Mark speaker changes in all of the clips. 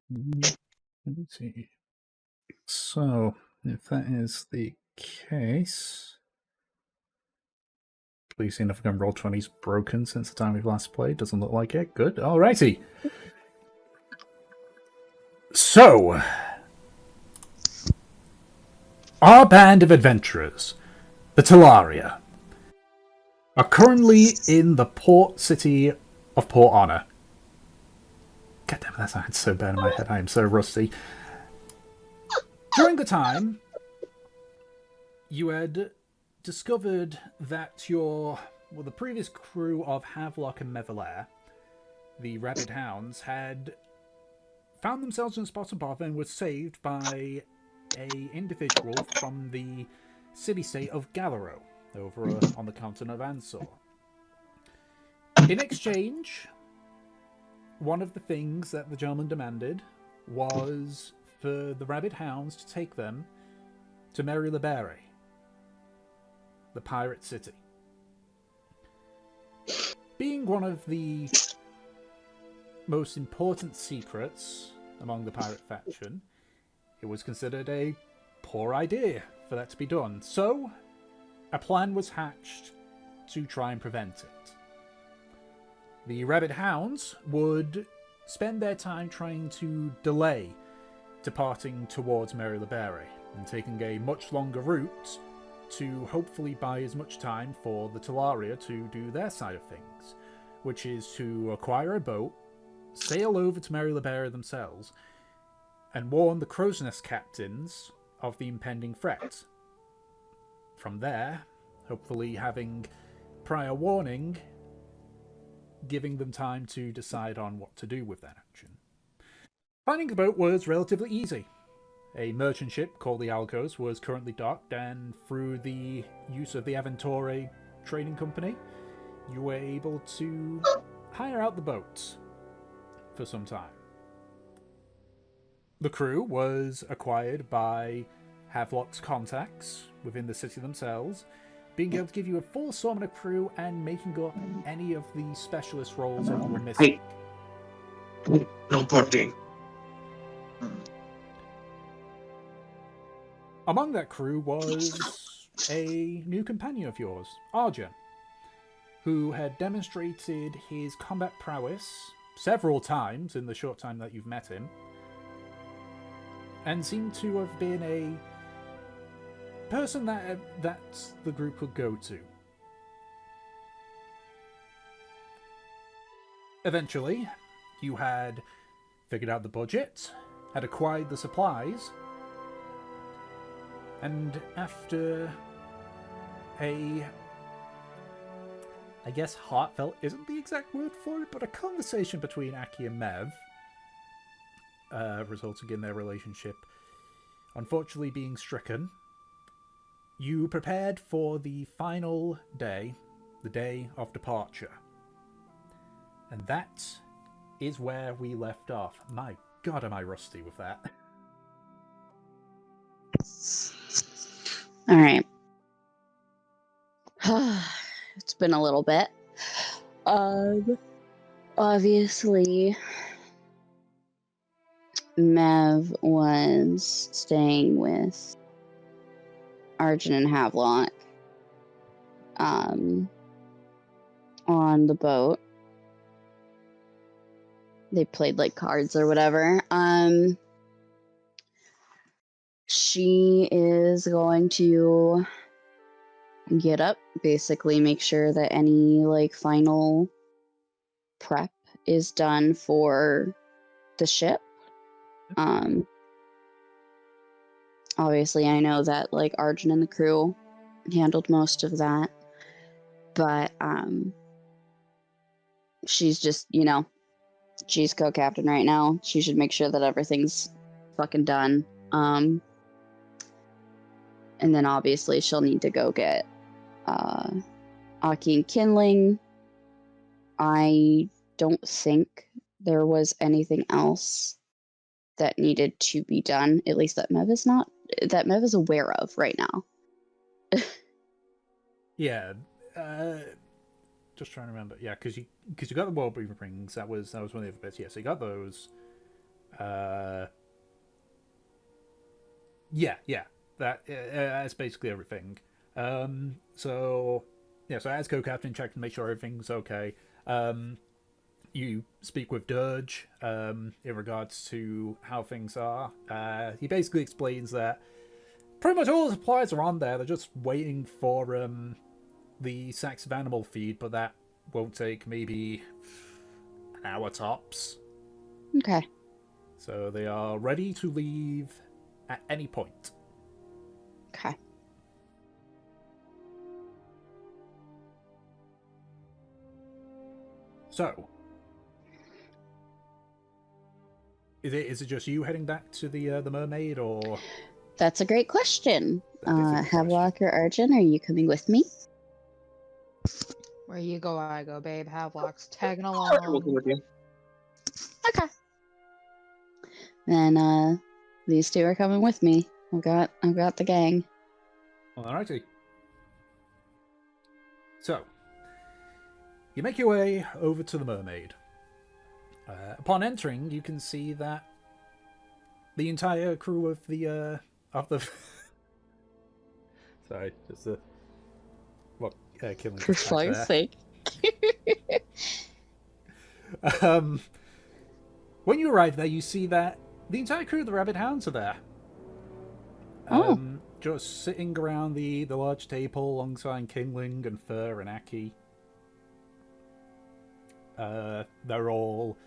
Speaker 1: Let me see. So, if that is the case, please see if I can roll 20's broken since the time we've last played. Doesn't look like it. Good. Alrighty. So, our band of adventurers, the Talaria, are currently in the port city of Port Honor. God damn it, that sounds so bad in my head. I am so rusty. During the time, you had discovered that the previous crew of Havelock and Mevelair, the Rabid Hounds, had found themselves in a spot above and were saved by a individual from the city-state of Galaro, over on the continent of Ansor. In exchange, one of the things that the gentleman demanded was for the Rabid Hounds to take them to Mary Libere, the pirate city. Being one of the most important secrets among the pirate faction, it was considered a poor idea for that to be done. So, a plan was hatched to try and prevent it. The Rabid Hounds would spend their time trying to delay departing towards Mary Libere and taking a much longer route to hopefully buy as much time for the Talaria to do their side of things, which is to acquire a boat, sail over to Mary Libera themselves, and warn the Crow's Nest captains of the impending threat. From there, hopefully having prior warning, giving them time to decide on what to do with that action. Finding the boat was relatively easy. A merchant ship called the Algos was currently docked, and through the use of the Aventore trading company, you were able to hire out the boat for some time. The crew was acquired by Havelock's contacts within the city themselves, being able to give you a full assortment of crew and making up any of the specialist roles that you were missing.
Speaker 2: Hey. No party.
Speaker 1: Among that crew was a new companion of yours, Arjun, who had demonstrated his combat prowess several times in the short time that you've met him, and seemed to have been a person that the group would go to. Eventually, you had figured out the budget, had acquired the supplies, and after I guess heartfelt isn't the exact word for it, but a conversation between Aki and Mev, resulting in their relationship unfortunately being stricken, you prepared for the final day, the day of departure. And that is where we left off. My god, am I rusty with that.
Speaker 3: All right. It's been a little bit. Obviously, Mev was staying with Arjun and Havelock on the boat. They played like cards or whatever. She is going to get up, basically make sure that any like final prep is done for the ship. Obviously I know that like Arjun and the crew handled most of that, but she's just, she's co-captain right now. She should make sure that everything's fucking done. And then obviously she'll need to go get Aki and Kinling. I don't think there was anything else that needed to be done, at least that Mev is aware of right now.
Speaker 1: Yeah, just trying to remember. Yeah, because you got the wall beaver rings. That was one of the other bits. Yeah, so you got those. Yeah. That's basically everything. So yeah, so as co-captain, check to make sure everything's okay. You speak with Dirge in regards to how things are. He basically explains that pretty much all the supplies are on there. They're just waiting for the sacks of animal feed, but that won't take maybe an hour tops.
Speaker 3: Okay.
Speaker 1: So they are ready to leave at any point.
Speaker 3: Okay.
Speaker 1: So, is it just you heading back to the mermaid, or
Speaker 3: That's a great question.
Speaker 1: that is a good question.
Speaker 3: Havelock or Arjun, are you coming with me?
Speaker 4: Where you go, I go, babe. Havelock's tagging
Speaker 2: I'm
Speaker 4: along.
Speaker 2: working with you.
Speaker 3: Okay. Then these two are coming with me. I've got the gang.
Speaker 1: Alrighty. So, you make your way over to the mermaid. Upon entering, you can see that the entire crew of the sorry, just a killing.
Speaker 3: For fuck's sake.
Speaker 1: When you arrive there, you see that the entire crew of the Rabbit Hounds are there. Just sitting around the large table alongside Kingling and Fur and Aki. They're all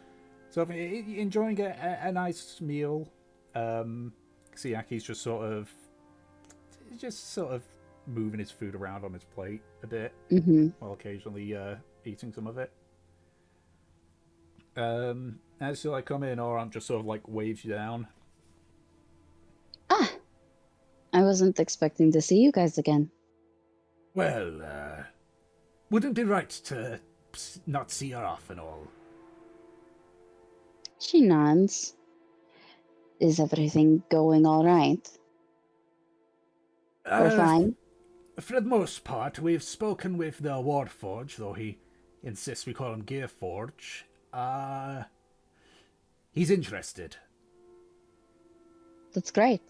Speaker 1: sort of enjoying a nice meal. See, Aki's just sort of moving his food around on his plate a bit, while occasionally eating some of it. As you come in, or I'm just sort of waves you down.
Speaker 3: Ah, I wasn't expecting to see you guys again.
Speaker 1: Well, wouldn't be right to not see her off and all.
Speaker 3: She nods. Is everything going all right? We're fine.
Speaker 1: For the most part, we've spoken with the Warforge, though he insists we call him Gearforge. He's interested.
Speaker 3: That's great.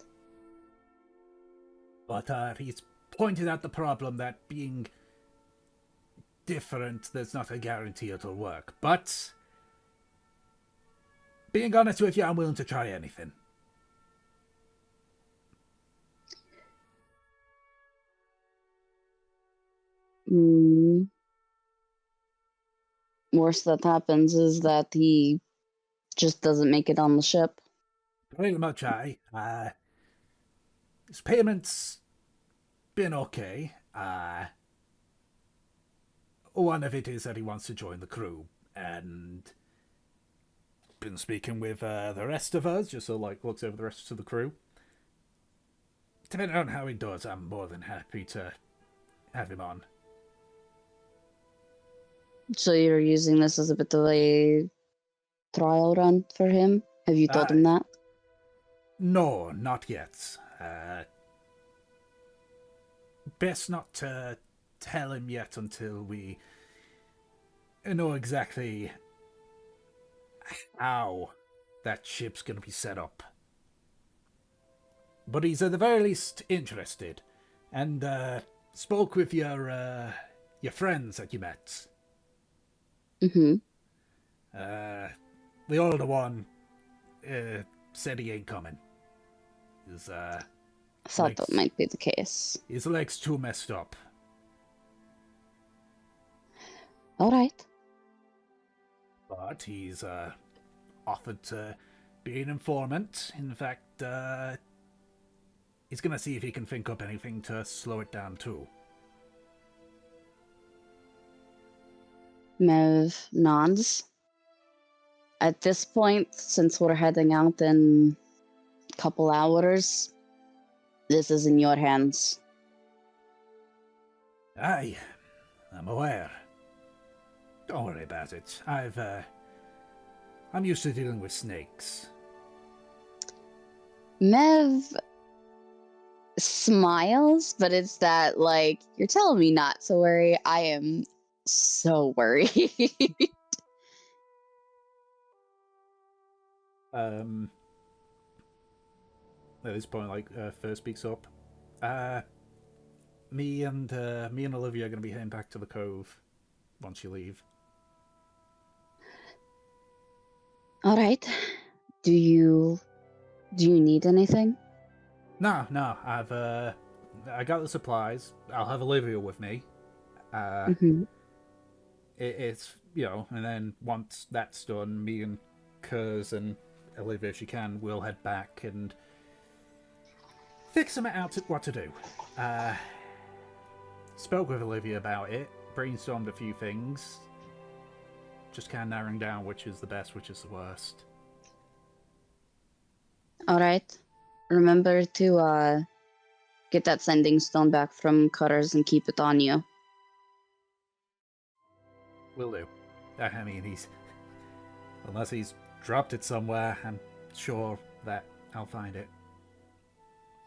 Speaker 1: But he's pointed out the problem that being different, there's not a guarantee it'll work. But being honest with you, I'm willing to try anything.
Speaker 3: Worst that happens is that he just doesn't make it on the ship.
Speaker 1: Pretty much, his payment's been okay. One of it is that he wants to join the crew, and been speaking with the rest of us, just looks over the rest of the crew. Depending on how he does, I'm more than happy to have him on.
Speaker 3: So you're using this as a bit of a trial run for him? Have you told him that?
Speaker 1: No, not yet. Best not to tell him yet until we know exactly how that ship's going to be set up. But he's at the very least interested, and spoke with your friends that you met. The older one said he ain't coming.
Speaker 3: I thought that might be the case.
Speaker 1: His leg's too messed up.
Speaker 3: All right.
Speaker 1: But he's offered to be an informant. In fact, he's going to see if he can think up anything to slow it down too.
Speaker 3: Mev nods. At this point, since we're heading out in a couple hours, this is in your hands.
Speaker 1: Aye, I'm aware. Don't worry about it. I'm used to dealing with snakes.
Speaker 3: Mev smiles, but it's that, you're telling me not to worry. I am so worried.
Speaker 1: At this point, like, first speaks up. Uh, me and Olivia are going to be heading back to the cove once you leave.
Speaker 3: All right. Do you need anything?
Speaker 1: No, I got the supplies. I'll have Olivia with me.
Speaker 3: Mm-hmm.
Speaker 1: It's and then once that's done, me and Kurz and Olivia, if she can, will head back and fix them out what to do. Spoke with Olivia about it, brainstormed a few things, just kind of narrowing down which is the best, which is the worst.
Speaker 3: All right. Remember to get that sending stone back from Cutters and keep it on you.
Speaker 1: Will do. I mean, unless he's dropped it somewhere, I'm sure that I'll find it.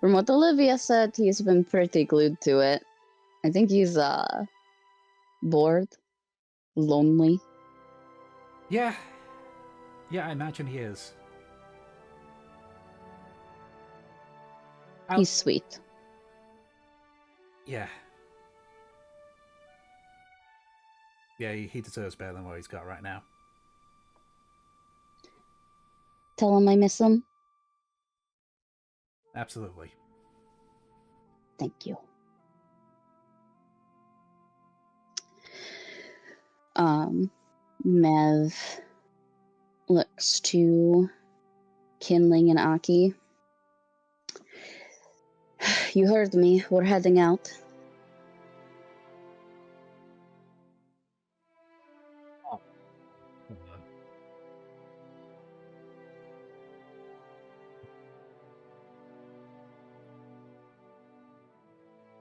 Speaker 3: From what Olivia said, he's been pretty glued to it. I think he's bored, lonely.
Speaker 1: Yeah, I imagine he is.
Speaker 3: He's sweet.
Speaker 1: Yeah. Yeah, he deserves better than what he's got right now.
Speaker 3: Tell him I miss him.
Speaker 1: Absolutely.
Speaker 3: Thank you. Mev looks to Kinling and Aki. You heard me. We're heading out.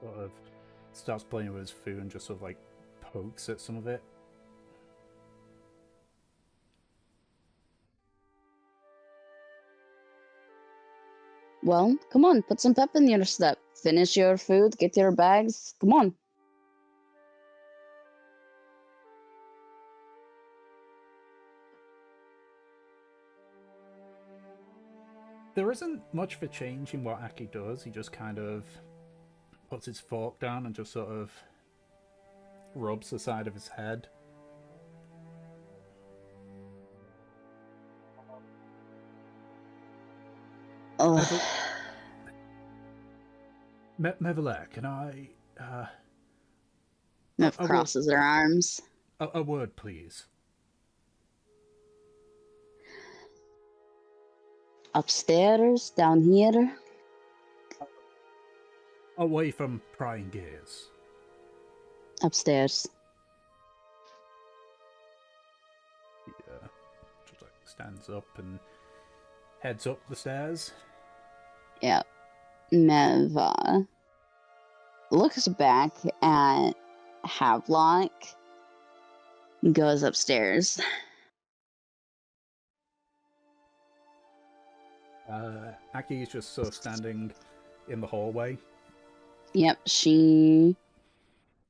Speaker 1: Sort of starts playing with his food and just sort of like pokes at some of it.
Speaker 3: Well, come on, put some pep in your step. Finish your food, get your bags. Come on.
Speaker 1: There isn't much of a change in what Aki does. He just kind of puts his fork down and just sort of rubs the side of his head.
Speaker 3: Ugh.
Speaker 1: Mevele, can I...
Speaker 3: Mev
Speaker 1: a
Speaker 3: crosses her arms.
Speaker 1: a word, please.
Speaker 3: Upstairs, down here.
Speaker 1: Away from prying gears.
Speaker 3: Upstairs.
Speaker 1: He just like stands up and heads up the stairs.
Speaker 3: Yeah. Mev looks back at Havelock and goes upstairs.
Speaker 1: Aki is just sort of standing in the hallway.
Speaker 3: Yep, she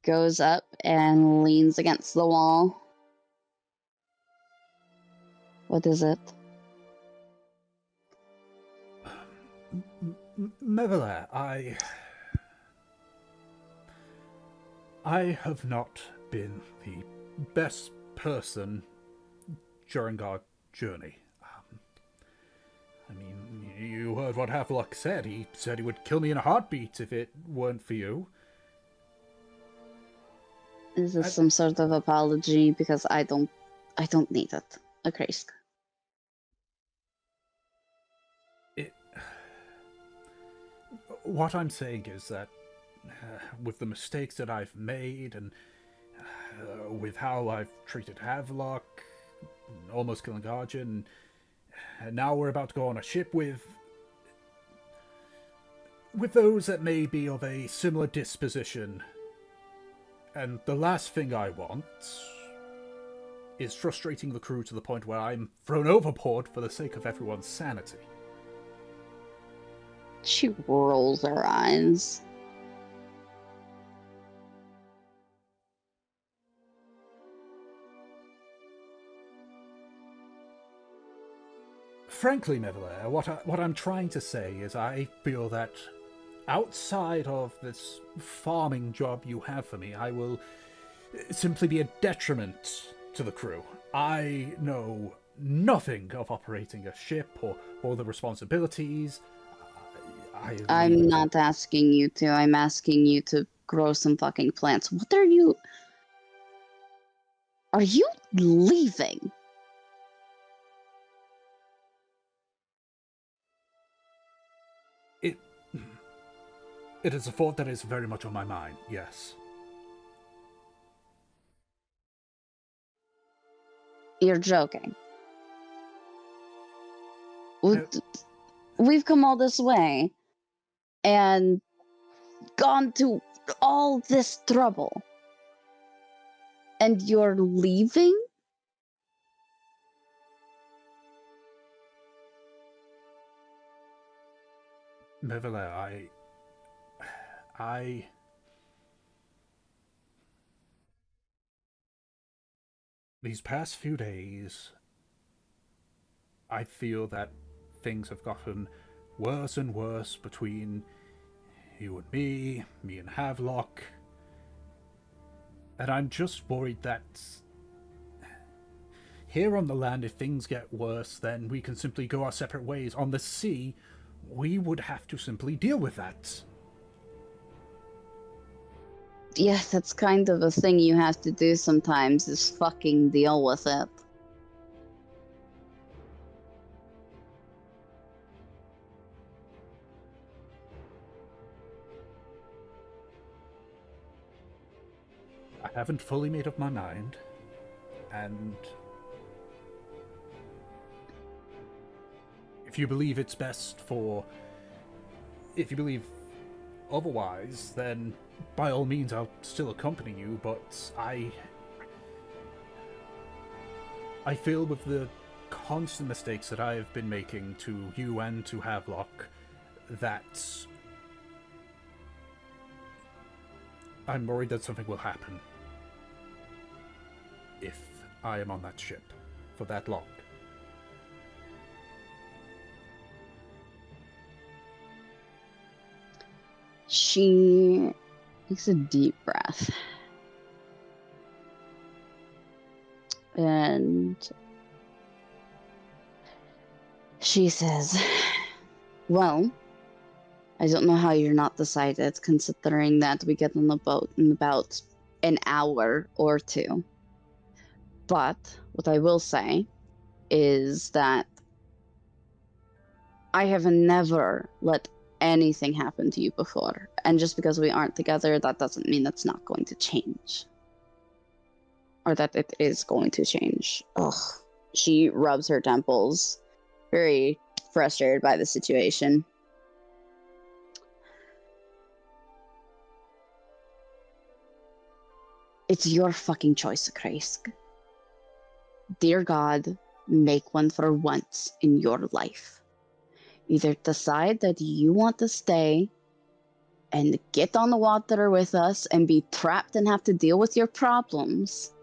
Speaker 3: goes up and leans against the wall. What is it?
Speaker 1: Mevele, I have not been the best person during our journey. I mean, you heard what Havelock said. He said he would kill me in a heartbeat if it weren't for you.
Speaker 3: Is this some sort of apology? Because I don't need it. A Christ.
Speaker 1: What I'm saying is that with the mistakes that I've made and with how I've treated Havelock, almost killing Arjun, and now we're about to go on a ship with those that may be of a similar disposition. And the last thing I want is frustrating the crew to the point where I'm thrown overboard for the sake of everyone's sanity.
Speaker 3: She rolls her eyes.
Speaker 1: frankly, Mevelair, what I'm trying to say is I feel that outside of this farming job you have for me, I will simply be a detriment to the crew. I know nothing of operating a ship or the responsibilities.
Speaker 3: I'm not asking you to. I'm asking you to grow some fucking plants. What are you... Are you leaving?
Speaker 1: It is a thought that is very much on my mind, yes.
Speaker 3: You're joking.
Speaker 1: No.
Speaker 3: We've come all this way and gone to all this trouble. And you're leaving?
Speaker 1: Mevelair, these past few days, I feel that things have gotten worse and worse between you and me and Havelock. And I'm just worried that here on the land, if things get worse, then we can simply go our separate ways. On the sea, we would have to simply deal with that.
Speaker 3: Yeah, that's kind of a thing you have to do sometimes, is fucking deal with it.
Speaker 1: I haven't fully made up my mind, and if you believe it's best for... If you believe otherwise, then by all means I'll still accompany you, but I feel with the constant mistakes that I have been making to you and to Havelock that I'm worried that something will happen if I am on that ship for that long.
Speaker 3: She takes a deep breath. And she says, well, I don't know how you're not decided, considering that we get on the boat in about an hour or two. But what I will say is that I have never let anything happen to you before. And just because we aren't together, that doesn't mean that's not going to change. Or that it is going to change. Ugh. She rubs her temples, very frustrated by the situation. It's your fucking choice, Kresk. Dear God, make one for once in your life. Either decide that you want to stay and get on the water with us and be trapped and have to deal with your problems.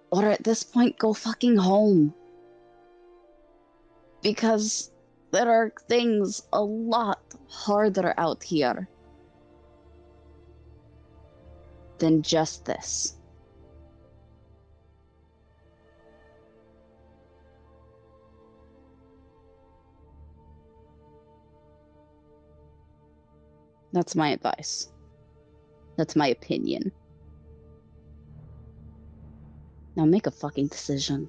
Speaker 3: Or at this point, go fucking home. Because there are things a lot harder out here than just this. That's my advice. That's my opinion. Now make a fucking decision.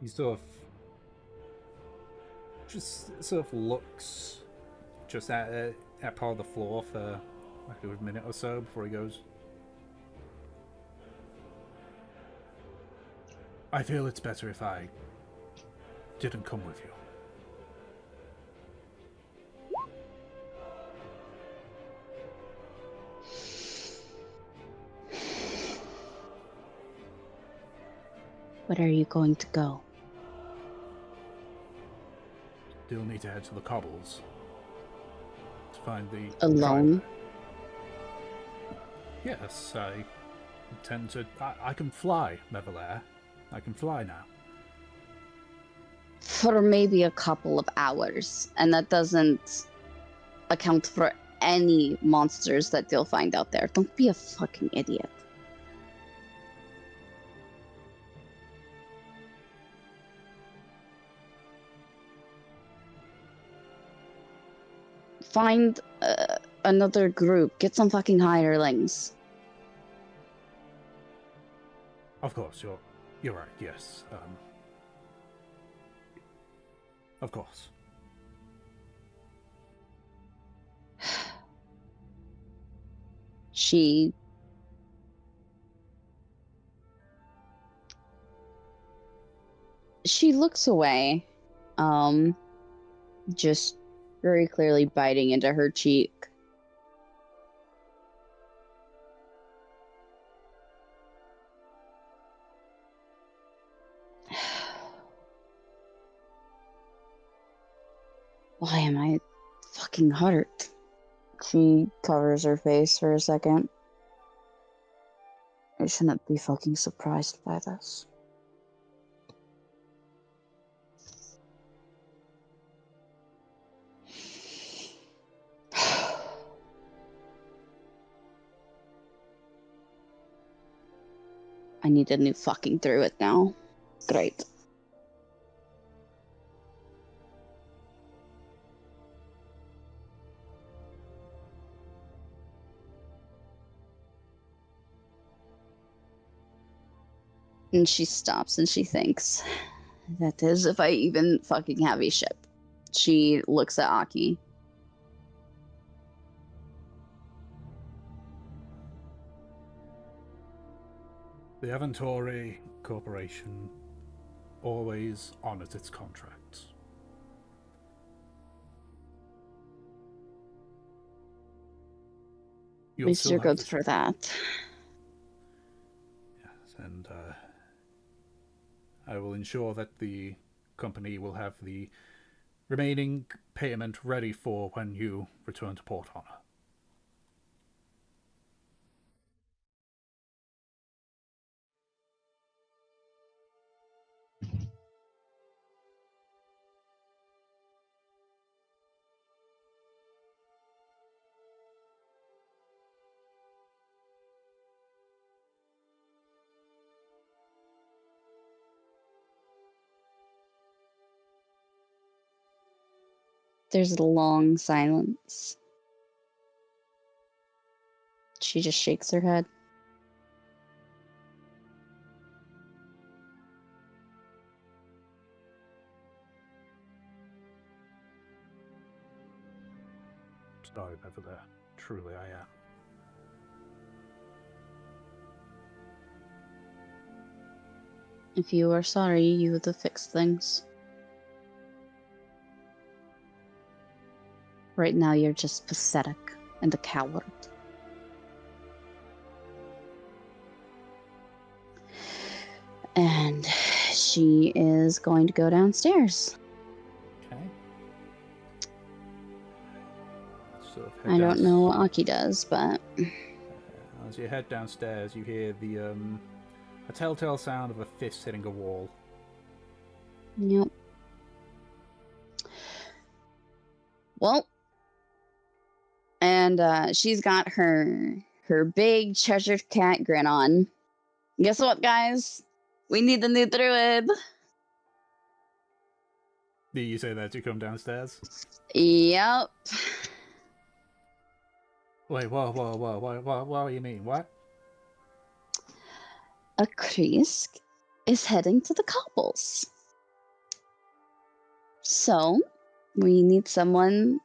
Speaker 1: He sort of looks just at part of the floor for like a minute or so before he goes, I feel it's better if I didn't come with you.
Speaker 3: Where are you going to go?
Speaker 1: Still need to head to the cobbles to find the
Speaker 3: Alone?
Speaker 1: driver. Yes, I intend to. I can fly, Mevelair. I can fly now.
Speaker 3: For maybe a couple of hours, and that doesn't account for any monsters that they'll find out there. Don't be a fucking idiot. Find another group. Get some fucking hirelings.
Speaker 1: Of course, you're right. Yes. Of course.
Speaker 3: She looks away, just very clearly biting into her cheek. Why am I fucking hurt? She covers her face for a second. I shouldn't be fucking surprised by this. I need a new fucking through it now. Great. And she stops and she thinks, that is if I even fucking have a ship. She looks at Aki.
Speaker 1: The Aventori Corporation always honors its contracts.
Speaker 3: At least you're good for that.
Speaker 1: Yes, and I will ensure that the company will have the remaining payment ready for when you return to Port Honor.
Speaker 3: There's a long silence. She just shakes her head.
Speaker 1: Sorry, Mevelair. Truly, I am.
Speaker 3: If you were sorry, you would have fixed things. Right now, you're just pathetic and a coward. And she is going to go downstairs.
Speaker 1: Okay.
Speaker 3: I don't know what Aki does, but...
Speaker 1: As you head downstairs, you hear the, a telltale sound of a fist hitting a wall.
Speaker 3: Yep. Well, and she's got her big Cheshire Cat grin on. Guess what, guys? We need the new druid.
Speaker 1: Do you say that to come downstairs?
Speaker 3: Yep.
Speaker 1: Wait, whoa, what do you mean? What?
Speaker 3: A Krisk is heading to the cobbles. So, we need someone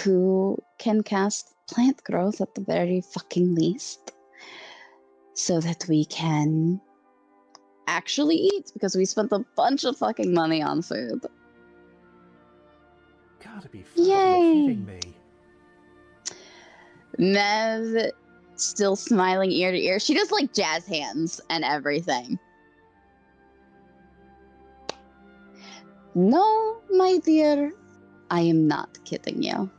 Speaker 3: who can cast plant growth at the very fucking least, so that we can actually eat, because we spent a bunch of fucking money on food.
Speaker 1: Gotta be fucking
Speaker 3: Yay!
Speaker 1: kidding me.
Speaker 3: Mev, still smiling ear to ear. She does like jazz hands and everything. No, my dear, I am not kidding you.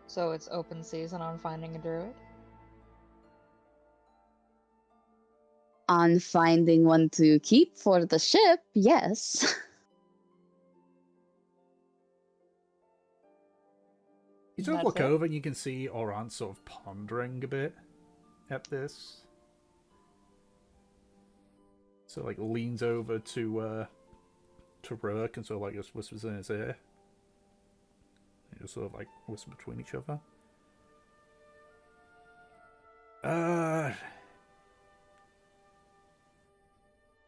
Speaker 4: So it's open season on finding a druid?
Speaker 3: On finding one to keep for the ship, yes.
Speaker 1: You sort of
Speaker 4: That's
Speaker 1: look
Speaker 4: it?
Speaker 1: over and you can see Oran sort of pondering a bit at this. So like leans over to Rourke and sort of like just whispers in his ear. They just sort of like whisper between each other.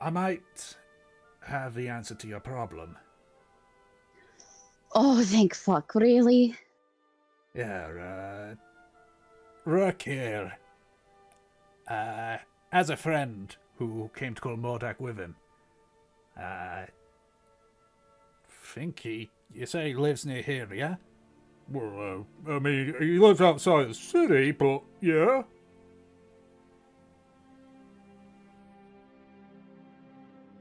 Speaker 1: I might have the answer to your problem.
Speaker 3: Oh, thank fuck, really?
Speaker 1: Yeah, Rourke here. As a friend who came to Karmora with him. Think you say he lives near here, yeah? Well, I mean, he lives outside the city, but yeah.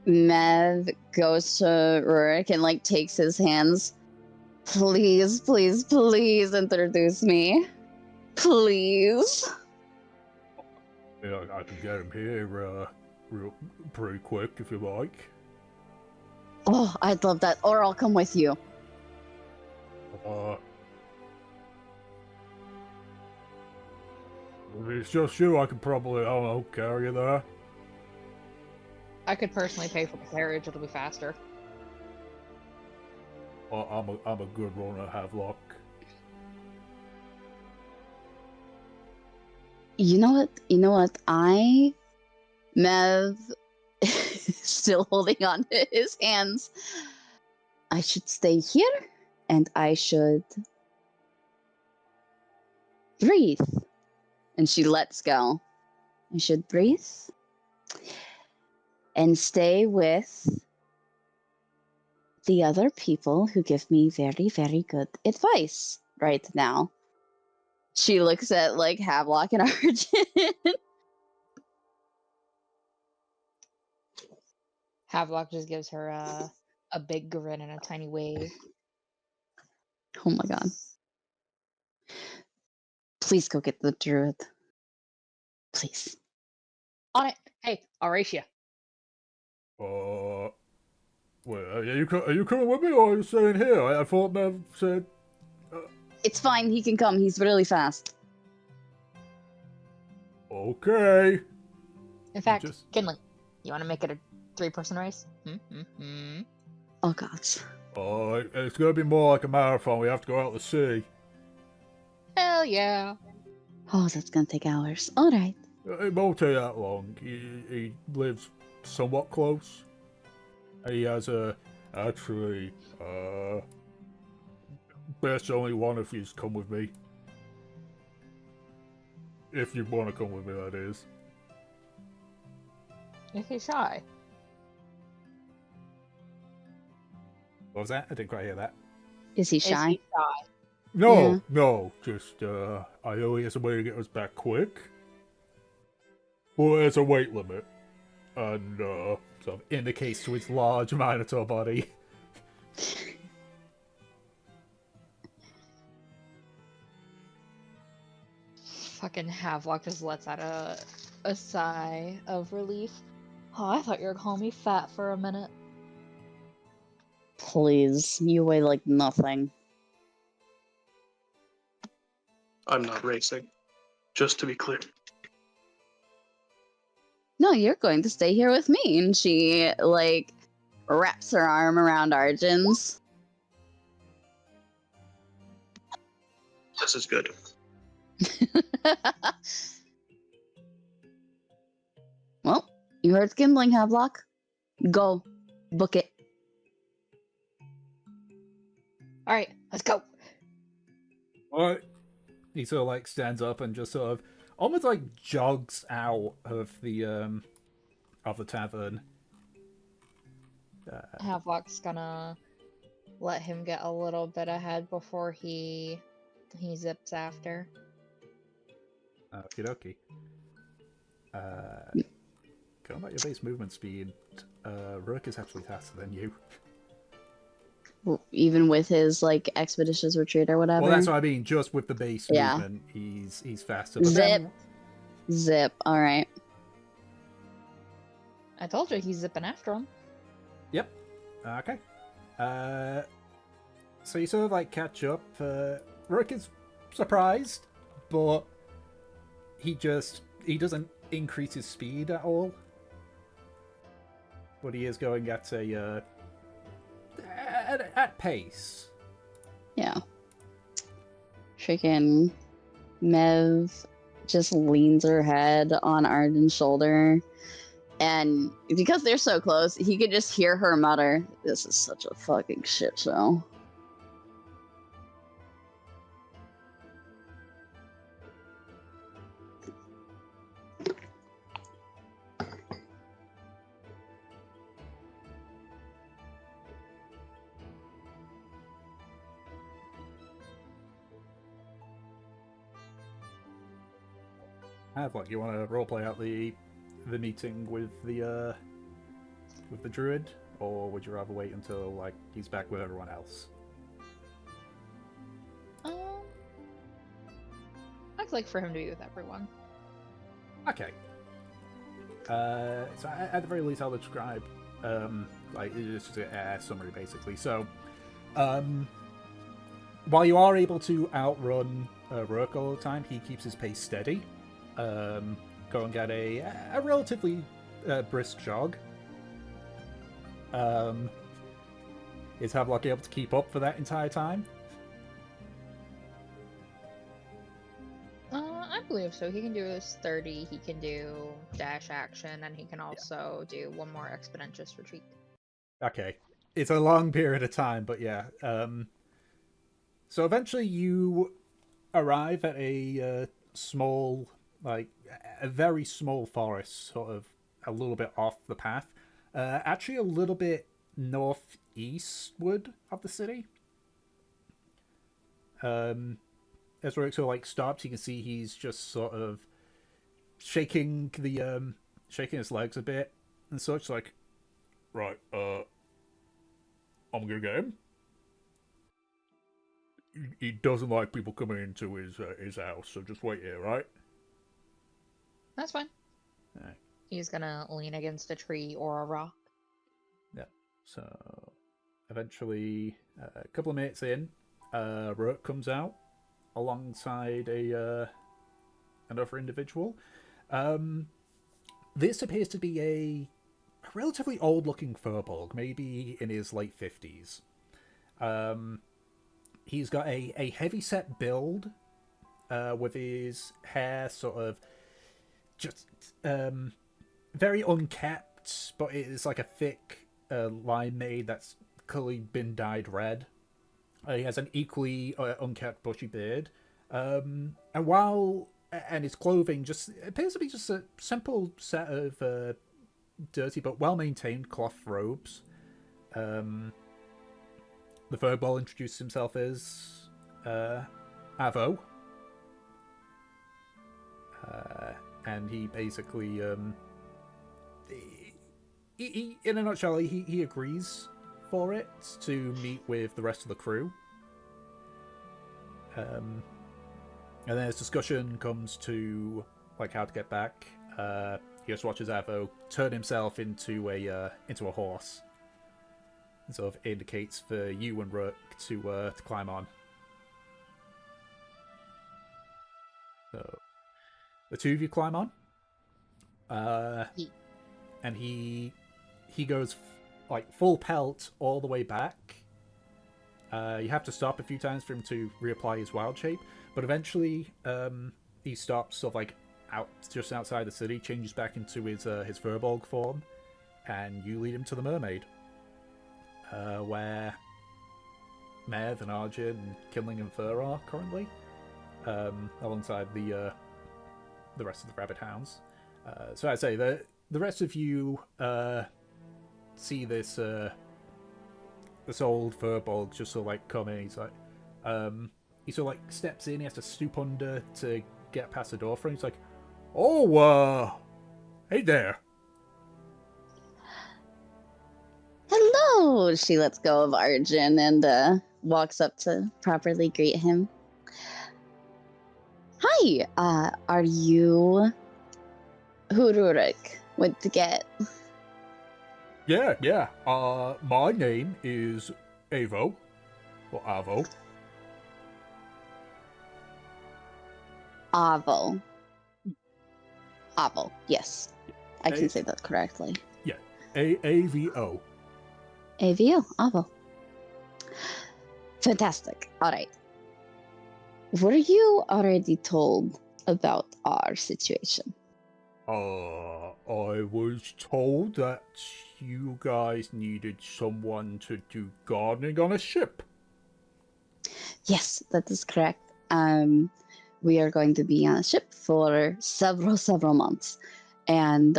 Speaker 3: Mev goes to Rurik and like takes his hands. Please, please, please introduce me. Please.
Speaker 1: Yeah, I can get him here real pretty quick if you like.
Speaker 3: Oh, I'd love that. Or I'll come with you.
Speaker 1: If it's just you, I could probably, I don't know, carry you there.
Speaker 4: I could personally pay for the carriage, it'll be faster.
Speaker 1: I'm a good runner, have luck.
Speaker 3: You know what? Mev still holding on to his hands. I should stay here and I should breathe. And she lets go. I should breathe and stay with the other people who give me very, very good advice right now. She looks at like Havelock and Arjun.
Speaker 4: Havelock just gives her a big grin and a tiny wave.
Speaker 3: Oh my god. Please go get the druid. Please.
Speaker 4: On it! Hey, Horatia.
Speaker 1: Well, are you coming with me or are you staying here? I thought Mev said...
Speaker 3: It's fine, he can come. He's really fast.
Speaker 1: Okay.
Speaker 4: In fact,
Speaker 1: Just-
Speaker 4: Kinley, you want to make it a 3-person race?
Speaker 3: Oh god.
Speaker 1: It's gonna be more like a marathon. We have to go out to sea.
Speaker 4: Hell yeah.
Speaker 3: Oh, that's gonna take hours. Alright.
Speaker 1: It won't take that long. He lives somewhat close. He has actually, best only one of you's come with me. If you want to come with me, that is.
Speaker 4: If he's shy.
Speaker 1: What was that? I didn't quite hear that.
Speaker 3: Is he
Speaker 4: Is
Speaker 3: shy?
Speaker 4: he shy?
Speaker 1: No,
Speaker 3: Yeah.
Speaker 1: no, just, I know he has a way to get us back quick. Well, there's a weight limit. And, sort of indicates to his large minotaur body.
Speaker 4: Fucking Havelock just lets out a sigh of relief. Oh, I thought you were calling me fat for a minute.
Speaker 3: Please. You weigh like nothing.
Speaker 2: I'm not racing. Just to be clear.
Speaker 3: No, you're going to stay here with me. And she, like, wraps her arm around Arjun's.
Speaker 2: This is good.
Speaker 3: Well, you heard Kindling, Havelock. Go. Book it.
Speaker 4: Alright, let's go.
Speaker 1: Alright. He sort of like stands up and just sort of almost like jogs out of the tavern.
Speaker 4: Havelock's gonna let him get a little bit ahead before he zips after.
Speaker 1: Okie dokie. going by your base movement speed, Rook is actually faster than you.
Speaker 3: Even with his like expeditious retreat or whatever.
Speaker 1: Well, that's what I mean. Just with the base
Speaker 3: Yeah.
Speaker 1: movement, he's faster. But
Speaker 3: Zip.
Speaker 1: then,
Speaker 3: Zip. All right.
Speaker 4: I told you he's zipping after him.
Speaker 1: yep. Okay. So you sort of like catch up. Rook is surprised, but he doesn't increase his speed at all. But he is going at a at pace.
Speaker 3: Yeah. Freaking Mev just leans her head on Arden's shoulder. And because they're so close, he could just hear her mutter, "This is such a fucking shit show."
Speaker 1: You want to roleplay out the meeting with the druid, or would you rather wait until like he's back with everyone else?
Speaker 4: I'd like for him to be with everyone.
Speaker 1: Okay. So at the very least, I'll describe like it's just a summary basically. So, while you are able to outrun Rourke all the time, he keeps his pace steady. Going at a relatively brisk jog. Is Havelock able to keep up for that entire time?
Speaker 4: I believe so. He can do his 30, he can do dash action, and he can also do one more expeditious retreat.
Speaker 1: Okay. It's a long period of time, but yeah. So eventually you arrive at a small, like, a very small forest, sort of a little bit off the path. Actually a little bit northeastward of the city. As Rourke sort of like stops, you can see he's just sort of shaking his legs a bit and such, like, right, I'm gonna get him. He doesn't like people coming into his house, so just wait here, right?
Speaker 4: That's fine.
Speaker 1: Alright.
Speaker 4: He's gonna lean against a tree or a rock.
Speaker 1: Yeah. So eventually, a couple of minutes in, Rourke comes out alongside another individual. This appears to be a relatively old-looking furbolg, maybe in his late 50s. He's got a heavy-set build, with his hair sort of just very unkept, but it is like a thick limeade that's clearly been dyed red. He has an equally unkept bushy beard, and his clothing just appears to be just a simple set of dirty but well-maintained cloth robes. The Furball introduced himself as Avo, and he basically, he in a nutshell, he agrees for it to meet with the rest of the crew. And then as discussion comes to like how to get back, he just watches Avo turn himself into a horse, and sort of indicates for you and Rook to climb on. So the two of you climb on, and he goes like full pelt all the way back. You have to stop a few times for him to reapply his wild shape, but eventually he stops sort of like just outside the city, changes back into his Furbolg form, and you lead him to the mermaid, where Mev and Arjun and Kinling and Fur are currently, alongside the rest of the rabbit hounds. So I'd say the rest of you see this old Furbolg just sort of like come in. He's like, he sort of like steps in. He has to stoop under to get past the door frame. He's like, "Oh, hey there.
Speaker 3: she lets go of Arjun and walks up to properly greet him. Hi, are you who Rurik went to get?
Speaker 1: Yeah. My name is Avo, or Avo.
Speaker 3: Avo. Avo, yes. I can
Speaker 1: A-
Speaker 3: say that correctly.
Speaker 1: Yeah, AVO.
Speaker 3: AVO, Avo. Fantastic. All right. Were you already told about our situation?
Speaker 1: I was told that you guys needed someone to do gardening on a ship.
Speaker 3: Yes, that is correct. We are going to be on a ship for several months, and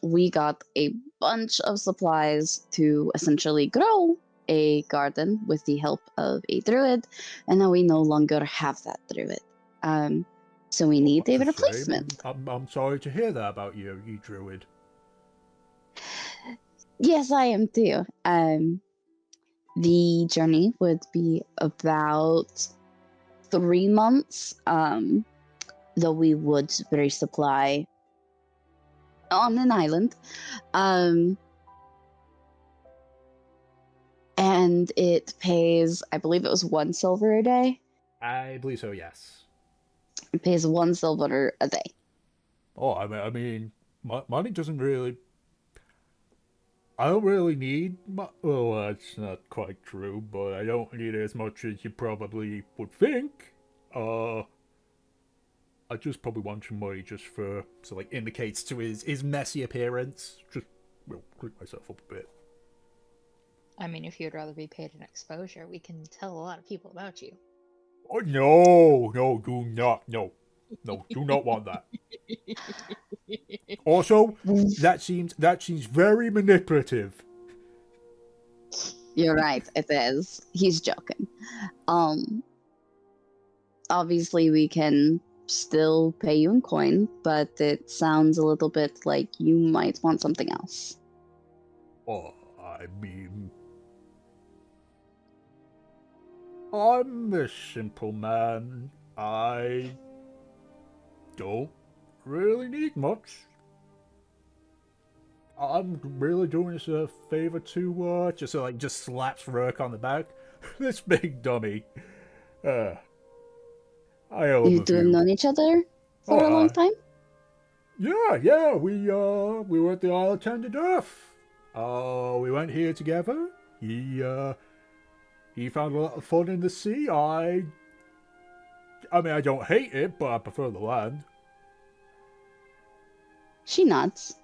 Speaker 3: we got a bunch of supplies to essentially grow a garden with the help of a druid, and now we no longer have that druid. So we need a
Speaker 1: That's shame.
Speaker 3: replacement.
Speaker 1: I'm sorry to hear that about you druid.
Speaker 3: Yes, I am too. The journey would be about 3 months. Though we would resupply on an island. And it pays, I believe it was 1 silver a day.
Speaker 1: I believe so, yes.
Speaker 3: It pays 1 silver a day.
Speaker 1: Oh, I mean, money doesn't really. I don't really need. Well, that's not quite true, but I don't need as much as you probably would think. I just probably want some money just for so like indicates to his messy appearance. Just clean myself up a bit.
Speaker 4: I mean, if you'd rather be paid in exposure, we can tell a lot of people about you.
Speaker 1: Oh no, do not, no, do not want that. Also, that seems very manipulative.
Speaker 3: You're right, it is. He's joking. Obviously we can still pay you in coin, but it sounds a little bit like you might want something else.
Speaker 1: Oh, I mean, I'm a simple man. I don't really need much. I'm really doing this a favor to just slaps Rourke on the back. This big dummy. I owe him
Speaker 3: You
Speaker 1: a
Speaker 3: two have
Speaker 1: few.
Speaker 3: known each other for a long time?
Speaker 1: Yeah, we were at the Isle of Tender Death. We went here together. He found a lot of fun in the sea. I mean, I don't hate it, but I prefer the land.
Speaker 3: She nods.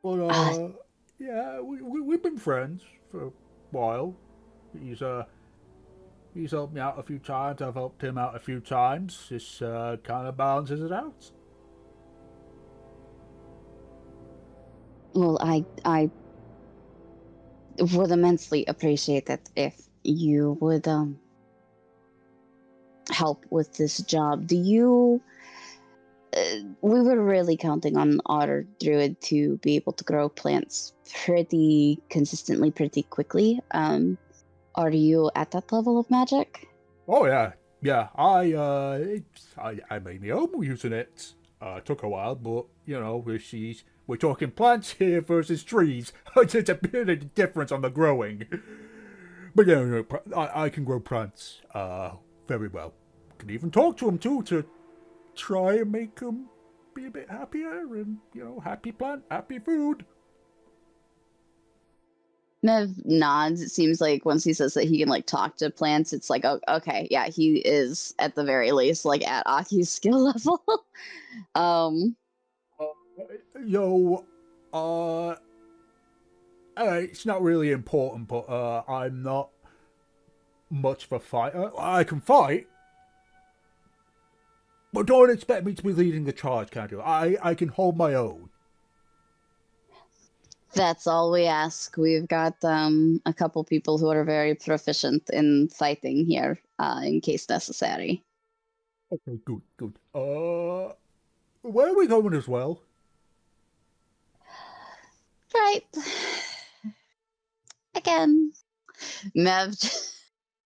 Speaker 1: But yeah, we've been friends for a while. He's helped me out a few times. I've helped him out a few times. This kind of balances it out.
Speaker 3: Well, I would immensely appreciate it if you would help with this job. Do you? We were really counting on our druid to be able to grow plants pretty consistently, pretty quickly. Are you at that level of magic?
Speaker 1: Oh yeah. I made my own using it. Took a while, but you know, we're talking plants here versus trees. It's a bit of a difference on the growing. But yeah, I can grow plants very well. Can even talk to them too to try and make them be a bit happier and happy plant, happy food.
Speaker 3: Mev nods. It seems like once he says that he can like talk to plants, it's like, oh, okay, yeah, he is at the very least like at Aki's skill level. um,
Speaker 1: Yo, it's not really important, but I'm not much of a fighter. I can fight, but don't expect me to be leading the charge, can you? I can hold my own.
Speaker 3: that's all we ask. We've got a couple people who are very proficient in fighting here, in case necessary.
Speaker 1: Okay, good. Where are we going as well?
Speaker 3: Right. Mev,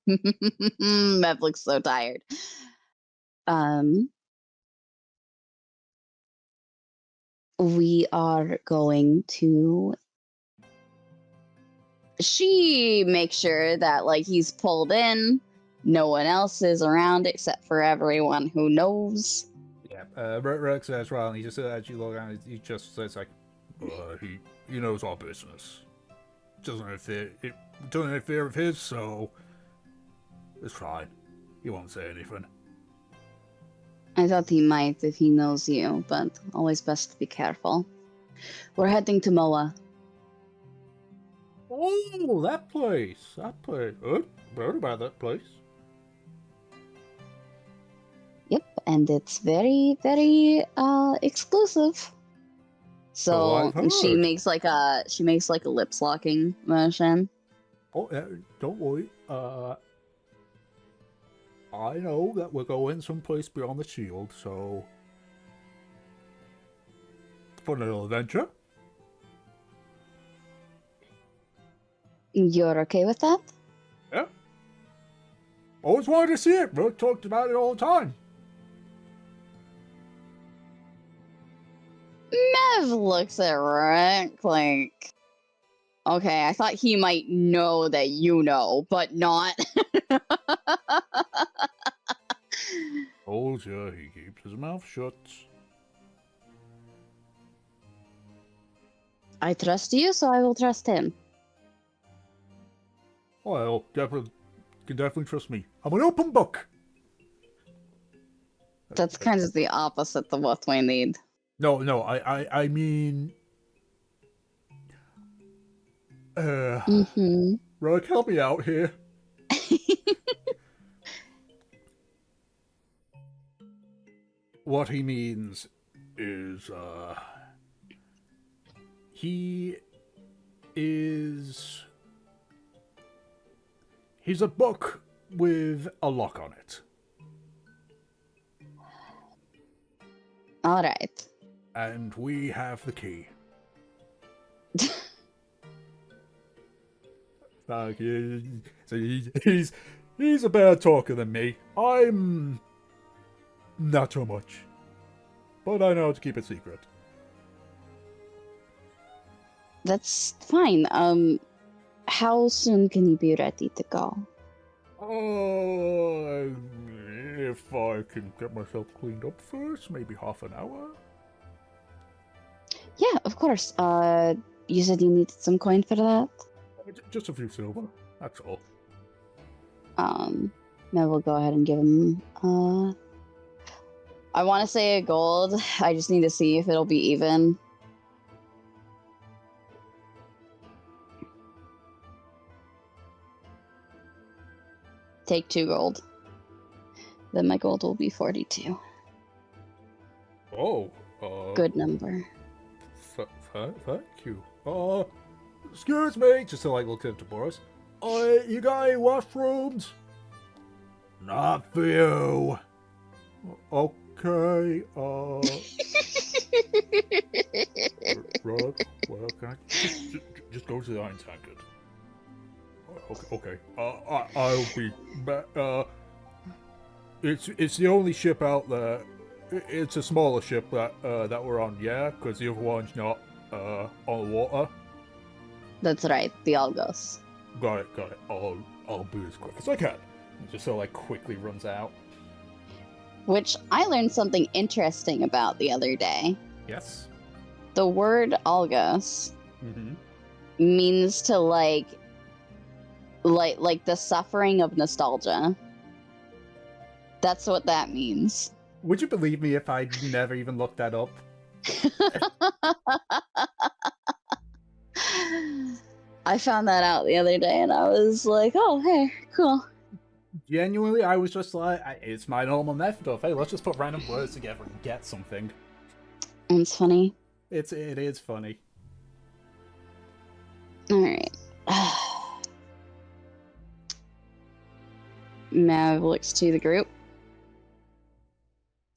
Speaker 3: Mev looks so tired. We are going to. She makes sure that like he's pulled in, no one else is around except for everyone who knows.
Speaker 1: Yeah, Rex says, well, and he just as you look around, he just says like, he knows our business. Doesn't interfere with his, so it's fine. He won't say anything.
Speaker 3: I thought he might if he knows you, but always best to be careful. We're heading to Moa.
Speaker 1: Oh, that place. Heard about that place.
Speaker 3: Yep, and it's very, very exclusive. So
Speaker 1: I've
Speaker 3: she
Speaker 1: heard.
Speaker 3: makes like a lips locking motion.
Speaker 1: Oh, don't worry. I know that we're going someplace beyond the shield, so fun little adventure.
Speaker 3: You're okay with that?
Speaker 1: Yeah. Always wanted to see it. We talked about it all the time.
Speaker 3: Mev looks at Rick like, okay, I thought he might know that you know, but not.
Speaker 1: Told ya, he keeps his mouth shut.
Speaker 3: I trust you, so I will trust him.
Speaker 1: Well, can definitely trust me. I'm an open book.
Speaker 3: That's kind of the opposite of what we need.
Speaker 1: No, I mean, Rogue, help me out here. What he means is, he's a book with a lock on it.
Speaker 3: All right.
Speaker 1: And we have the key. Like, so he's a better talker than me. I'm not so much. But I know how to keep it secret.
Speaker 3: That's fine. How soon can you be ready to go?
Speaker 1: If I can get myself cleaned up first, maybe half an hour.
Speaker 3: Yeah, of course. You said you needed some coin for that?
Speaker 1: Just a few silver, that's all.
Speaker 3: Now we'll go ahead and give him, I want to say a gold. I just need to see if it'll be even. Take 2 gold. Then my gold will be 42.
Speaker 1: Oh,
Speaker 3: Good number.
Speaker 1: Thank you. Excuse me, just to like look at the Boris. You got any washrooms? Not for you. Okay, Rug, well, can I just go to the iron tankard? Okay. I'll be back. It's the only ship out there. It's a smaller ship that we're on, yeah, because the other one's not on the water.
Speaker 3: That's right, the Algos.
Speaker 1: Got it. I'll be as quick as I can. He just like quickly runs out.
Speaker 3: Which I learned something interesting about the other day.
Speaker 1: Yes.
Speaker 3: The word Algos means to like the suffering of nostalgia. That's what that means.
Speaker 1: Would you believe me if I'd never even looked that up?
Speaker 3: I found that out the other day and I was like, oh, hey, cool.
Speaker 1: Genuinely, I was just like, it's my normal method of, hey, let's just put random words together and get something.
Speaker 3: It's funny.
Speaker 1: It is funny.
Speaker 3: Alright. Mav looks to the group.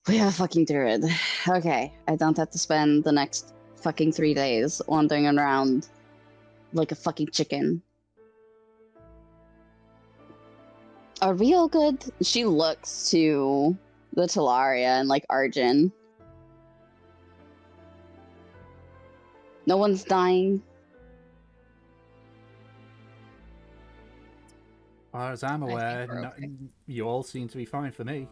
Speaker 3: We have a fucking druid. Okay, I don't have to spend the next fucking 3 days wandering around like a fucking chicken. Are we all good? She looks to the Talaria and like Arjun. No one's dying.
Speaker 1: As far as I'm
Speaker 4: I think
Speaker 1: aware,
Speaker 4: we're okay.
Speaker 1: you all seem to be fine for me.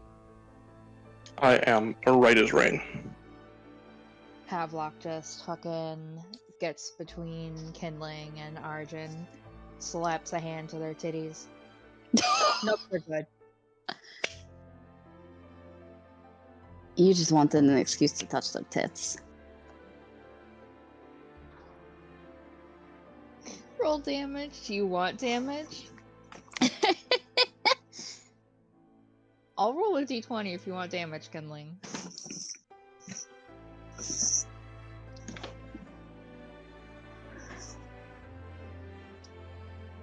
Speaker 2: I am right as rain.
Speaker 4: Havelock just fucking gets between Kindling and Arjun, slaps a hand to their titties. Nope, we're good.
Speaker 3: You just wanted an excuse to touch their tits.
Speaker 4: Roll damage. Do you want damage? I'll roll a d20 if you want damage, Kindling.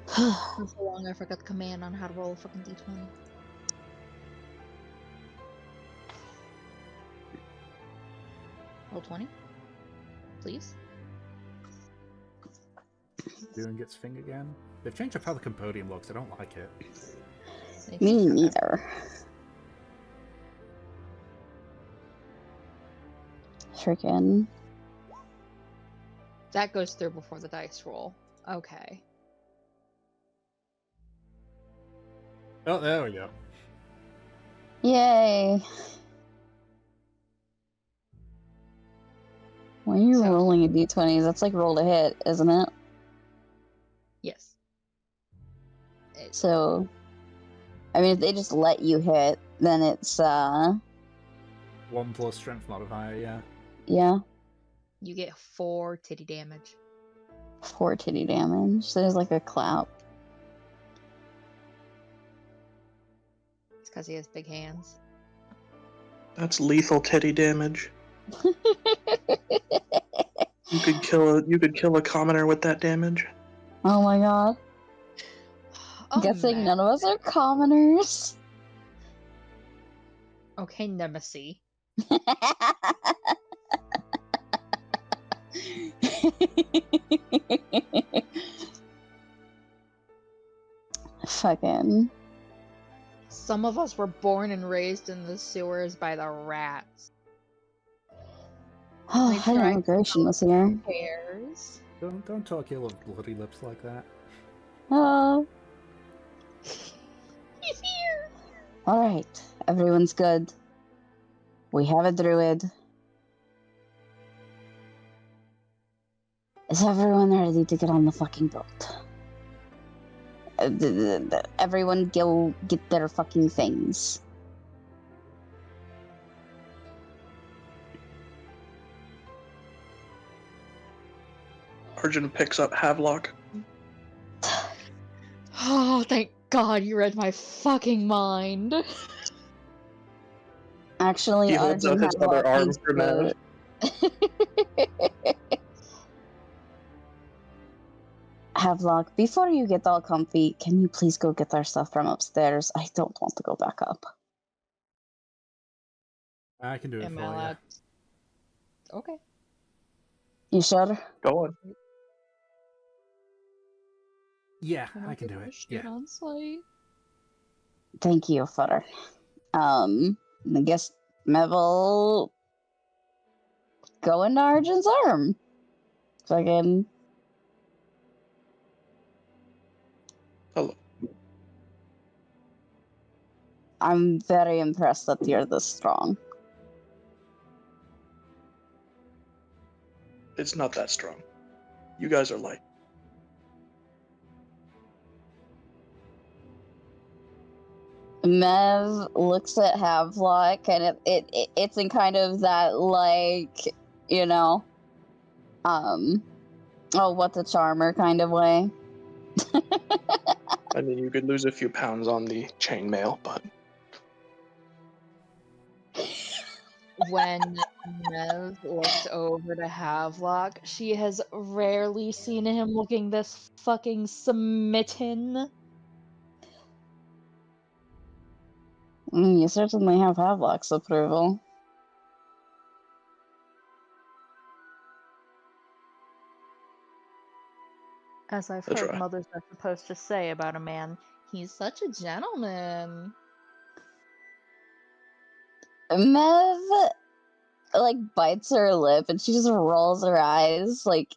Speaker 4: For so long I forgot the command on how to roll a fucking d20. Roll 20. Please.
Speaker 1: Doing its thing again. They've changed up how the Compodium looks. I don't like it.
Speaker 3: Me neither. Freaking.
Speaker 4: That goes through before the dice roll. Okay.
Speaker 1: Oh, there we go.
Speaker 3: Yay. When you're
Speaker 4: So-
Speaker 3: rolling a d20, that's like roll to hit, isn't it?
Speaker 4: Yes.
Speaker 3: So, I mean, if they just let you hit, then it's,
Speaker 1: 1 plus strength modifier, yeah.
Speaker 3: yeah,
Speaker 4: You get 4 titty damage.
Speaker 3: 4 titty damage. So there's like a clap.
Speaker 4: It's because he has big hands.
Speaker 2: That's lethal titty damage. You could kill a commoner with that damage.
Speaker 3: Oh my god.
Speaker 4: Oh,
Speaker 3: Guessing
Speaker 4: man.
Speaker 3: none of us are commoners.
Speaker 4: Okay, Nemesis.
Speaker 3: Fucking.
Speaker 4: Some of us were born and raised in the sewers by the rats.
Speaker 3: Oh,
Speaker 4: They
Speaker 3: I didn't
Speaker 4: tried
Speaker 3: know Gratian was here.
Speaker 4: Cares.
Speaker 1: Don't talk your little bloody lips like that.
Speaker 3: Oh,
Speaker 4: He's here!
Speaker 3: alright. Everyone's good. We have a druid. Is everyone ready to get on the fucking boat? Everyone go get their fucking things.
Speaker 2: Arjun picks up Havelock.
Speaker 4: Oh, thank God you read my fucking mind.
Speaker 3: Actually,
Speaker 2: He holds
Speaker 3: Arjun
Speaker 2: out his
Speaker 3: Havelock
Speaker 2: other arm
Speaker 3: needs
Speaker 2: for Mav.
Speaker 3: Havelock, before you get all comfy, can you please go get our stuff from upstairs? I don't want to go back up.
Speaker 1: I can do it
Speaker 4: Am
Speaker 1: for
Speaker 4: I
Speaker 1: you.
Speaker 4: allowed? Okay.
Speaker 3: You sure?
Speaker 2: Go on.
Speaker 1: Yeah, I can do it. Yeah.
Speaker 4: On site.
Speaker 3: Thank you, Futter. I guess Mev go into Arjun's arm. Fucking.
Speaker 2: Hello.
Speaker 3: I'm very impressed that you're this strong.
Speaker 2: It's not that strong. You guys are light.
Speaker 3: Mev looks at Havelock and it's in kind of that like, you know, oh, what's a charmer kind of way.
Speaker 2: I mean, you could lose a few pounds on the chainmail, but
Speaker 4: When Nev looks over to Havelock, she has rarely seen him looking this fucking smitten.
Speaker 3: You certainly have Havelock's approval.
Speaker 4: As I've
Speaker 2: That's
Speaker 4: heard
Speaker 2: right.
Speaker 4: mothers are supposed to say about a man, He's such a gentleman.
Speaker 3: Mev like bites her lip and she just rolls her eyes. Like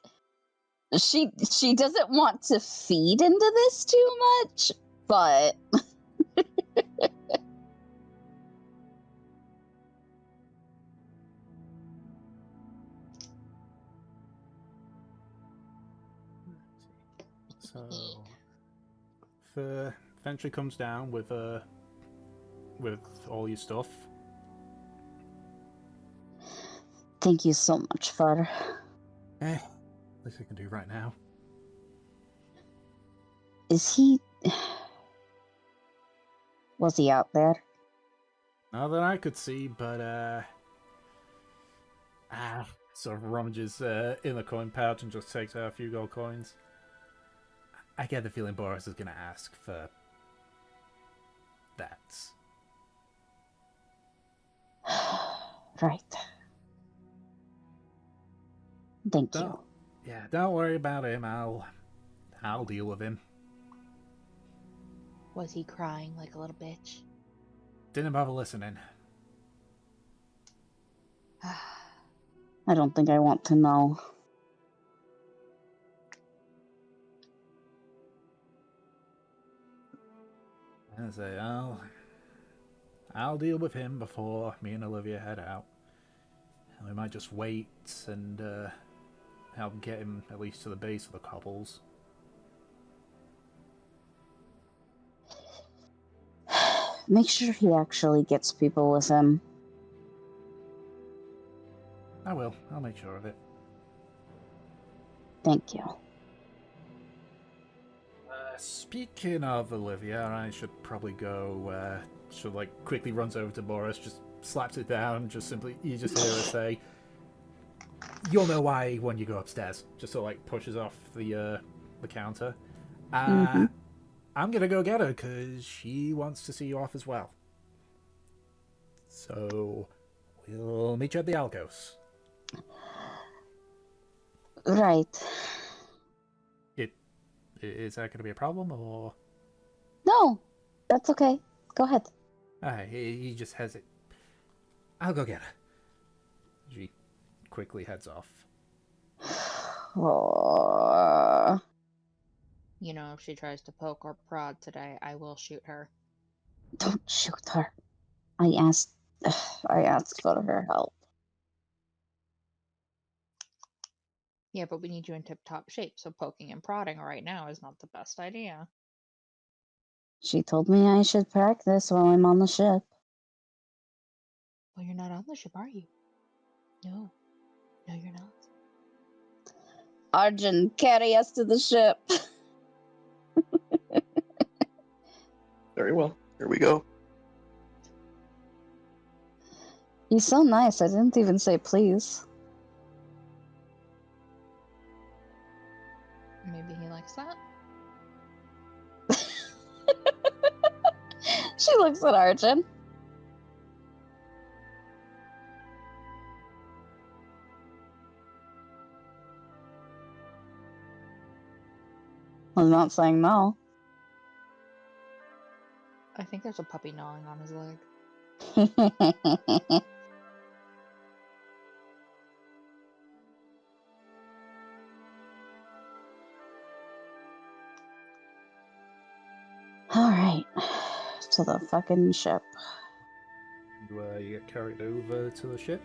Speaker 3: she doesn't want to feed into this too much, but
Speaker 1: So, eventually comes down with all your stuff.
Speaker 3: thank you so much, Fur.
Speaker 1: Least I can do right now.
Speaker 3: Is he? Was he out there?
Speaker 1: Not that I could see, but sort of rummages in the coin pouch and just takes out a few gold coins. I get the feeling Boris is going to ask for that.
Speaker 3: Right. Thank you.
Speaker 1: Yeah, don't worry about him. I'll deal with him.
Speaker 4: Was he crying like a little bitch?
Speaker 1: Didn't bother listening.
Speaker 3: I don't think I want to know.
Speaker 1: I say, I'll deal with him before me and Olivia head out. And we might just wait and help get him at least to the base of the cobbles.
Speaker 3: Make sure he actually gets people with him.
Speaker 1: I will. I'll make sure of it.
Speaker 3: Thank you.
Speaker 1: Speaking of Olivia, I should probably go. She quickly runs over to Boris, just slaps it down, you just hear her say, "You'll know why when you go upstairs." Just pushes off the counter. I'm gonna go get her because she wants to see you off as well. So we'll meet you at the Algos.
Speaker 3: Right.
Speaker 1: Is that going to be a problem, or?
Speaker 3: No, that's okay. Go ahead.
Speaker 1: He just has it. I'll go get her. She quickly heads off.
Speaker 3: Oh.
Speaker 4: You know, if she tries to poke or prod today, I will shoot her.
Speaker 3: Don't shoot her. I asked for her help.
Speaker 4: Yeah, but we need you in tip-top shape, so poking and prodding right now is not the best idea.
Speaker 3: She told me I should practice while I'm on the ship.
Speaker 4: Well, you're not on the ship, are you? No. No, you're not.
Speaker 3: Arjun, carry us to the ship.
Speaker 2: Very well. Here we go.
Speaker 3: He's so nice. I didn't even say please.
Speaker 4: Maybe he likes that?
Speaker 3: She looks at Arjun. I'm not saying no.
Speaker 4: I think there's a puppy gnawing on his leg.
Speaker 3: Alright. To the fucking ship.
Speaker 1: You get carried over to the ship.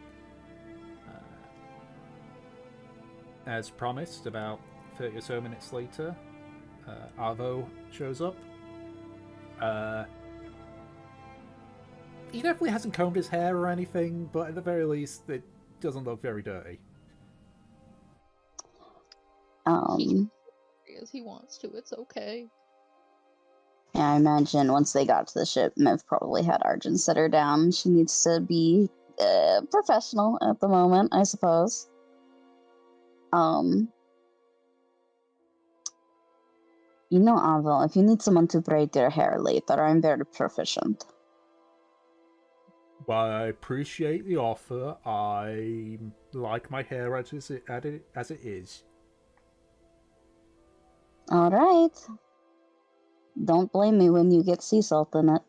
Speaker 1: As promised, about 30 or so minutes later, Arvo shows up. He definitely hasn't combed his hair or anything, but at the very least, it doesn't look very dirty.
Speaker 4: As he wants to, it's okay.
Speaker 3: Yeah, I imagine once they got to the ship, Mev probably had Arjun sit her down. She needs to be professional at the moment, I suppose. You know, Avel, if you need someone to braid your hair later, I'm very proficient.
Speaker 1: Well, I appreciate the offer. I like my hair as it is.
Speaker 3: All right. Don't blame me when you get sea salt in it.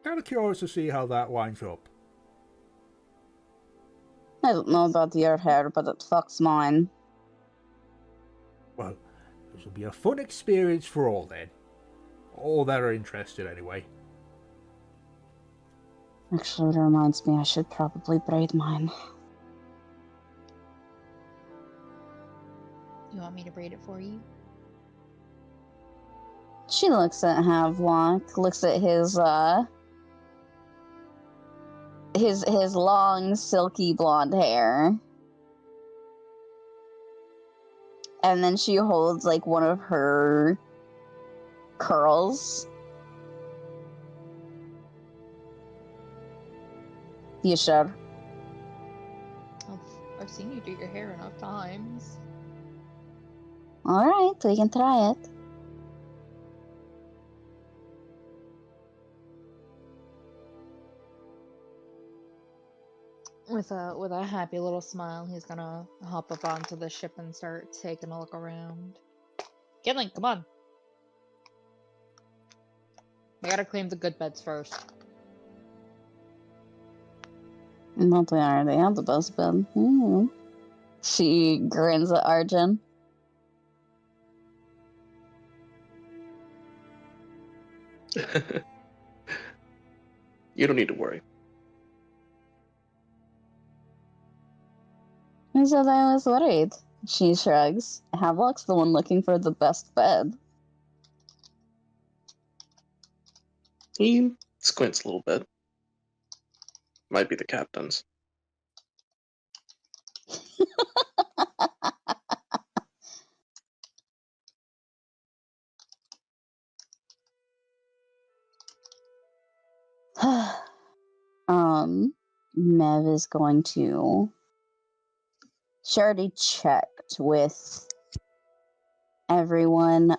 Speaker 1: Kind of curious to see how that winds up.
Speaker 3: I don't know about your hair, but it fucks mine.
Speaker 1: Well, this will be a fun experience for all then. All that are interested, anyway.
Speaker 3: Actually, it reminds me I should probably braid mine.
Speaker 4: You want me to braid it for you?
Speaker 3: She looks at Havelock, looks at his long, silky blonde hair. And then she holds, like, one of her curls. You sure?
Speaker 4: I've seen you do your hair enough times.
Speaker 3: Alright, we can try it.
Speaker 4: With a happy little smile, he's gonna hop up onto the ship and start taking a look around. Kinling, come on. We gotta claim the good beds first.
Speaker 3: But we already have the best bed. She grins at Arjun.
Speaker 2: You don't need to worry.
Speaker 3: I said I was worried. She shrugs. Havelock's the one looking for the best bed.
Speaker 2: He squints a little bit. Might be the captain's.
Speaker 3: Mev is going to... She already checked with everyone,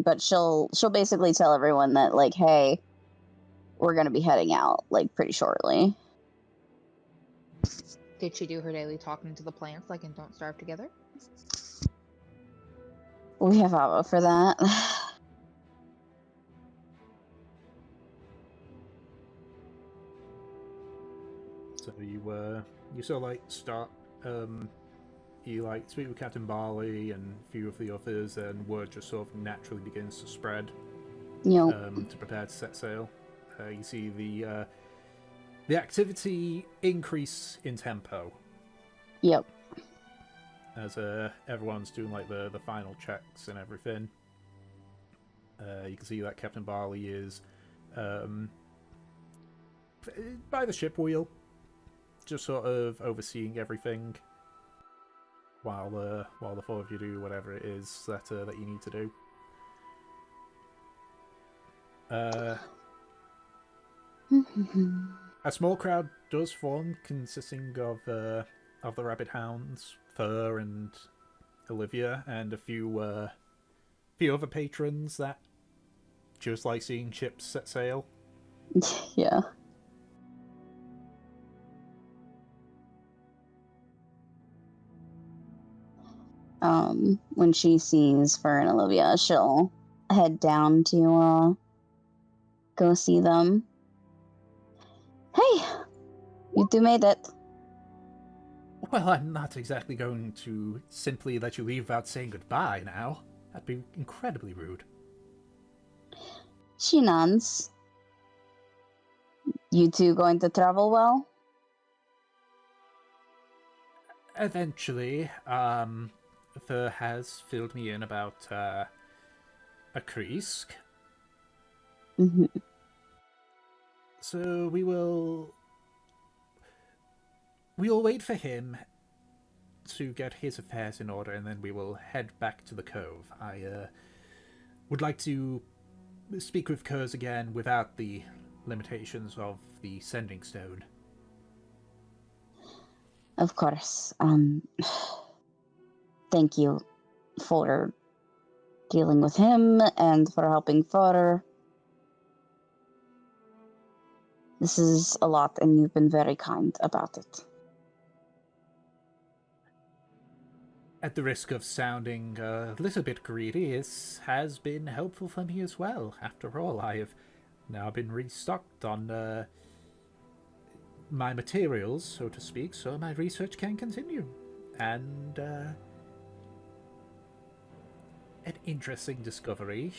Speaker 3: but she'll basically tell everyone that, like, hey, we're gonna be heading out, like, pretty shortly.
Speaker 4: Did she do her daily talking to the plants like in Don't Starve Together?
Speaker 3: We have Ava for that.
Speaker 1: So you sort of like start you like speak with Captain Barley and a few of the others, and word just sort of naturally begins to spread to prepare to set sail. You see the activity increase in tempo.
Speaker 3: Yep.
Speaker 1: As everyone's doing like the final checks and everything. You can see that Captain Barley is by the ship wheel, just sort of overseeing everything while the four of you do whatever it is that you need to do. A small crowd does form, consisting of the Rabbit Hounds, Fur, and Olivia, and a few other patrons that just like seeing ships set sail.
Speaker 3: Yeah. When she sees Fur and Olivia, she'll head down to go see them. Hey, you two made it.
Speaker 1: Well, I'm not exactly going to simply let you leave without saying goodbye now. That'd be incredibly rude.
Speaker 3: She nods. You two going to travel well?
Speaker 1: Eventually, Fur has filled me in about a Kreesk.
Speaker 3: Mm-hmm.
Speaker 1: So we'll wait for him to get his affairs in order, and then we will head back to the cove. I would like to speak with Kurz again without the limitations of the sending stone.
Speaker 3: Of course. Thank you for dealing with him and for helping Fur. This is a lot, and you've been very kind about it.
Speaker 1: at the risk of sounding a little bit greedy, it has been helpful for me as well. After all, I have now been restocked on my materials, so to speak, so my research can continue. And an interesting discovery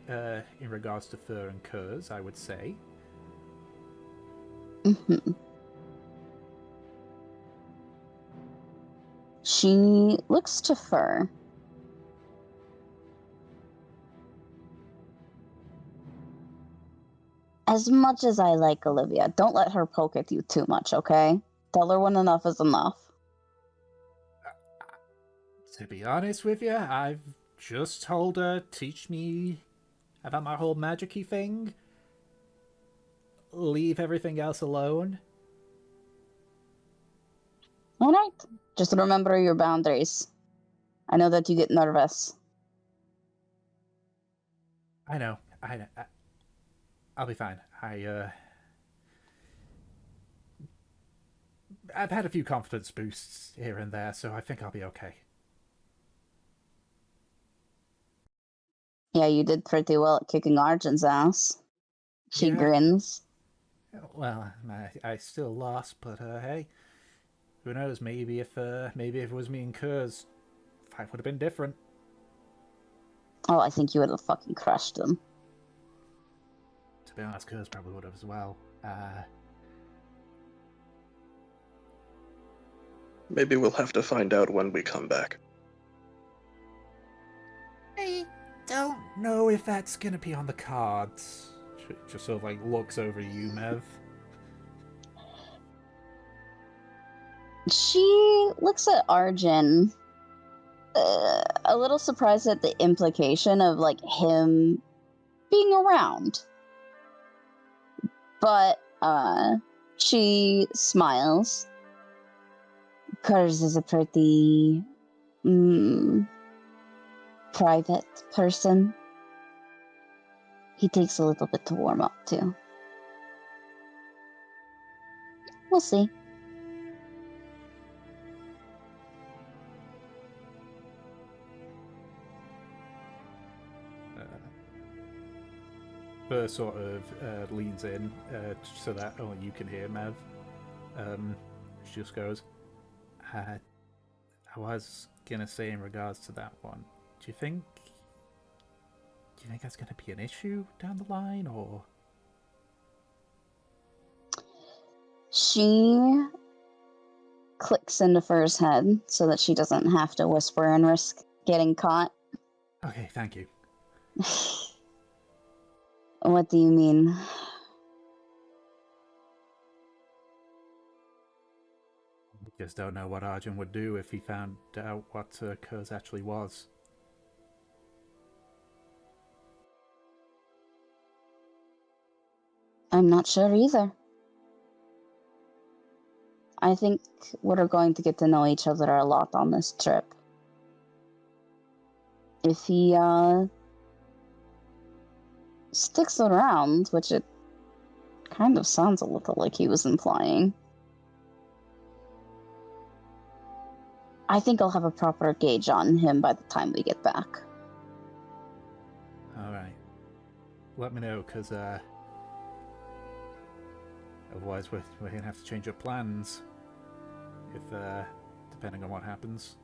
Speaker 1: in regards to fur and curs, I would say.
Speaker 3: Hmm. She looks to Fur. As much as I like Olivia, don't let her poke at you too much, okay? Tell her when enough is enough.
Speaker 1: To be honest with you, I've just told her, teach me about my whole magic-y thing. Leave everything else alone.
Speaker 3: Alright. Just remember your boundaries. I know that you get nervous.
Speaker 1: I know. I'll be fine. I've had a few confidence boosts here and there, so I think I'll be okay.
Speaker 3: Yeah, you did pretty well at kicking Arjun's ass. She
Speaker 1: Yeah.
Speaker 3: grins.
Speaker 1: Well, I still lost, but hey, who knows? Maybe if it was me and Kurz, fight would have been different.
Speaker 3: Oh, I think you would have fucking crushed them.
Speaker 1: To be honest, Kurz probably would have as well.
Speaker 2: Maybe we'll have to find out when we come back.
Speaker 1: I don't know if that's gonna be on the cards. Just sort of like looks over you, Mev.
Speaker 3: She looks at Arjun, a little surprised at the implication of like him being around. But she smiles. Kurz is a pretty private person. He takes a little bit to warm up too. We'll see.
Speaker 1: Burr sort of leans in so that only you can hear Mev. She just goes, I was gonna say in regards to that one, do you think that's gonna be an issue down the line, or?
Speaker 3: She clicks into Fur's head so that she doesn't have to whisper and risk getting caught.
Speaker 1: Okay, thank you.
Speaker 3: What do you mean?
Speaker 1: Just don't know what Arjun would do if he found out what Kurz actually was.
Speaker 3: I'm not sure either. I think we're going to get to know each other a lot on this trip. If he sticks around, which it kind of sounds a little like he was implying, I think I'll have a proper gauge on him by the time we get back.
Speaker 1: Alright. Let me know, because otherwise we're going to have to change our plans. If, depending on what happens.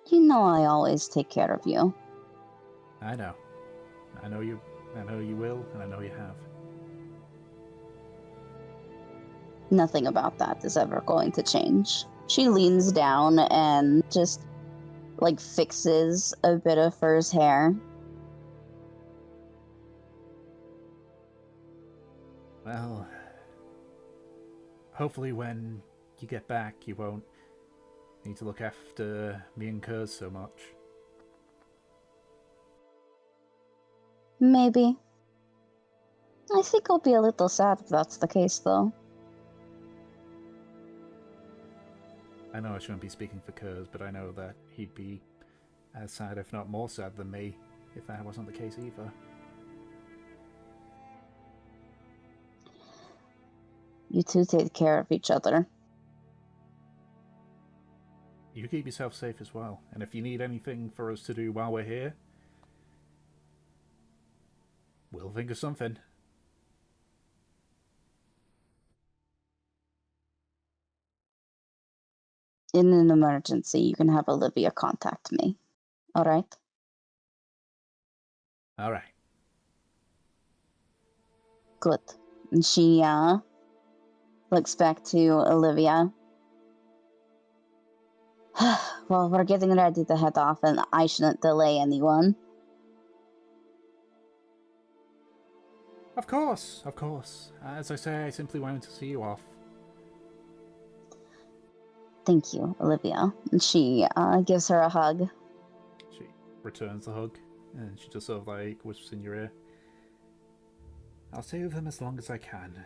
Speaker 3: You know I always take care of you.
Speaker 1: I know. I know you will, and I know you have.
Speaker 3: Nothing about that is ever going to change. She leans down and just, like, fixes a bit of Fur's hair.
Speaker 1: Well, hopefully when you get back, you won't need to look after me and Kurz so much.
Speaker 3: Maybe. I think I'll be a little sad if that's the case, though.
Speaker 1: I know I shouldn't be speaking for Kurz, but I know that he'd be as sad, if not more sad, than me, if that wasn't the case either.
Speaker 3: You two take care of each other.
Speaker 1: You keep yourself safe as well. And if you need anything for us to do while we're here, we'll think of something.
Speaker 3: In an emergency, you can have Olivia contact me. All right?
Speaker 1: All right.
Speaker 3: Good. And she looks back to Olivia. Well, we're getting ready to head off, and I shouldn't delay anyone.
Speaker 1: Of course, of course. As I say, I simply wanted to see you off.
Speaker 3: Thank you, Olivia. And she gives her a hug.
Speaker 1: She returns the hug, and she just sort of like whispers in your ear. I'll stay with them as long as I can,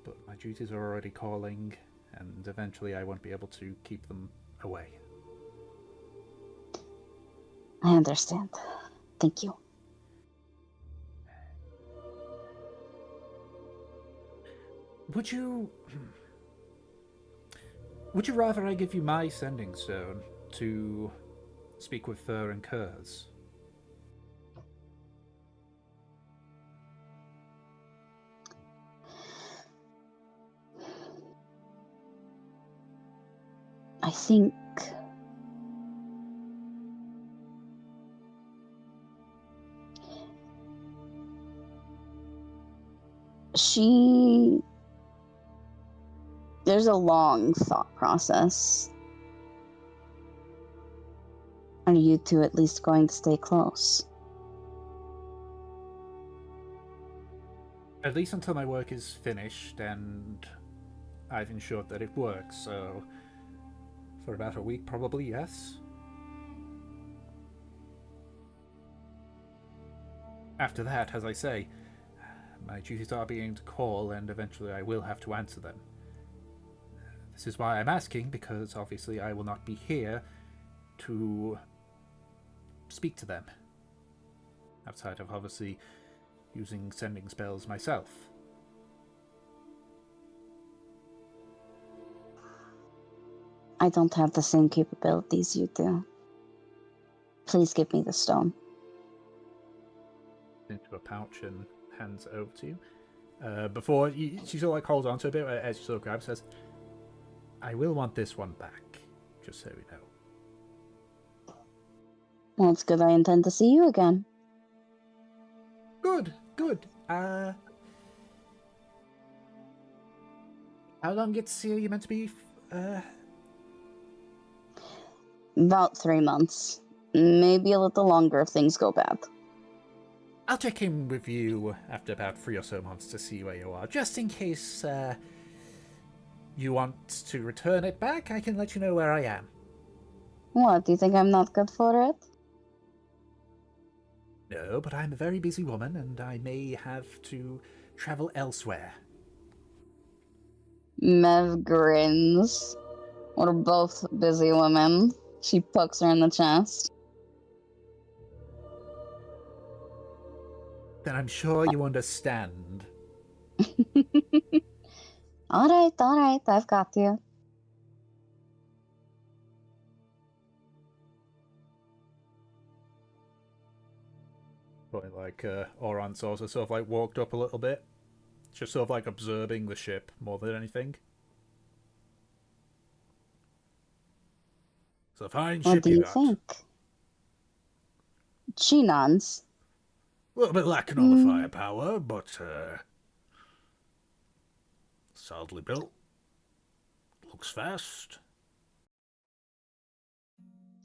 Speaker 1: but my duties are already calling, and eventually I won't be able to keep them away.
Speaker 3: I understand. Thank you.
Speaker 1: Would you rather I give you my sending stone to speak with Fur and Kurz?
Speaker 3: I think there's a long thought process. Are you two at least going to stay close?
Speaker 1: At least until my work is finished and I've ensured that it works, so for about a week probably, yes. After that, as I say, my duties are being to call, and eventually I will have to answer them. This is why I'm asking, because obviously I will not be here to speak to them. Outside of obviously using sending spells myself.
Speaker 3: I don't have the same capabilities you do. Please give me the stone.
Speaker 1: Into a pouch and hands it over to you. Before she sort of like holds on to a bit as she sort of grabs, says, I will want this one back, just so you know.
Speaker 3: Well, it's good I intend to see you again.
Speaker 1: Good. How long are you meant to be?
Speaker 3: About 3 months. Maybe a little longer if things go bad.
Speaker 1: I'll check in with you after about 3 or so months to see where you are, just in case you want to return it back. I can let you know where I am.
Speaker 3: What, do you think I'm not good for it?
Speaker 1: No, but I'm a very busy woman, and I may have to travel elsewhere.
Speaker 3: Mev grins. We're both busy women. She pokes her in the chest.
Speaker 1: Then I'm sure you understand.
Speaker 3: All right, I've got you.
Speaker 1: But like Oran's also sort of like walked up a little bit, just sort of like observing the ship more than anything. It's a fine
Speaker 3: What
Speaker 1: ship
Speaker 3: do
Speaker 1: you
Speaker 3: you
Speaker 1: got.
Speaker 3: think? She nods.
Speaker 1: A little bit lacking on the firepower, but solidly built. Looks fast.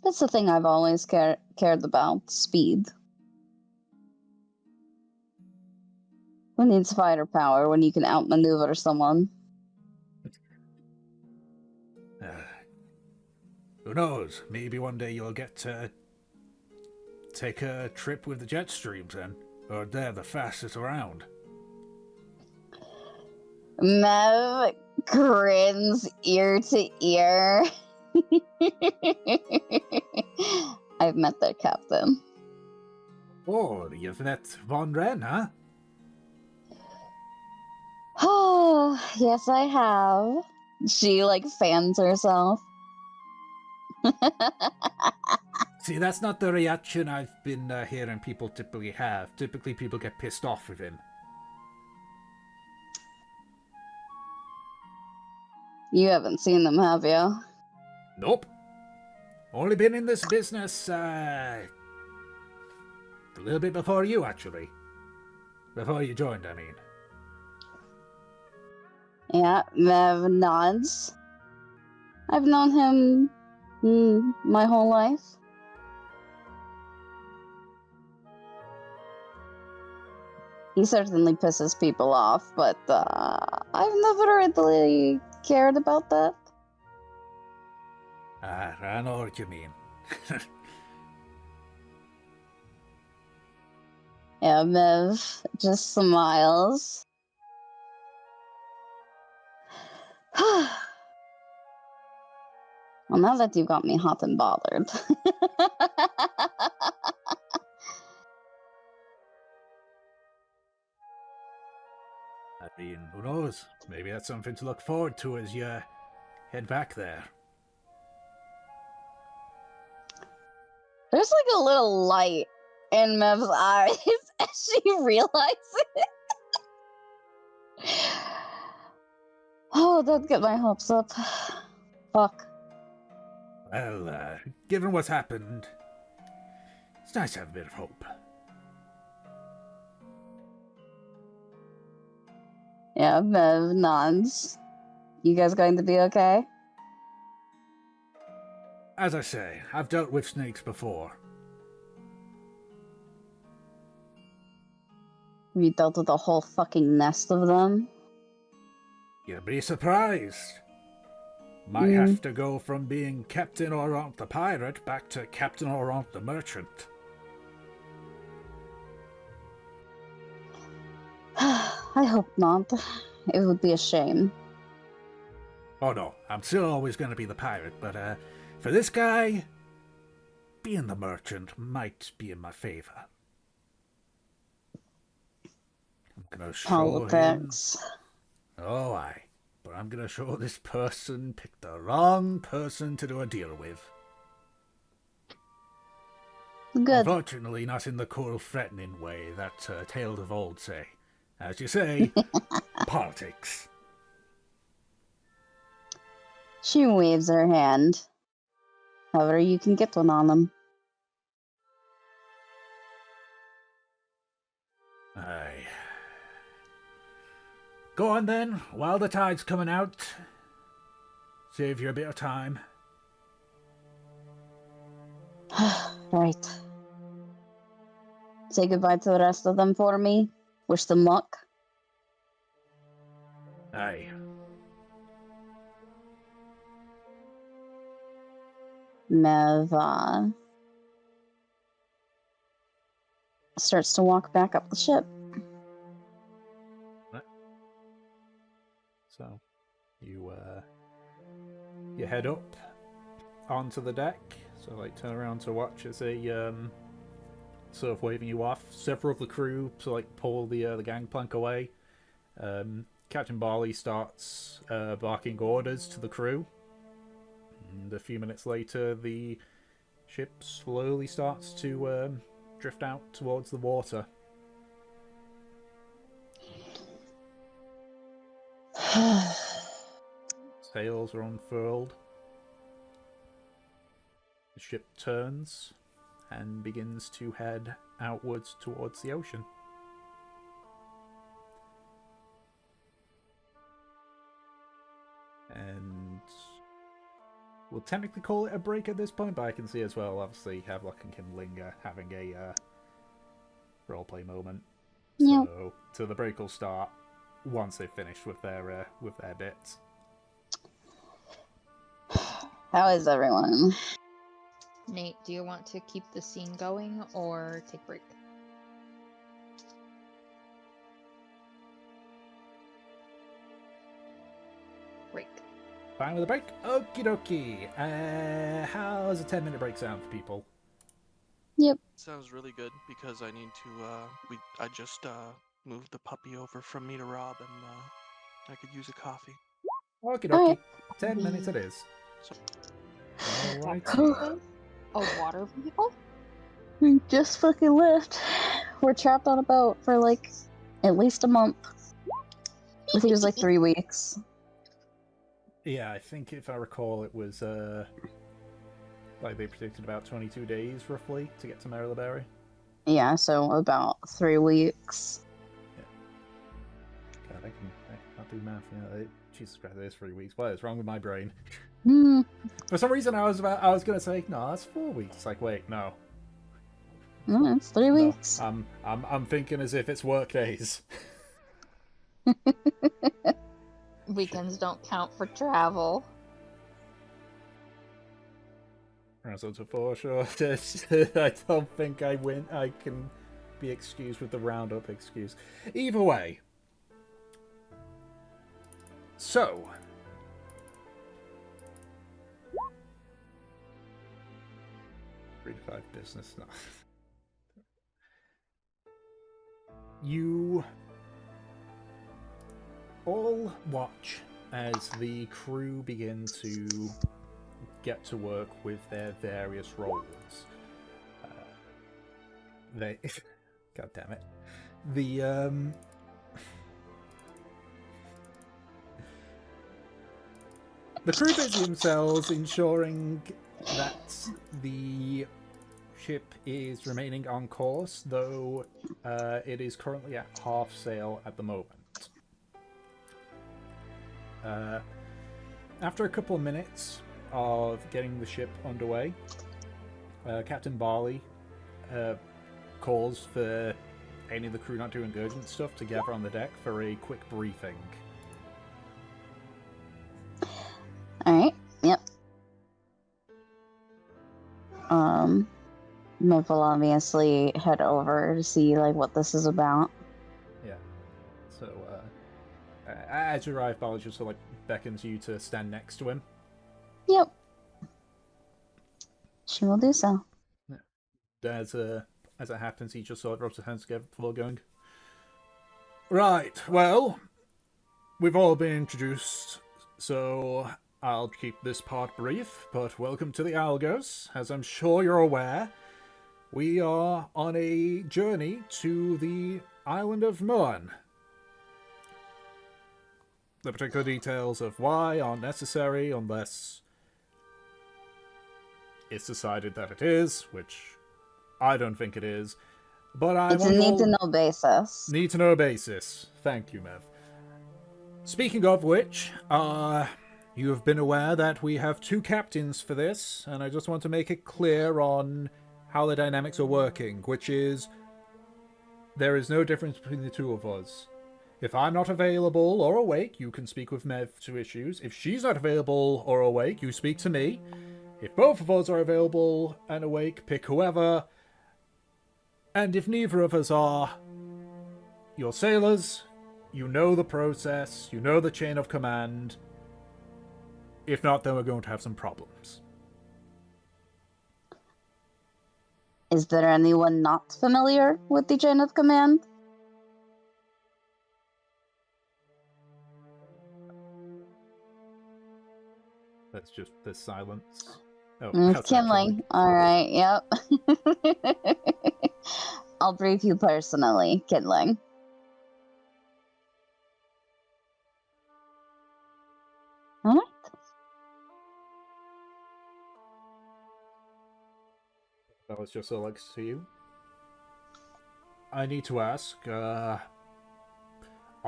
Speaker 3: That's the thing I've always cared about, speed. Who needs fighter power when you can outmaneuver someone?
Speaker 1: Who knows? Maybe one day you'll get to take a trip with the jet streams then. Or they're the fastest around.
Speaker 3: Mev grins ear to ear. I've met their captain.
Speaker 1: Oh, you've met Von Ren, huh?
Speaker 3: Oh, yes, I have. She, fans herself.
Speaker 1: See, that's not the reaction I've been hearing people typically have. Typically, people get pissed off with him.
Speaker 3: You haven't seen them, have you?
Speaker 1: Nope. Only been in this business a little bit before you, actually. Before you joined, I mean.
Speaker 3: Yeah, Mev nods. I've known him my whole life. He certainly pisses people off, but I've never really cared about that.
Speaker 1: Ah, I know what you mean.
Speaker 3: Yeah, Mev just smiles. Well, now that you've got me hot and bothered.
Speaker 1: I mean, who knows? Maybe that's something to look forward to as you head back there.
Speaker 3: There's like a little light in Mev's eyes as she realizes it. Oh, don't get my hopes up. Fuck.
Speaker 1: Well, given what's happened, it's nice to have a bit of hope.
Speaker 3: Yeah, Mev nods. You guys going to be okay?
Speaker 1: As I say, I've dealt with snakes before.
Speaker 3: Have you dealt with a whole fucking nest of them?
Speaker 1: You'd be surprised. Might have to go from being Captain Orant the pirate back to Captain Orant the merchant.
Speaker 3: I hope not. It would be a shame.
Speaker 1: Oh no, I'm still always going to be the pirate, but for this guy, being the merchant might be in my favor. I'm going to show him...
Speaker 3: Politics.
Speaker 1: Oh, aye. But I'm going to show this person picked the wrong person to do a deal with.
Speaker 3: Good.
Speaker 1: Unfortunately, not in the cool, threatening way that tales of old say. As you say, politics.
Speaker 3: She waves her hand. However, you can get one on them.
Speaker 1: Aye. Go on then, while the tide's coming out. Save you a bit of time.
Speaker 3: Right. Say goodbye to the rest of them for me. Wish them luck.
Speaker 1: Aye.
Speaker 3: Mev starts to walk back up the ship.
Speaker 1: So, you head up onto the deck. So, like, turn around to watch as they sort of waving you off. Several of the crew to like pull the gangplank away. Captain Barley starts barking orders to the crew. And a few minutes later, the ship slowly starts to drift out towards the water. Sails are unfurled. The ship turns and begins to head outwards towards the ocean. And we'll technically call it a break at this point, but I can see as well, obviously, Havelock and Kindling having a roleplay moment.
Speaker 3: Yep.
Speaker 1: So the break will start once they've finished with their bits.
Speaker 3: How is everyone?
Speaker 4: Nate, do you want to keep the scene going or take a break? Break.
Speaker 1: Fine with a break? Okie dokie. How's a 10-minute break sound for people?
Speaker 3: Yep.
Speaker 2: Sounds really good because I need to. I just moved the puppy over from me to Rob, and I could use a coffee.
Speaker 1: Okie dokie.
Speaker 3: Alright.
Speaker 1: 10 minutes it is. Alrighty.
Speaker 4: A water vehicle?
Speaker 3: We just fucking left. We're trapped on a boat for like at least a month. I think it was like 3 weeks.
Speaker 1: Yeah, I think if I recall, it was like they predicted about 22 days roughly to get to Marileberry.
Speaker 3: Yeah, so about 3 weeks.
Speaker 1: God, I can't do math. Jesus Christ, it is 3 weeks. What is wrong with my brain? For some reason, I was gonna say no, that's 4 weeks. It's like, wait, no.
Speaker 3: No, it's 3 weeks.
Speaker 1: No, I'm thinking as if it's work days.
Speaker 4: Weekends don't count for travel.
Speaker 1: So for sure, I don't think I can be excused with the roundup excuse. Either way. So. Three to 5 business. No. You all watch as the crew begin to get to work with their various roles. They, God damn it, the crew busy themselves ensuring that the ship is remaining on course, though it is currently at half sail at the moment. After a couple of minutes of getting the ship underway, Captain Barley calls for any of the crew not doing urgent stuff to gather on the deck for a quick briefing.
Speaker 3: Alright, yep. Miv will obviously head over to see like what this is about.
Speaker 1: Yeah. So, as you arrive, Barley just sort of like beckons you to stand next to him.
Speaker 3: Yep. She will do so.
Speaker 1: As it happens, he just sort of rubs his hands together before going. Right, well, we've all been introduced, so I'll keep this part brief, but welcome to the Algos. As I'm sure you're aware, we are on a journey to the island of Moan. The particular details of why aren't necessary unless it's decided that it is, which I don't think it is. But I
Speaker 3: It's a
Speaker 1: want
Speaker 3: need-to-know basis.
Speaker 1: Need-to-know basis. Thank you, Mev. Speaking of which, you have been aware that we have 2 captains for this, and I just want to make it clear on how the dynamics are working, which is there is no difference between the 2 of us. If I'm not available or awake, you can speak with Mev to issues. If she's not available or awake, you speak to me. If both of us are available and awake, pick whoever. And if neither of us are, you're sailors, you know the process, you know the chain of command. If not, then we're going to have some problems.
Speaker 3: Is there anyone not familiar with the chain of command?
Speaker 1: That's just the silence. Oh,
Speaker 3: It's
Speaker 1: how's that,
Speaker 3: Kinley. Alright, yep. I'll brief you personally, Kinley. Alright.
Speaker 1: That was just so like to you. I need to ask, are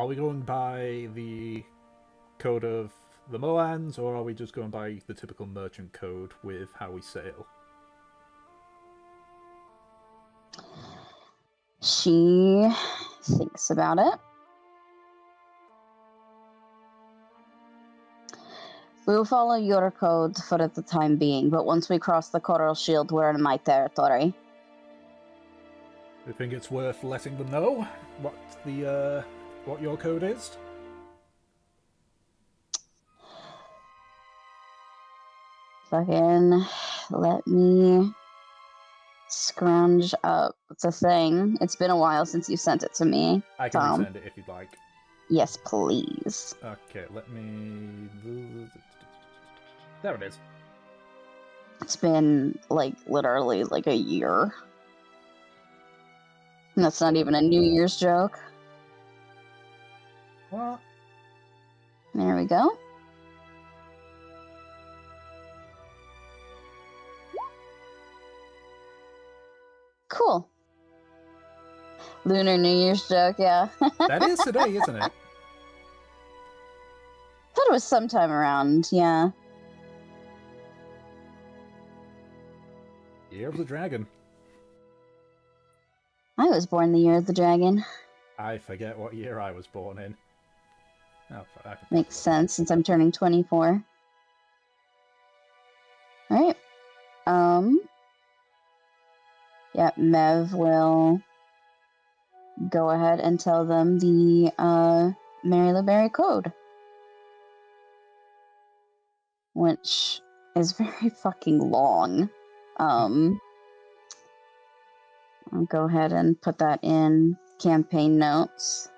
Speaker 1: we going by the code of the Moans, or are we just going by the typical merchant code with how we sail?
Speaker 3: She thinks about it. We will follow your code for the time being, but once we cross the coral shield, we're in my territory.
Speaker 1: You think it's worth letting them know what your code is?
Speaker 3: Fucking let me scrounge up the thing. It's been a while since you sent it to me,
Speaker 1: I can
Speaker 3: Tom.
Speaker 1: resend it if you'd like.
Speaker 3: Yes, please.
Speaker 1: Okay, let me... There it is.
Speaker 3: It's been, like, literally, like, a year. And that's not even a New Year's joke.
Speaker 1: What?
Speaker 3: There we go. Cool. Lunar New Year's joke, yeah.
Speaker 1: That is today, isn't it?
Speaker 3: Thought it was sometime around, yeah.
Speaker 1: Year of the Dragon.
Speaker 3: I was born the year of the dragon.
Speaker 1: I forget what year I was born in. Oh, I can
Speaker 3: Makes sense since I'm turning 24. Alright. Yeah, Mev will go ahead and tell them the Mary LeBerry code. Which is very fucking long. I'll go ahead and put that in campaign notes.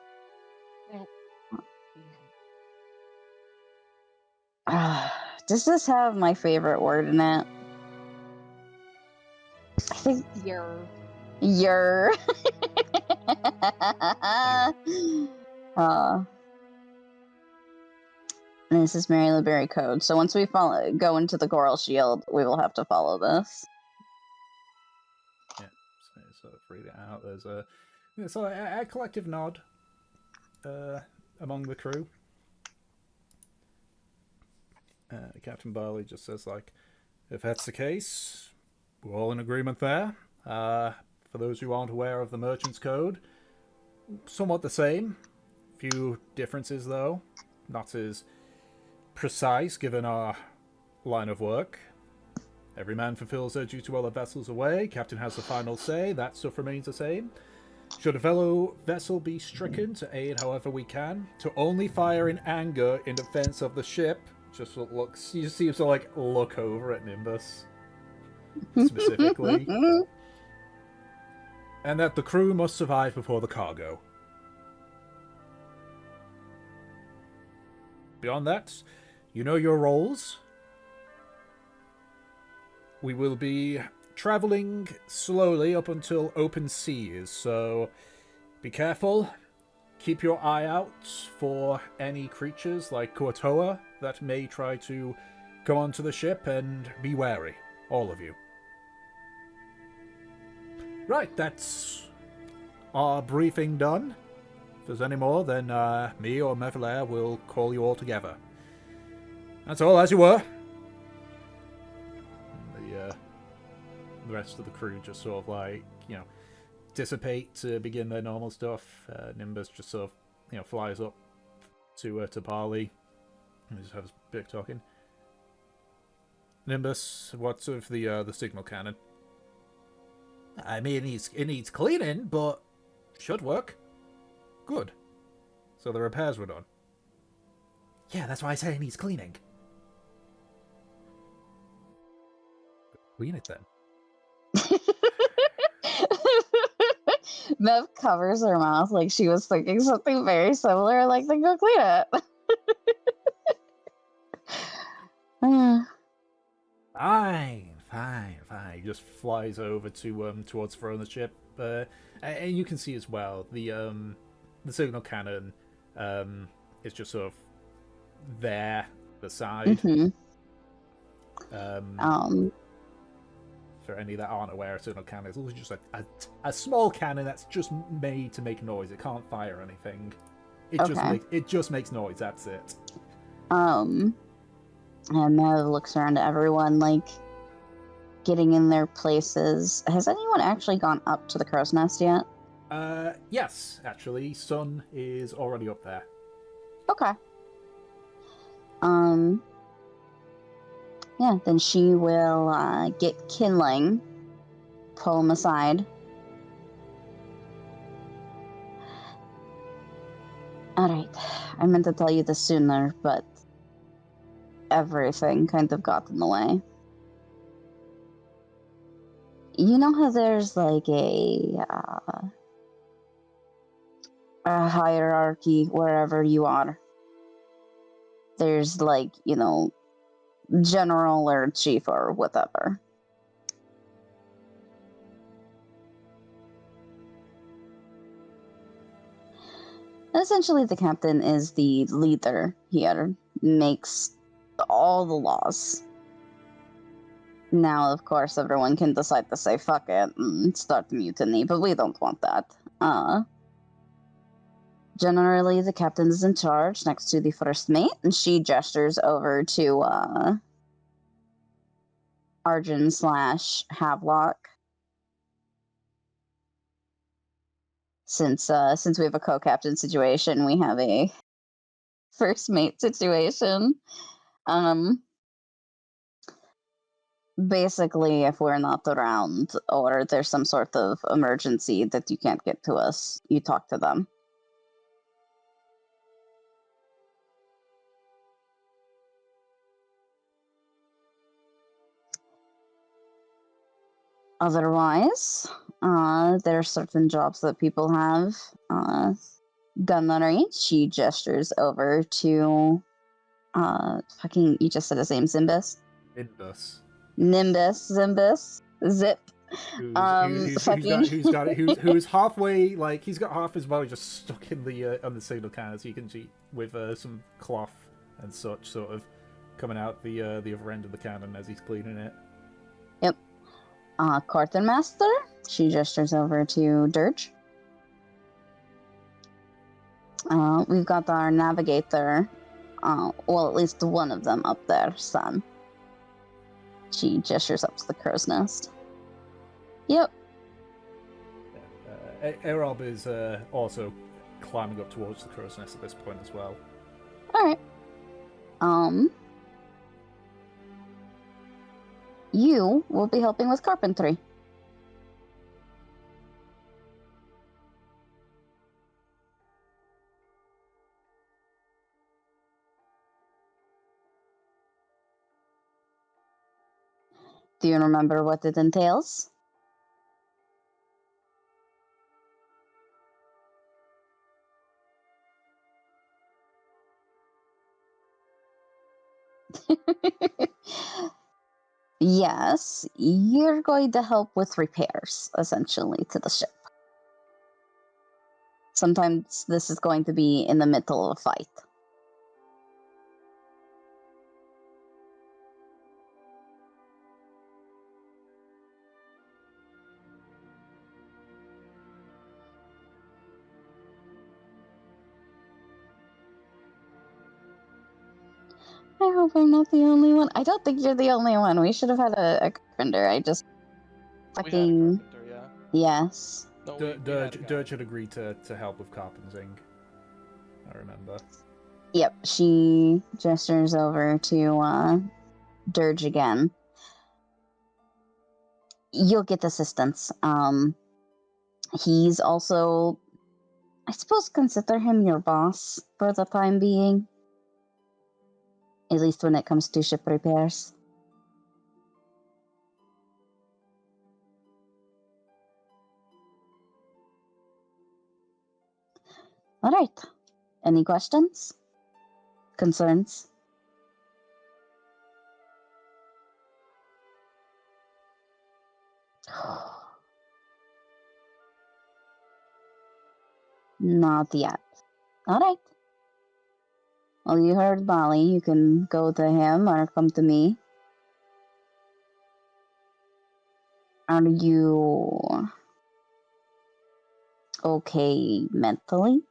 Speaker 3: Does this have my favorite word in it? I think your. This is Mary LeBerry code. So once we go into the Goral Shield, we will have to follow this.
Speaker 1: Yeah, so sort of read it out. There's a collective nod among the crew. Captain Barley just says, like, if that's the case, we're all in agreement there. For those who aren't aware of the Merchant's Code, somewhat the same. Few differences, though. Not as precise, given our line of work. Every man fulfills their duty while the vessel's away. Captain has the final say. That stuff remains the same. Should a fellow vessel be stricken, to aid however we can. To only fire in anger in defense of the ship. Just looks. You see him to like look over at Nimbus specifically, and that the crew must survive before the cargo. Beyond that, you know your roles. We will be traveling slowly up until open seas, so be careful. Keep your eye out for any creatures like Kuatoa that may try to come onto the ship, and be wary, all of you. Right, that's our briefing done. If there's any more, then me or Mevelair will call you all together. That's all, as you were. And the rest of the crew just sort of like, dissipate to begin their normal stuff. Nimbus just sort of, flies up to Parley. We just have a bit of talking. Nimbus, what's of the signal cannon? I mean, it needs cleaning, but should work. Good. So the repairs were done. Yeah, that's why I say it needs cleaning. Clean it then.
Speaker 3: Mev covers her mouth like she was thinking something very similar, like, then go clean it.
Speaker 1: Fine. He just flies over to towards throwing the ship, and you can see as well the signal cannon is just sort of there, the side.
Speaker 3: Mm-hmm.
Speaker 1: For any that aren't aware of signal cannon, it's just a small cannon that's just made to make noise. It can't fire anything. It just makes noise. That's it.
Speaker 3: And Mev looks around at everyone, like, getting in their places. Has anyone actually gone up to the crow's nest yet?
Speaker 1: Yes, actually. Sun is already up there.
Speaker 3: Okay. Yeah, then she will get Kindling, pull him aside. Alright, I meant to tell you this sooner, but everything kind of got in the way. You know how there's like a hierarchy wherever you are? There's like, general or chief or whatever. Essentially, the captain is the leader here, makes all the laws. Now, of course, everyone can decide to say fuck it and start mutiny, but we don't want that. Generally, the captain is in charge next to the first mate, and she gestures over to Arjun / Havelock. Since we have a co-captain situation, we have a first mate situation. Basically, if we're not around or there's some sort of emergency that you can't get to us, you talk to them. Otherwise, there are certain jobs that people have. Gunnery, she gestures over to you just said his name, Zimbus? Zimbus, Zip.
Speaker 1: Who's halfway, like, he's got half his body just stuck in the on the signal can, as you can see, with some cloth and such sort of coming out the other end of the cannon as he's cleaning it.
Speaker 3: Yep. Quartermaster, she gestures over to Dirge. We've got our navigator, well, at least one of them up there, Sun. She gestures up to the crow's nest. Yep.
Speaker 1: Aerob is also climbing up towards the crow's nest at this point as well.
Speaker 3: Alright. You will be helping with carpentry. Do you remember what it entails? Yes, you're going to help with repairs, essentially, to the ship. Sometimes this is going to be in the middle of a fight. I hope I'm not the only one. I don't think you're the only one. We should have had a carpenter. I just fucking...
Speaker 2: We had a carpenter, yeah.
Speaker 3: Yes.
Speaker 2: No, we had a guy.
Speaker 1: Dirge had agreed to help with carpenting. I remember.
Speaker 3: Yep, she gestures over to Dirge again. You'll get assistance. He's also, I suppose, consider him your boss for the time being. At least when it comes to ship repairs. Alright. Any questions? Concerns? Not yet. Alright. Well, you heard Molly. You can go to him or come to me. Are you okay mentally?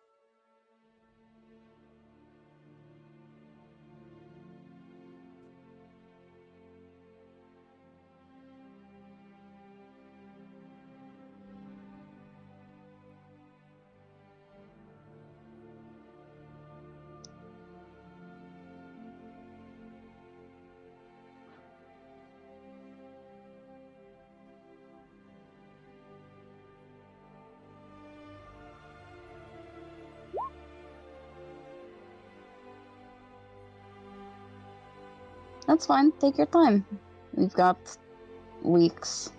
Speaker 3: That's fine. Take your time. We've got weeks.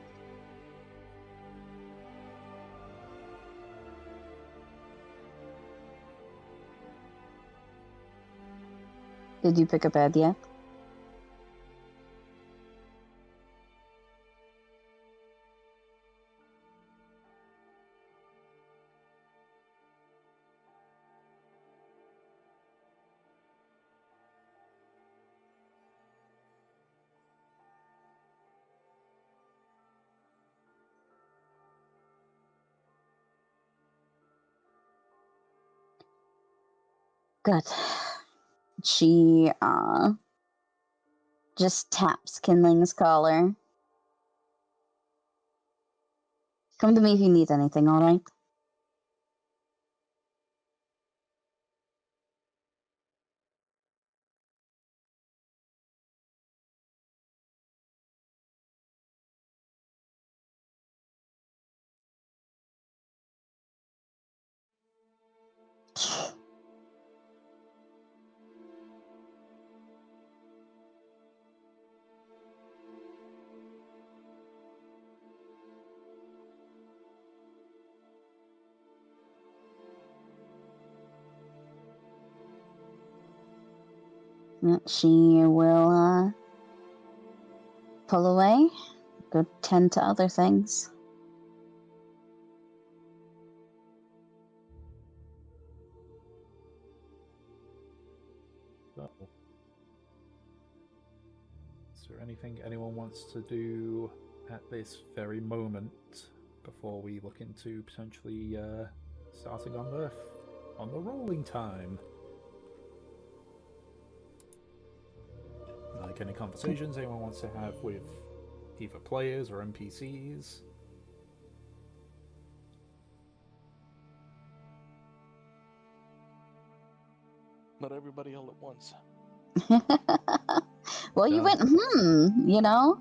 Speaker 3: Did you pick a bed yet? Good. She just taps Kinling's collar. Come to me if you need anything, alright? She will pull away, go tend to other things.
Speaker 1: So, is there anything anyone wants to do at this very moment before we look into potentially starting on the rolling time? Like any conversations anyone wants to have with either players or NPCs?
Speaker 5: Not everybody all at once.
Speaker 3: Well, you
Speaker 1: No.
Speaker 3: went, you know?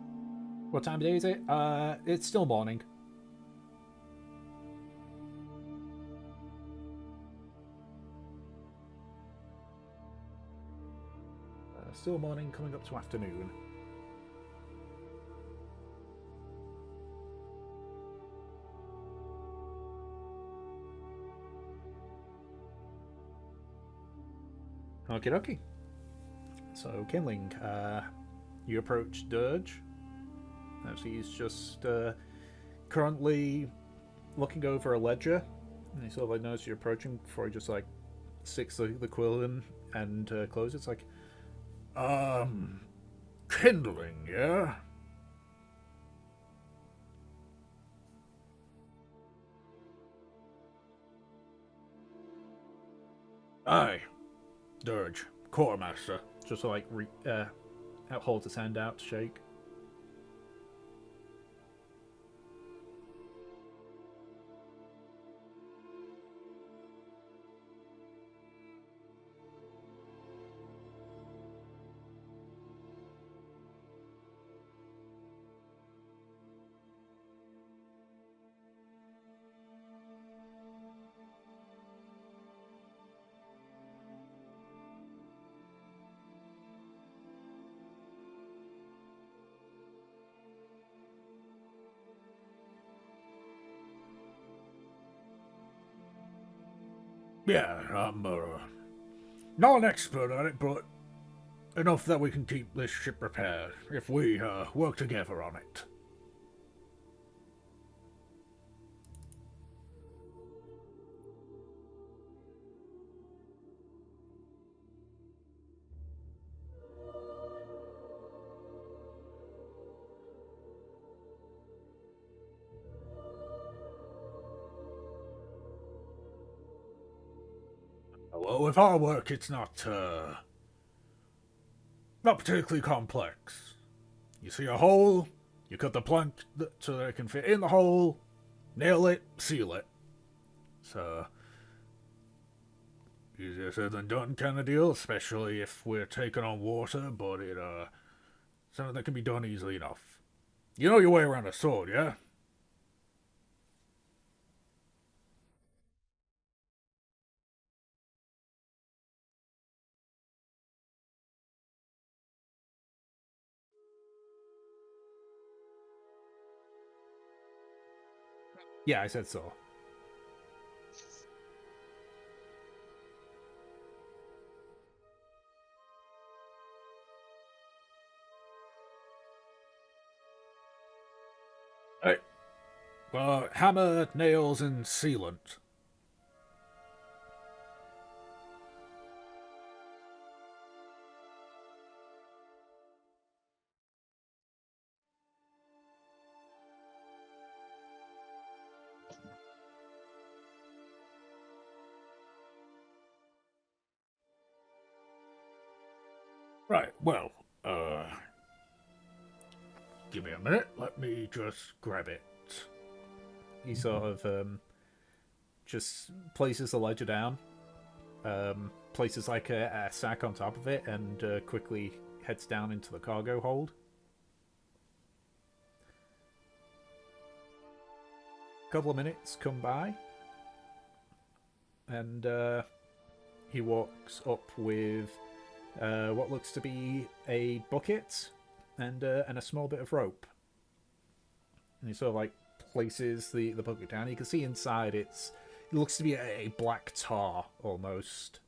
Speaker 1: What time of day is it? It's still morning. Still morning, coming up to afternoon. Okie dokie. So, Kinling, you approach Dirge. As he's just currently looking over a ledger, and he sort of like knows you're approaching before he just like sticks the quill in and closes. It's like, kindling, yeah? Aye, Dirge, quartermaster. Just like holds his hand out to shake. Yeah, I'm not an expert at it, but enough that we can keep this ship repaired if we work together on it. Well, with our work, it's not particularly complex. You see a hole, you cut the plank so that it can fit in the hole, nail it, seal it. So, easier said than done kind of deal, especially if we're taking on water, but something that can be done easily enough. You know your way around a sword, yeah? Yeah, I said so. Hey. Hammer, nails, and sealant. Right, well, give me a minute. Let me just grab it. He sort of just places the ledger down, places like a sack on top of it, and quickly heads down into the cargo hold. A couple of minutes come by, and he walks up with what looks to be a bucket and a small bit of rope. And he sort of like places the bucket down. You can see inside it looks to be a black tar almost.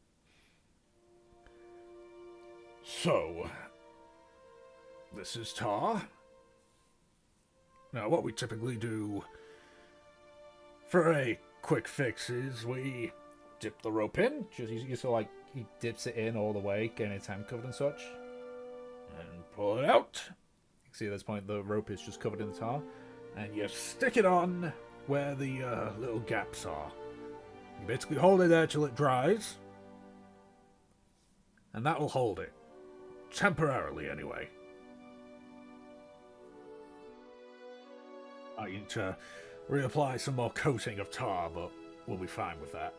Speaker 1: So, this is tar. Now, what we typically do for a quick fix is we dip the rope in. Just you sort of like he dips it in all the way, getting his hand covered and such, and pull it out. You can see at this point the rope is just covered in the tar, and you stick it on where the little gaps are. You basically hold it there till it dries, and that will hold it. Temporarily, anyway. I need to reapply some more coating of tar, but we'll be fine with that.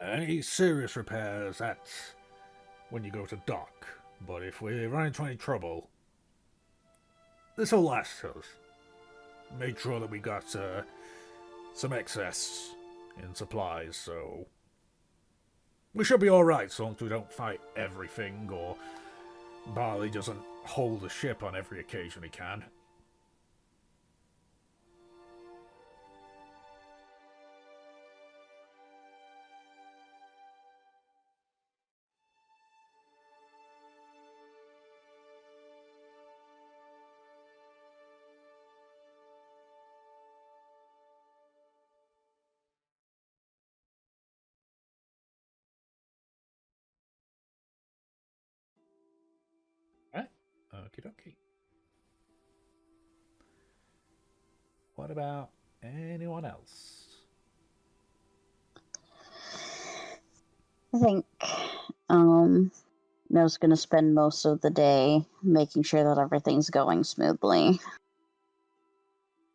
Speaker 1: Any serious repairs, that's when you go to dock. But if we run into any trouble, this'll last us. Made sure that we got some excess in supplies, so we should be alright so long as we don't fight everything, or Barley doesn't hold the ship on every occasion he can. Right? Okie dokie. What about anyone else?
Speaker 3: I think No's going to spend most of the day making sure that everything's going smoothly.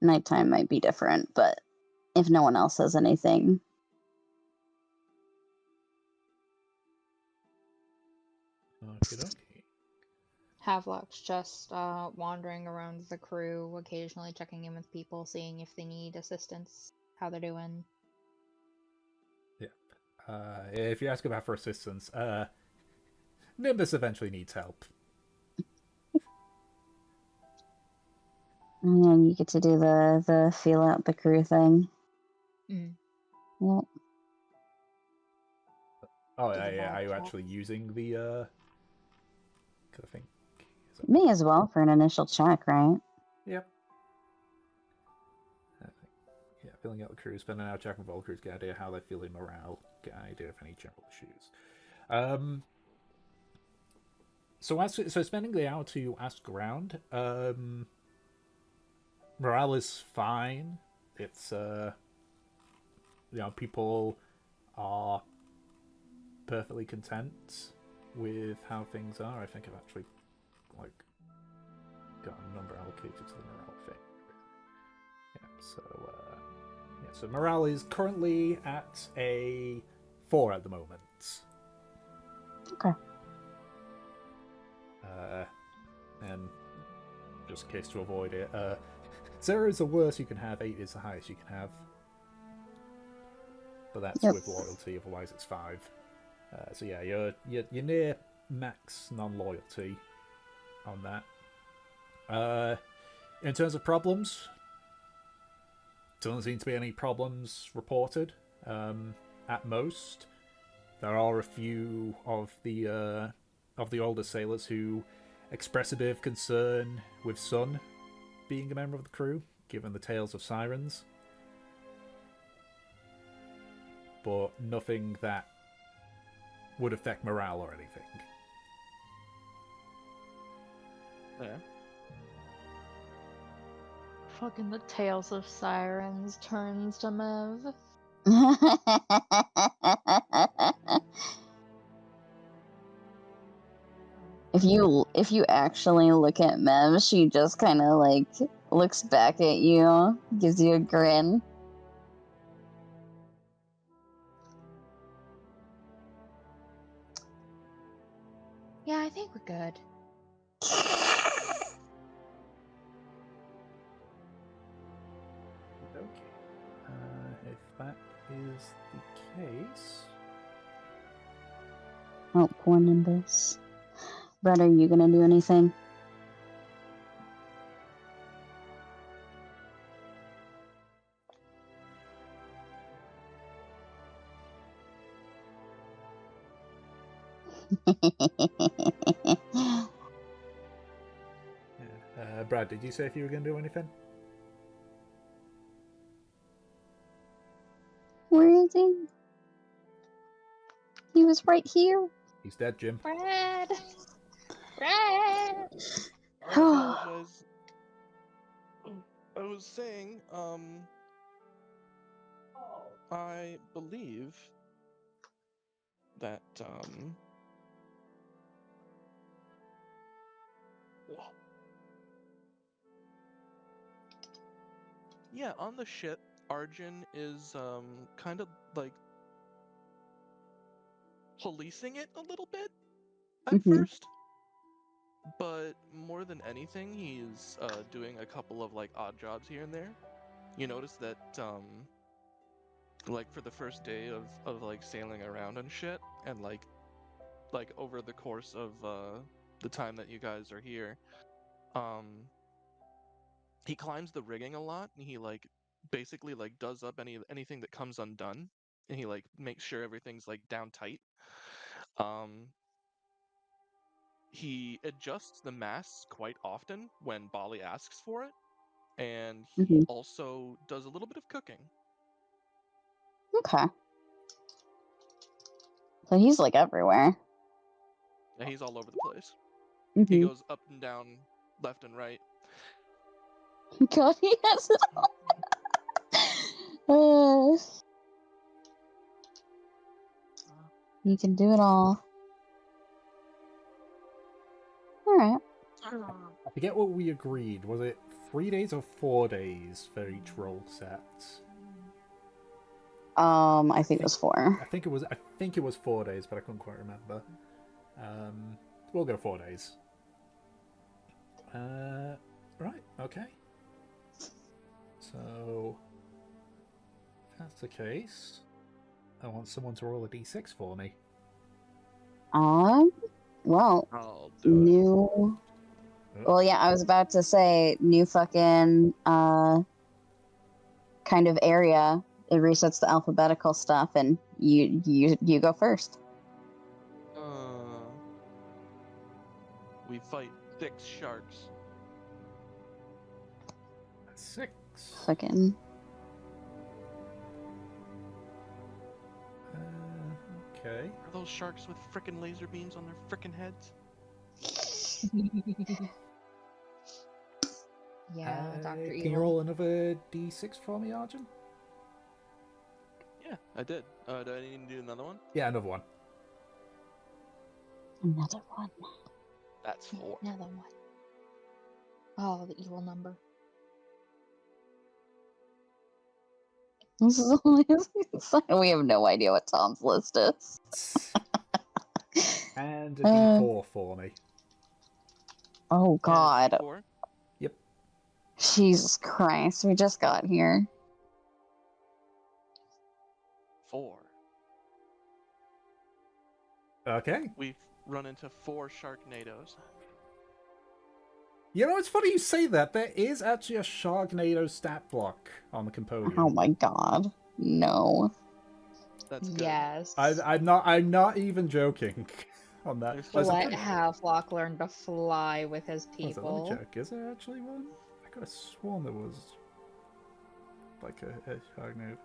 Speaker 3: Nighttime might be different, but if no one else says anything.
Speaker 1: Okie dokie.
Speaker 4: Havelock's just wandering around the crew, occasionally checking in with people, seeing if they need assistance, how they're doing.
Speaker 1: If you ask about for assistance, Nimbus eventually needs help.
Speaker 3: And you get to do the feel out the crew thing.
Speaker 4: Mm.
Speaker 3: Yep.
Speaker 1: Oh,
Speaker 4: Do the
Speaker 1: yeah,
Speaker 4: vibe
Speaker 1: are you
Speaker 4: check.
Speaker 1: actually using the, I think...
Speaker 3: Me as well for an initial check, right?
Speaker 1: Yep. Yeah, filling out the crew, spending an hour checking with all crews, get an idea how they feel in morale, get an idea of any general issues. So spending the hour to ask around, morale is fine. It's people are perfectly content with how things are. I think I've actually got a number allocated to the morale thing. Yeah, so morale is currently at a 4 at the moment.
Speaker 3: Okay.
Speaker 1: And just in case to avoid it, 0 is the worst you can have, 8 is the highest you can have. But that's with loyalty, otherwise it's 5. So yeah, you're near max non-loyalty on that. In terms of problems, doesn't seem to be any problems reported. At most, there are a few of the older sailors who express a bit of concern with Sun being a member of the crew, given the tales of sirens. But nothing that would affect morale or anything.
Speaker 5: Yeah.
Speaker 4: Fucking the Tales of Sirens turns to Mev.
Speaker 3: If you actually look at Mev, she just kind of like looks back at you, gives you a grin.
Speaker 4: Yeah, I think we're good.
Speaker 1: Okay. If that is the case,
Speaker 3: Oh, poor Nimbus. Brett, are you gonna do anything?
Speaker 1: yeah. Brad, did you say if you were going to do anything?
Speaker 3: Where is he? He was right here.
Speaker 1: He's dead, Jim.
Speaker 4: Brad! Brad!
Speaker 5: I apologize. I was saying, I believe that, yeah, on the ship, Arjun is, kind of, like, policing it a little bit at
Speaker 3: Mhm.
Speaker 5: first. But more than anything, he's, doing a couple of, like, odd jobs here and there. You notice that, like, for the first day of like, sailing around and shit, and, like, over the course of, the time that you guys are here, um, he climbs the rigging a lot, and he, like, basically, like, does up anything that comes undone, and he, like, makes sure everything's, like, down tight. Um, he adjusts the masts quite often when Bali asks for it, and he
Speaker 3: Mhm.
Speaker 5: also does a little bit of cooking.
Speaker 3: Okay. So he's like everywhere.
Speaker 5: And he's all over the place. He
Speaker 3: Mhm.
Speaker 5: goes up and down, left and right.
Speaker 3: God, he has it all. He can do it all. All right.
Speaker 1: I forget what we agreed. Was it 3 days or 4 days for each roll set?
Speaker 3: I think it was 4.
Speaker 1: I think it was 4 days, but I couldn't quite remember. We'll go 4 days. Right, okay. So, if that's the case, I want someone to roll a d6 for me.
Speaker 3: Well,
Speaker 5: I'll do
Speaker 3: new.
Speaker 1: Oh,
Speaker 3: Well, yeah, I was about to say new fucking kind of area. It resets the alphabetical stuff, and you go first.
Speaker 5: it. We fight 6 sharks.
Speaker 1: 6.
Speaker 3: Fucking.
Speaker 1: Okay.
Speaker 5: Are those sharks with frickin' laser beams on their frickin' heads?
Speaker 4: Yeah, Dr.
Speaker 1: Can you
Speaker 4: Evil.
Speaker 1: roll another d6 for me, Arjun?
Speaker 5: Yeah, I did. Do I need to do another one?
Speaker 1: Yeah, another one.
Speaker 3: Another one.
Speaker 5: That's 4.
Speaker 4: Another one. Oh, the evil number.
Speaker 3: This is only, we have no idea what Tom's list is.
Speaker 1: And a d4 for me.
Speaker 3: Oh God.
Speaker 5: 4?
Speaker 1: Yep.
Speaker 3: Jesus Christ, we just got here.
Speaker 5: 4.
Speaker 1: Okay.
Speaker 5: We've run into 4 Sharknadoes.
Speaker 1: You know, it's funny you say that. There is actually a Sharknado stat block on the Compendium.
Speaker 3: Oh my God. No.
Speaker 5: That's good.
Speaker 4: Yes.
Speaker 1: I'm not even joking on that.
Speaker 5: There's
Speaker 1: Listen,
Speaker 4: Let
Speaker 1: pretty-
Speaker 4: Halflock learn to fly with his
Speaker 1: Let me
Speaker 4: people.
Speaker 1: check. Is there actually one? I could have sworn there was like a Sharknado.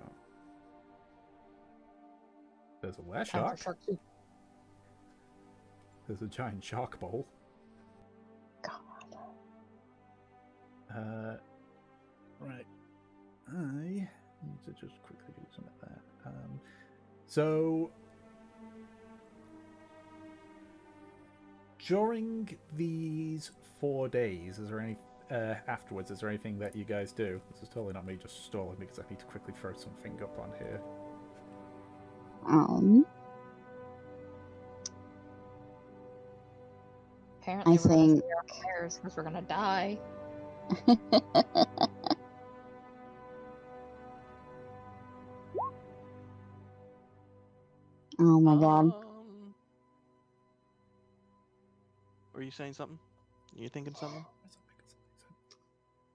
Speaker 1: There's a were
Speaker 4: Time for
Speaker 1: shark.
Speaker 4: Shark Soup.
Speaker 1: There's a giant shark bowl.
Speaker 3: God.
Speaker 1: Right. I need to just quickly do some of that. So during these 4 days, is there any afterwards? Is there anything that you guys do? This is totally not me just stalling because I need to quickly throw something up on here.
Speaker 4: Apparently,
Speaker 3: I
Speaker 4: we're gonna
Speaker 3: think.
Speaker 4: say our prayers because we're gonna die.
Speaker 3: Oh my god.
Speaker 5: Were you saying something? You thinking something?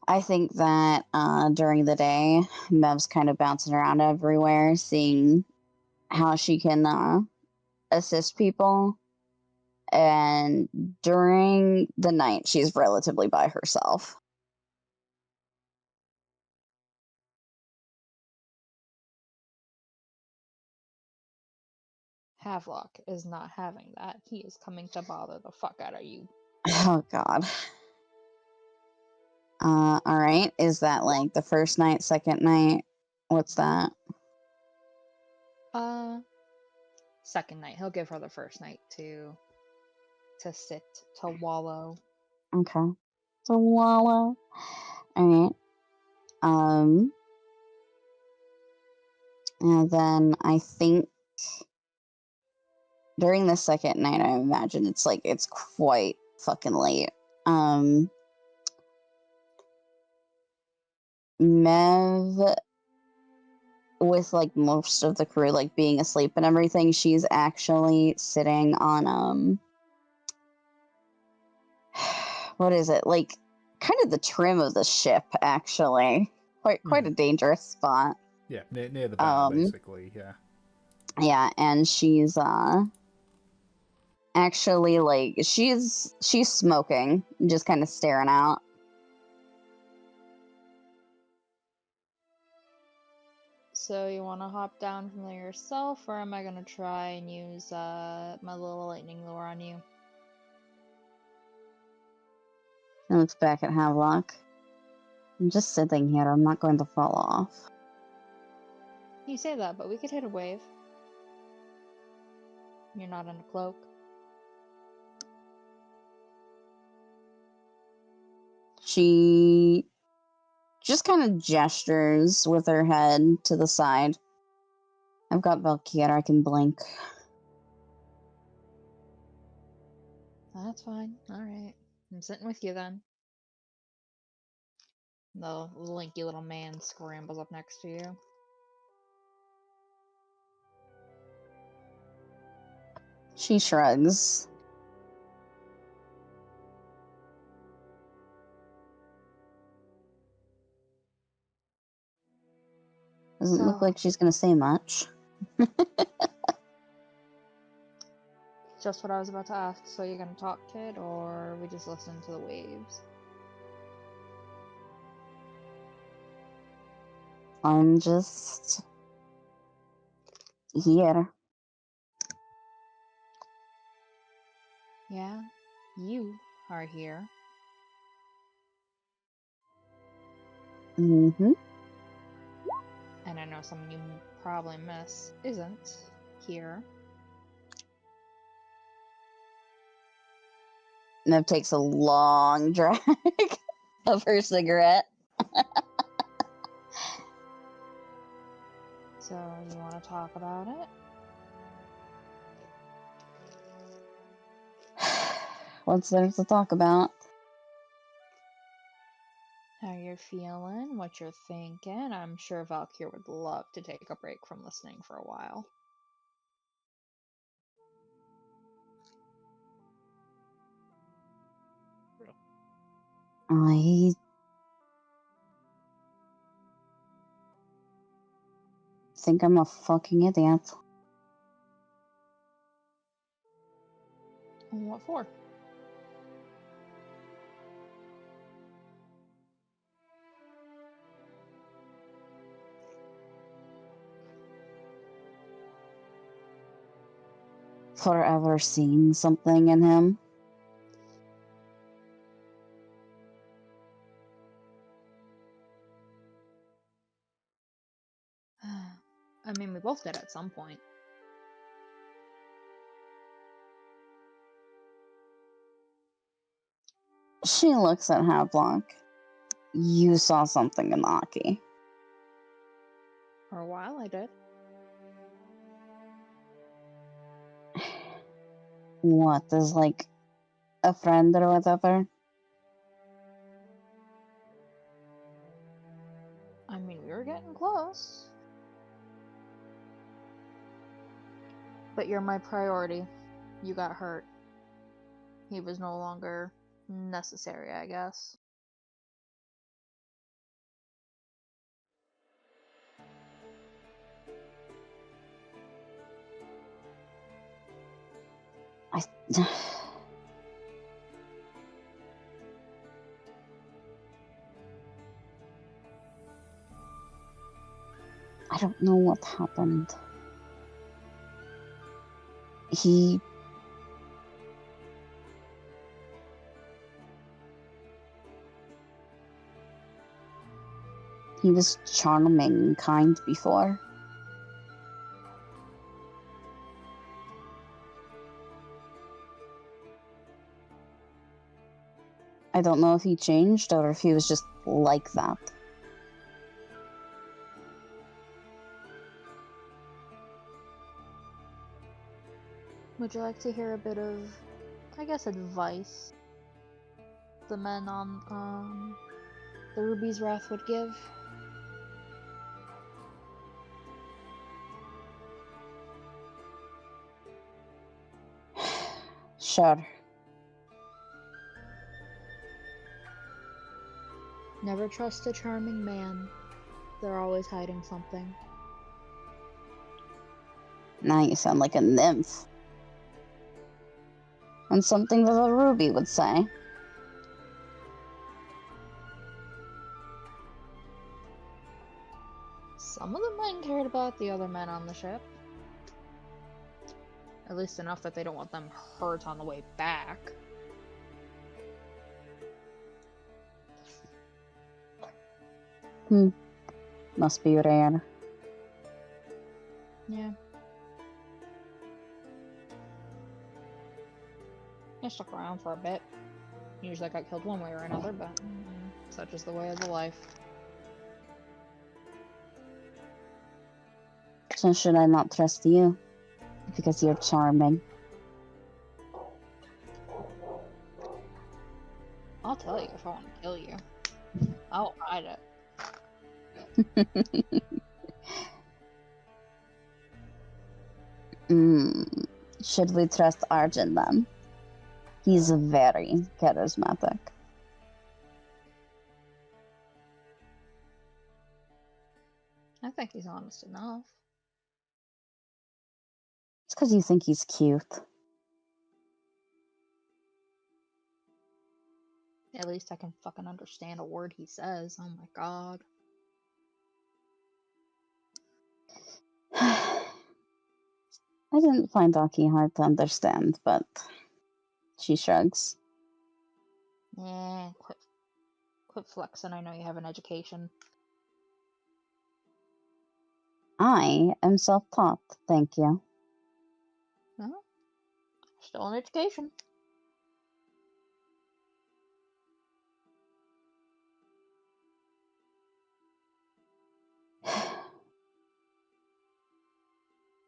Speaker 3: I think that during the day, Mev's kind of bouncing around everywhere, seeing how she can assist people. And during the night, she's relatively by herself.
Speaker 4: Havelock is not having that. He is coming to bother the fuck out of you.
Speaker 3: Oh god. Alright. Is that like the first night, second night? What's that?
Speaker 4: Second night. He'll give her the first night to sit, to wallow.
Speaker 3: Okay. So wallow. Alright. And then I think during the second night, I imagine it's quite fucking late. Mev, with like most of the crew like being asleep and everything, she's actually sitting on what is it, like kind of the trim of the ship, actually. Quite a dangerous spot.
Speaker 1: Yeah, near the bow, basically.
Speaker 3: Yeah, and she's actually like she's smoking, just kind of staring out.
Speaker 4: So you want to hop down from there yourself, or am I gonna try and use my little lightning lure on you?
Speaker 3: She looks back at Havelock. I'm just sitting here. I'm not going to fall off.
Speaker 4: You say that, but we could hit a wave. You're not in a cloak.
Speaker 3: She just kind of gestures with her head to the side. I've got Valkyr. I can blink.
Speaker 4: That's fine. Alright. I'm sitting with you then. The lanky little man scrambles up next to you.
Speaker 3: She shrugs. Doesn't look
Speaker 4: So-
Speaker 3: like she's going to say much.
Speaker 4: Just what I was about to ask. So you're gonna talk, kid, or we just listen to the waves?
Speaker 3: I'm just here.
Speaker 4: Yeah, you are here.
Speaker 3: Mm-hmm.
Speaker 4: And I know someone you probably miss isn't here.
Speaker 3: Nev takes a long drag of her cigarette.
Speaker 4: So you want to talk about it?
Speaker 3: What's there to talk about?
Speaker 4: How you're feeling, what you're thinking. I'm sure Valkyr would love to take a break from listening for a while.
Speaker 3: I think I'm a fucking idiot.
Speaker 4: What for?
Speaker 3: forever seeing something in him.
Speaker 4: I mean, we both did at some point.
Speaker 3: She looks at Havelock. You saw something in Aki.
Speaker 4: For a while, I did.
Speaker 3: What, is like a friend or whatever?
Speaker 4: I mean, we were getting close. But you're my priority. You got hurt. He was no longer necessary, I guess.
Speaker 3: I don't know what happened. He was charming and kind before. I don't know if he changed or if he was just like that.
Speaker 4: Would you like to hear a bit of, I guess, advice the men on the Ruby's Wrath would give?
Speaker 3: Sure.
Speaker 4: Never trust a charming man. They're always hiding something.
Speaker 3: Now you sound like a nymph. And something that a ruby would say.
Speaker 4: Some of the men cared about the other men on the ship. At least enough that they don't want them hurt on the way back.
Speaker 3: Must be rare.
Speaker 4: Yeah. I stuck around for a bit. Usually I got killed one way or another, but such is the way of the life.
Speaker 3: So should I not trust you? Because you're charming.
Speaker 4: I'll tell you if I want to kill you. I won't hide it.
Speaker 3: Should we trust Arjun then? He's very charismatic.
Speaker 4: I think he's honest enough.
Speaker 3: It's because you think he's cute.
Speaker 4: At least I can fucking understand a word he says. Oh my god.
Speaker 3: I didn't find Aki hard to understand, but she shrugs.
Speaker 4: Yeah, quit flexing. I know you have an education.
Speaker 3: I am self-taught, thank you.
Speaker 4: Still an education.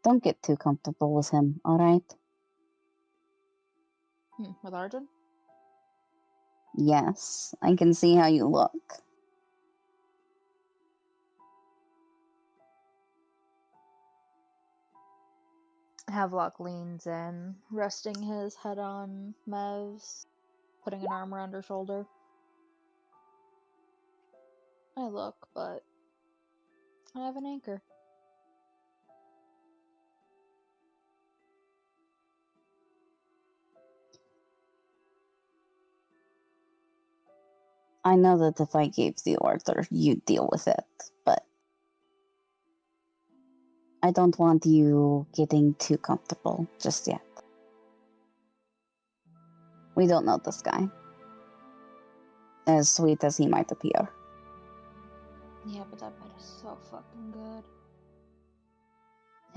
Speaker 3: Don't get too comfortable with him, alright?
Speaker 4: With Arjun?
Speaker 3: Yes, I can see how you look.
Speaker 4: Havelock leans in, resting his head on Mev's, putting an arm around her shoulder. I look, but I have an anchor.
Speaker 3: I know that if I gave the order, you'd deal with it, but I don't want you getting too comfortable just yet. We don't know this guy. As sweet as he might appear.
Speaker 4: Yeah, but that bed is so fucking good.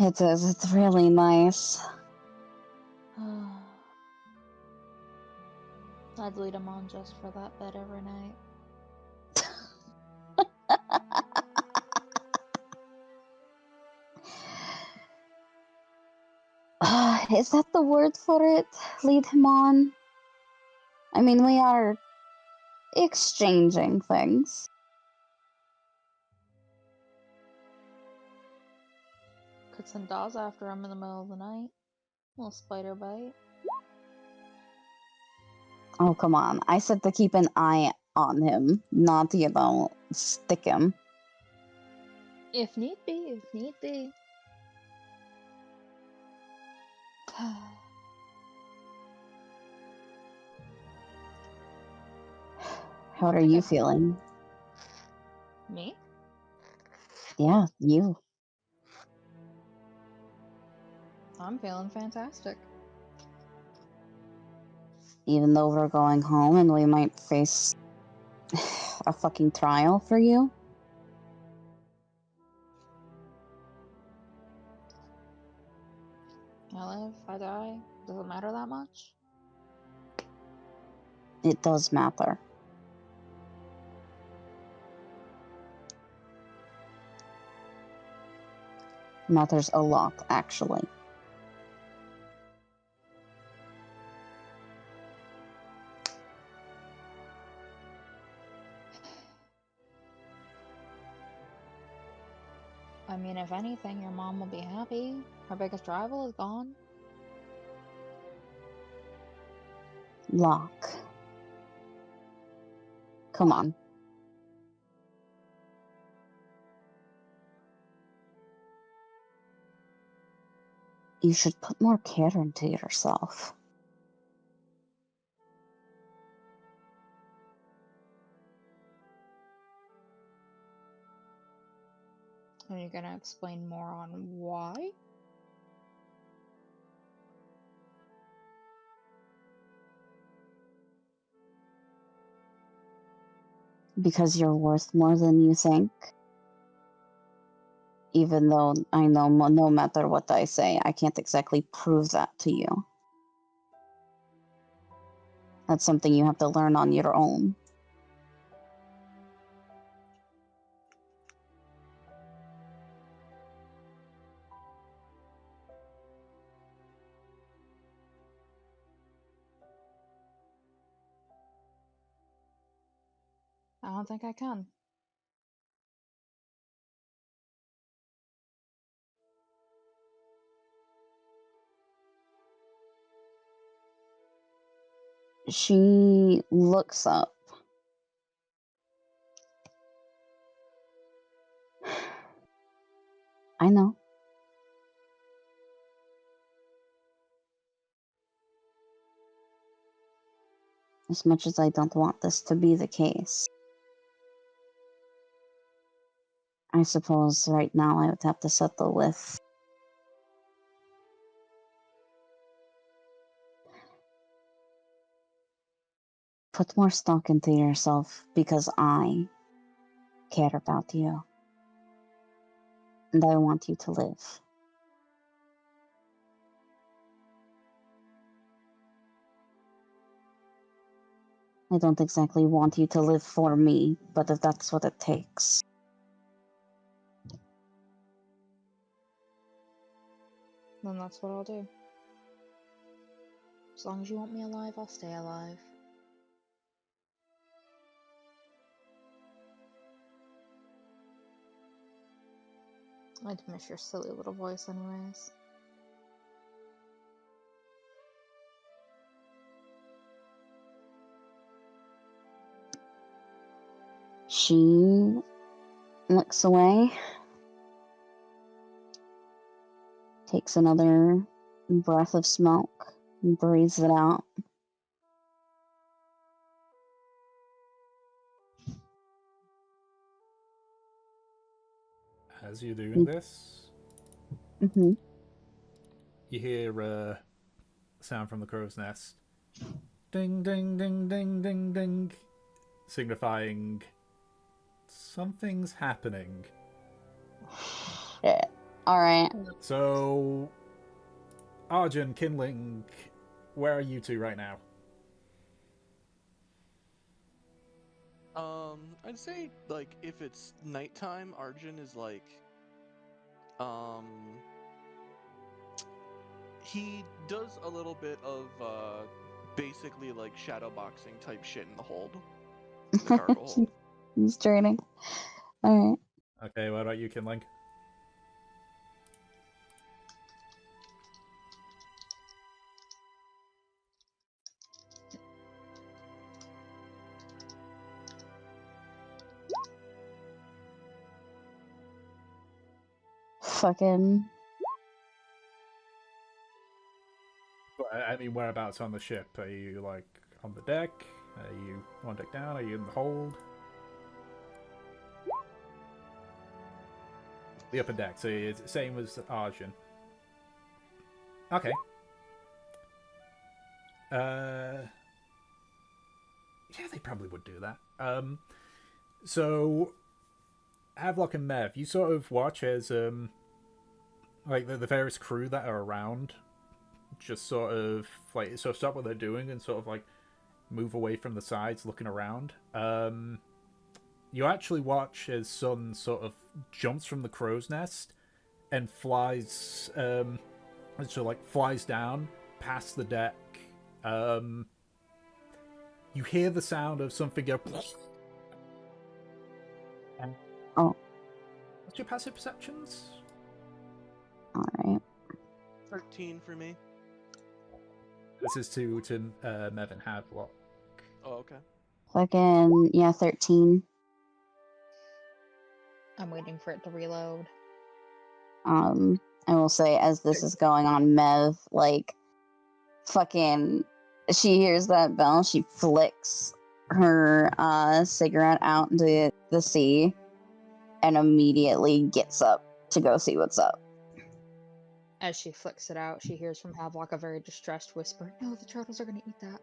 Speaker 3: It is. It's really nice.
Speaker 4: I'd lead him on just for that bed every night.
Speaker 3: Is that the word for it? Lead him on? I mean, we are exchanging things.
Speaker 4: Could send Dawes after him in the middle of the night. Little spider bite.
Speaker 3: Oh, come on. I said to keep an eye on him, not, stick him.
Speaker 4: If need be, if need be.
Speaker 3: How are you feeling?
Speaker 4: Me?
Speaker 3: Yeah, you.
Speaker 4: I'm feeling fantastic.
Speaker 3: Even though we're going home and we might face a fucking trial for you?
Speaker 4: I live, I die. Does it matter that much?
Speaker 3: It does matter. Matters a lot, actually.
Speaker 4: I mean, if anything, your mom will be happy. Her biggest rival is gone.
Speaker 3: Locke. Come on. You should put more care into yourself.
Speaker 4: Are you gonna explain more on why?
Speaker 3: Because you're worth more than you think. Even though I know no matter what I say, I can't exactly prove that to you. That's something you have to learn on your own.
Speaker 4: I don't think I can.
Speaker 3: She looks up. I know. As much as I don't want this to be the case. I suppose right now I would have to settle with put more stock into yourself because I care about you. And I want you to live. I don't exactly want you to live for me, but if that's what it takes.
Speaker 4: Then that's what I'll do. As long as you want me alive, I'll stay alive. I'd miss your silly little voice anyways.
Speaker 3: She looks away, takes another breath of smoke, and breathes it out.
Speaker 1: As you're doing this,
Speaker 3: Mm-hmm.
Speaker 1: you hear a sound from the crow's nest. Ding, ding, ding, ding, ding, ding. Signifying something's happening.
Speaker 3: Shit. Alright.
Speaker 1: So, Arjun, Kinling, where are you two right now?
Speaker 5: I'd say like if it's nighttime, Arjun is like, he does a little bit of basically like shadow boxing type shit in the hold, in the cargo hold.
Speaker 3: He's training. Alright.
Speaker 1: Okay, what about you, Kinling?
Speaker 3: Fucking.
Speaker 1: I mean, whereabouts on the ship? Are you, like, on the deck? Are you one deck down? Are you in the hold? The upper deck, so it's the same as Arjun. Okay. Yeah, they probably would do that. So, Havelock and Mev, you sort of watch as, like, the various crew that are around just sort of stop what they're doing and sort of like move away from the sides looking around. You actually watch as Sun sort of jumps from the crow's nest and flies flies down past the deck. You hear the sound of something go and what's your passive perceptions?
Speaker 3: Alright.
Speaker 5: 13 for me.
Speaker 1: This is to Mev and Havelock.
Speaker 5: Oh, okay.
Speaker 3: Fucking, yeah, 13.
Speaker 4: I'm waiting for it to reload.
Speaker 3: I will say, as this is going on, Mev, like, fucking, she hears that bell, she flicks her cigarette out into the sea and immediately gets up to go see what's up.
Speaker 4: As she flicks it out, she hears from Havelock a very distressed whisper, "No, the turtles are gonna eat that."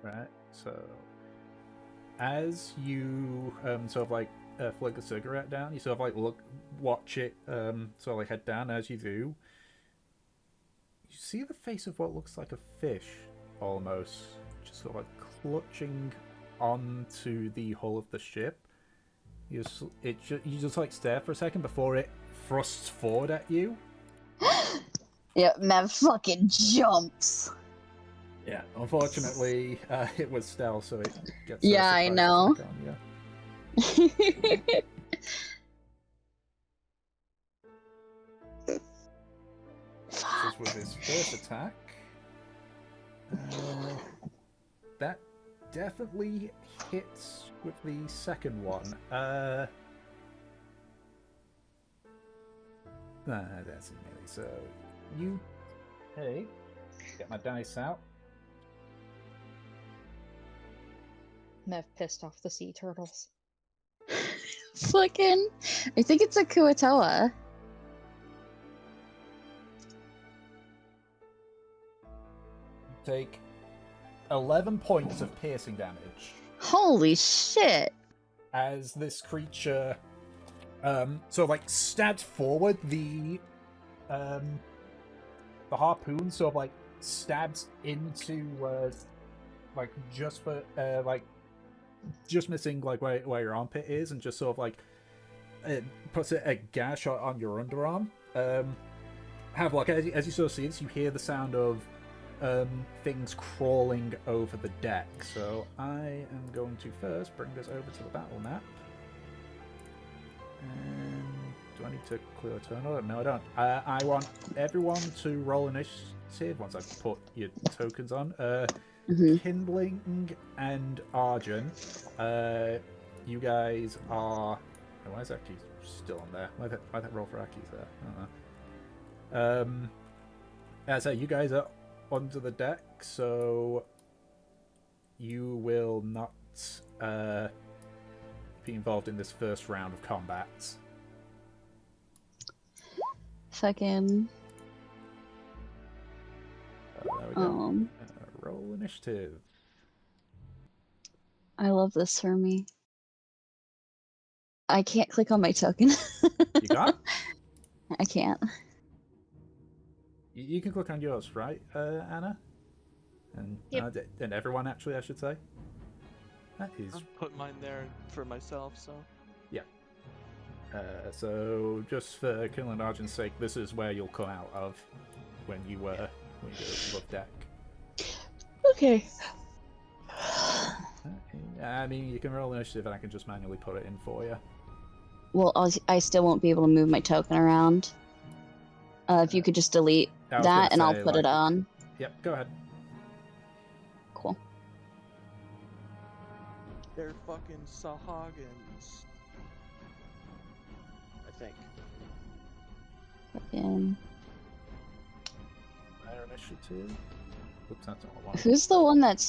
Speaker 1: Right, so as you sort of like flick the cigarette down, you sort of like watch it sort of like head down. As you do, you see the face of what looks like a fish, almost, just sort of like clutching onto the hull of the ship. You just like stare for a second before it thrusts forward at you.
Speaker 3: Yeah, Mev fucking jumps.
Speaker 1: Yeah, unfortunately, it was stealth, so it gets.
Speaker 3: Yeah, I know.
Speaker 1: On, Misses with his first attack. That definitely hits with the second one. That's melee. So you, hey, get my dice out.
Speaker 4: Mev pissed off the sea turtles.
Speaker 3: Fucking, I think it's a Kuatoa.
Speaker 1: Take 11 points of piercing damage
Speaker 3: Holy shit.
Speaker 1: as this creature sort of like stabs forward. The harpoon sort of like stabs into like just for like just missing like where your armpit is, and just sort of like it puts a gash on your underarm. Havelock, as you sort of see this, you hear the sound of things crawling over the deck. So I am going to first bring this over to the battle map. And do I need to clear a turn order? No, I don't. I want everyone to roll initiative once I've put your tokens on. Kindling and Arjun, you guys are... Oh, why is Aki still on there? Why that roll for Aki's there? I don't know. So you guys are onto the deck, so you will not be involved in this first round of combat.
Speaker 3: Fucking.
Speaker 1: There we go. Roll initiative.
Speaker 3: I love this for me. I can't click on my token.
Speaker 1: You got?
Speaker 3: I can't.
Speaker 1: You can click on yours, right, Anna? And
Speaker 4: Yep.
Speaker 1: and everyone, actually, I should say. That is...
Speaker 5: I'll put mine there for myself, so...
Speaker 1: Yeah. So, just for Killing Argent's sake, this is where you'll come out of when you go above deck.
Speaker 3: Okay.
Speaker 1: I mean, you can roll initiative and I can just manually put it in for you.
Speaker 3: Well, I still won't be able to move my token around. If you could just delete
Speaker 1: I was gonna
Speaker 3: that and I'll
Speaker 1: say,
Speaker 3: put it
Speaker 1: like-
Speaker 3: on.
Speaker 1: Yep, go ahead.
Speaker 3: Cool.
Speaker 5: They're fucking Sahagins. I think.
Speaker 3: Fucking...
Speaker 1: Their initiative. Oops, that's not what I want.
Speaker 3: Who's the one that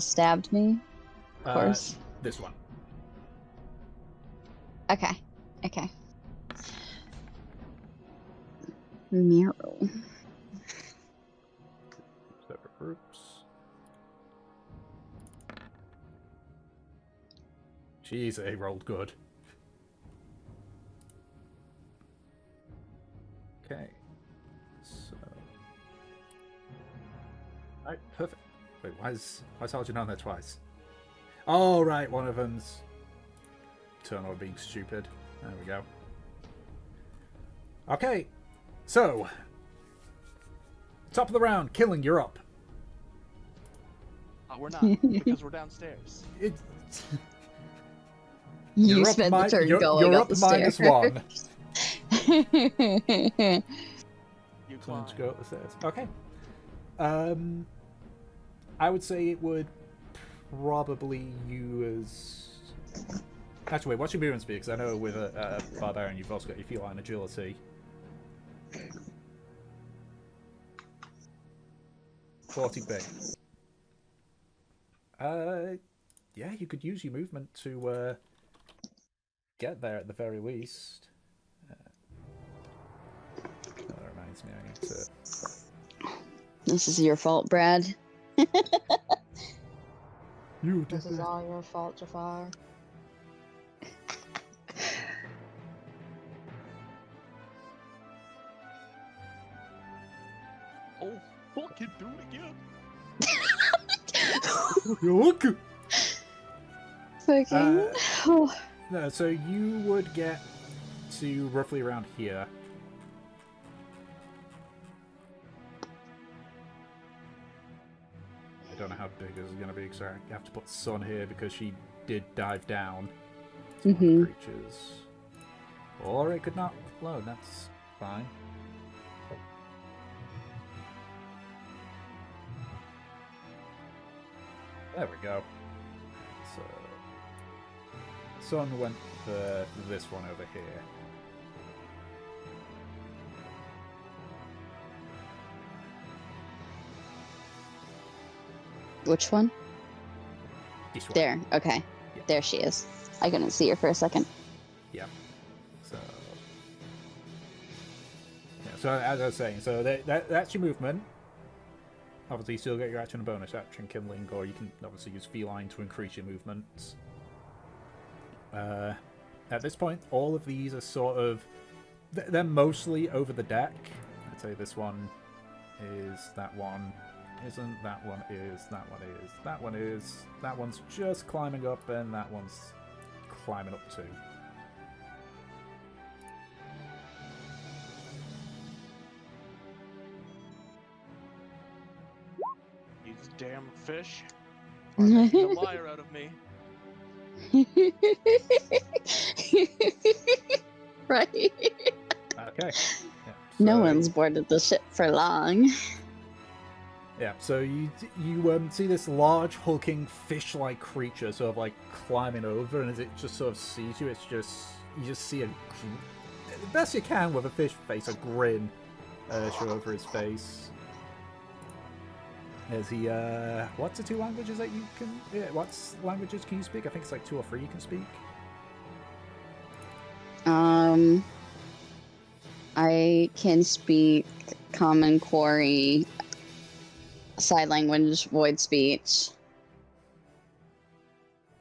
Speaker 3: stabbed me? Of course.
Speaker 1: This one.
Speaker 3: Okay. Okay. Mural.
Speaker 1: Separate groups. Jeez, they rolled good. Okay. So. Alright, perfect. Wait, why's Sergeant on there twice? Oh, right, one of them's turn on being stupid. There we go. Okay, so top of the round, Killing, you're up.
Speaker 5: We're not, because we're downstairs.
Speaker 3: You
Speaker 1: You're up
Speaker 3: spent the turn
Speaker 1: you're
Speaker 3: going
Speaker 1: up
Speaker 3: up the
Speaker 1: minus
Speaker 3: stairs.
Speaker 1: 1.
Speaker 5: You
Speaker 1: So
Speaker 5: climb.
Speaker 1: let's go up the stairs. Okay. I would say it would probably use. Actually, wait, what's your movement speed? Because I know with a barbarian, you've also got your feline agility. 40 big. Yeah, you could use your movement to get there at the very least. That reminds me, I need to.
Speaker 3: This is your fault, Brad.
Speaker 1: You
Speaker 4: This is all your fault, Jafar.
Speaker 5: Oh, fucking do it again!
Speaker 1: Look.
Speaker 3: Okay. Oh.
Speaker 1: No, so you would get to roughly around here. I don't know how big this is going to be, because I have to put Sun here because she did dive down. It's one of the creatures. Or it could not load, that's fine. There we go. So, Sun went for this one over here.
Speaker 3: Which one?
Speaker 1: This one.
Speaker 3: There. Okay.
Speaker 1: Yeah.
Speaker 3: There she is. I couldn't see her for a second.
Speaker 1: Yeah. So, yeah. So as I was saying, so that's your movement. Obviously, you still get your action and bonus action, Kindling, or you can obviously use Feline to increase your movements. At this point, all of these are sort of... They're mostly over the deck. I'd say this one is, that one isn't, that one is, that one is, that one is, that one's just climbing up, and that one's climbing up too.
Speaker 5: You damn fish. Are making a liar out of me.
Speaker 3: Right.
Speaker 1: Okay. Yeah,
Speaker 3: No
Speaker 1: so-
Speaker 3: one's boarded the ship for long.
Speaker 1: Yeah, so you see this large hulking fish-like creature sort of like climbing over, and as it just sort of sees you, it's just you just see the best you can with a fish face, a grin show over his face. As he what's the two languages that you can? Yeah, what languages can you speak? I think it's like 2 or 3 you can speak.
Speaker 3: I can speak Common Quarry, Side language, void speech.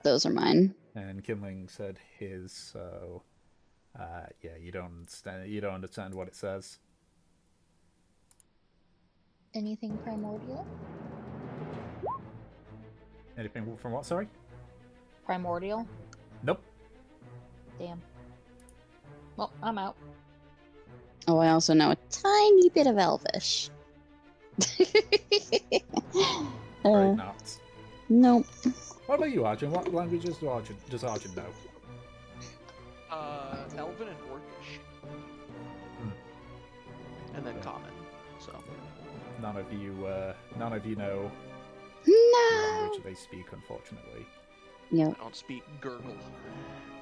Speaker 3: Those are mine.
Speaker 1: And Kinling said his, so yeah, you don't understand what it says.
Speaker 4: Anything primordial?
Speaker 1: Anything from what, sorry?
Speaker 4: Primordial?
Speaker 1: Nope.
Speaker 4: Damn. Well, I'm out.
Speaker 3: Oh, I also know a tiny bit of Elvish.
Speaker 1: Great nuts.
Speaker 3: Nope.
Speaker 1: What about you, Arjun? What languages does Arjun know?
Speaker 5: Elven and Orcish. And then Common. So.
Speaker 1: None of you know the
Speaker 3: No.
Speaker 1: language they speak, unfortunately.
Speaker 3: Yep.
Speaker 5: I don't speak Gurgle.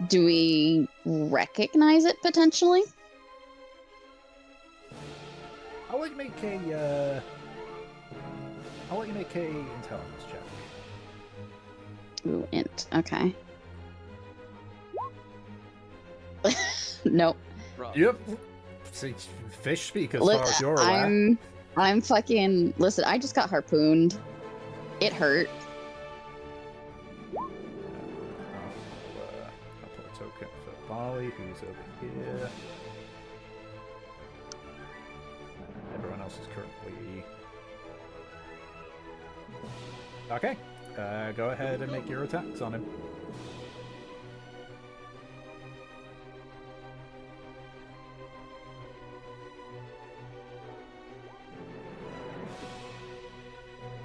Speaker 3: Do we recognize it potentially?
Speaker 1: I'll let you make a intelligence check.
Speaker 3: Ooh, int. Okay. Nope.
Speaker 5: Rough.
Speaker 1: Yep. See, fish speak as far as you're aware.
Speaker 3: I'm fucking. Listen, I just got harpooned. It hurt.
Speaker 1: I'll put a token for Barley, who's over here. Everyone else is currently... Okay. Go ahead and make your attacks on him.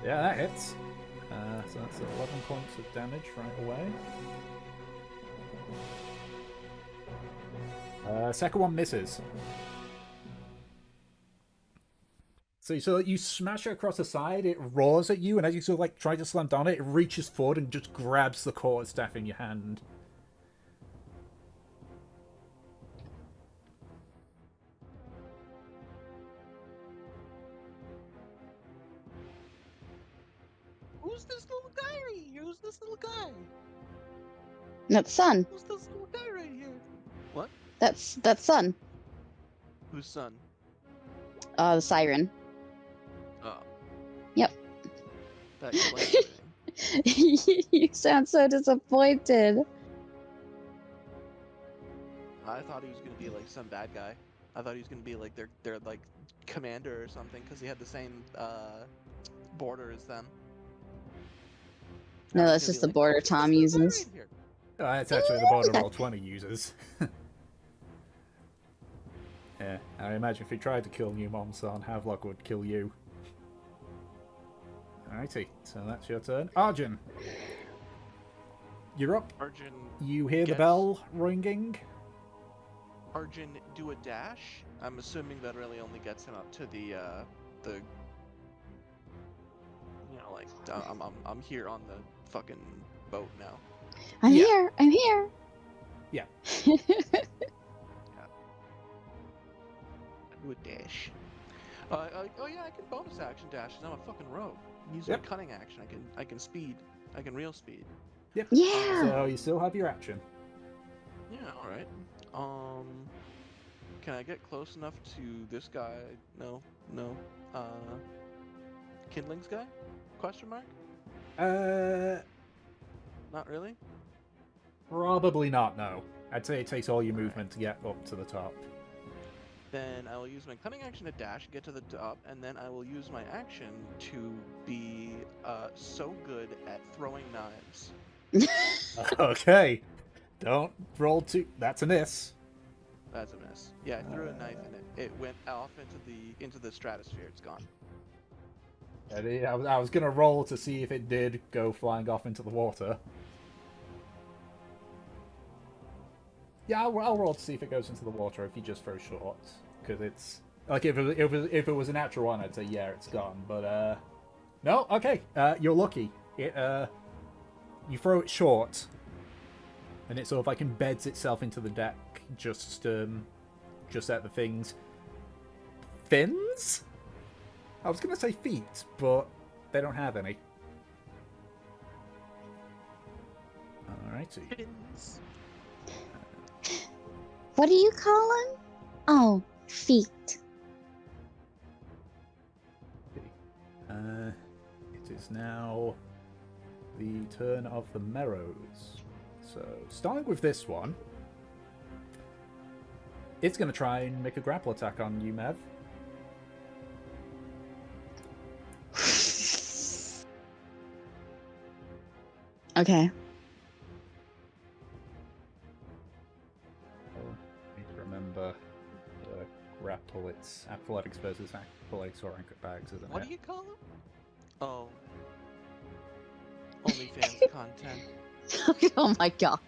Speaker 1: Yeah, that hits. So that's 11 points of damage right away. Second one misses. So you smash it across the side, it roars at you, and as you sort of like try to slam down it reaches forward and just grabs the quarterstaff in your hand.
Speaker 5: Who's this little guy right here? Who's this little guy?
Speaker 3: That's Sun.
Speaker 5: Who's this little guy right here? What?
Speaker 3: That's Sun.
Speaker 5: Whose son?
Speaker 3: The siren.
Speaker 5: Oh.
Speaker 3: Yep.
Speaker 5: That explains everything.
Speaker 3: You sound so disappointed.
Speaker 5: I thought he was gonna be like some bad guy. I thought he was gonna be like their like commander or something because he had the same border as them.
Speaker 3: No,
Speaker 5: Now
Speaker 3: that's
Speaker 5: he's
Speaker 3: just
Speaker 5: gonna
Speaker 3: the
Speaker 5: be like,
Speaker 3: border
Speaker 5: "Who's this
Speaker 3: Tom
Speaker 5: little guy
Speaker 3: uses.
Speaker 5: right here?"
Speaker 1: That's actually the border Roll20 uses. Yeah, I imagine if he tried to kill New Momson, Havelock would kill you. Alrighty, so that's your turn. Arjun! You're up.
Speaker 5: Arjun.
Speaker 1: You hear the
Speaker 5: Yes.
Speaker 1: bell ringing.
Speaker 5: Arjun do a dash. I'm assuming that really only gets him up to the you know, like I'm here on the fucking boat now.
Speaker 3: I'm
Speaker 1: Yeah.
Speaker 3: here. I'm here.
Speaker 1: Yeah.
Speaker 5: Do a dash. Oh yeah, I can bonus action dash. 'Cause I'm a fucking rogue. Use
Speaker 1: Yep.
Speaker 5: my cunning action. I can speed. I can real speed.
Speaker 1: Yep.
Speaker 3: Yeah.
Speaker 1: So you still have your action.
Speaker 5: Yeah. All right. Can I get close enough to this guy? No. Kindling's guy? Question mark? Not really.
Speaker 1: Probably not, no. I'd say it takes all your movement to get up to the top.
Speaker 5: Then I will use my cunning action to dash, get to the top, and then I will use my action to be so good at throwing knives.
Speaker 1: Okay. Don't roll too... That's a miss.
Speaker 5: That's a miss. Yeah, I threw a knife in it. It went off into the stratosphere. It's gone.
Speaker 1: I was going to roll to see if it did go flying off into the water. Yeah, I'll roll to see if it goes into the water if you just throw short. Because it's... Like, if it was a natural one, I'd say, yeah, it's gone. But, no, okay. You're lucky. You throw it short, and it sort of, like, embeds itself into the deck just at the thing's fins? I was going to say feet, but they don't have any. Alrighty.
Speaker 5: Fins.
Speaker 3: What do you call them? Oh, feet.
Speaker 1: It is now the turn of the Merrows. So, starting with this one, it's going to try and make a grapple attack on you, Mev.
Speaker 3: Okay.
Speaker 1: Oh, need to remember the grapple. It's athletics versus athletics or acrobatics, isn't
Speaker 5: What
Speaker 1: it?
Speaker 5: do you call them? Oh. OnlyFans content.
Speaker 3: Oh my god.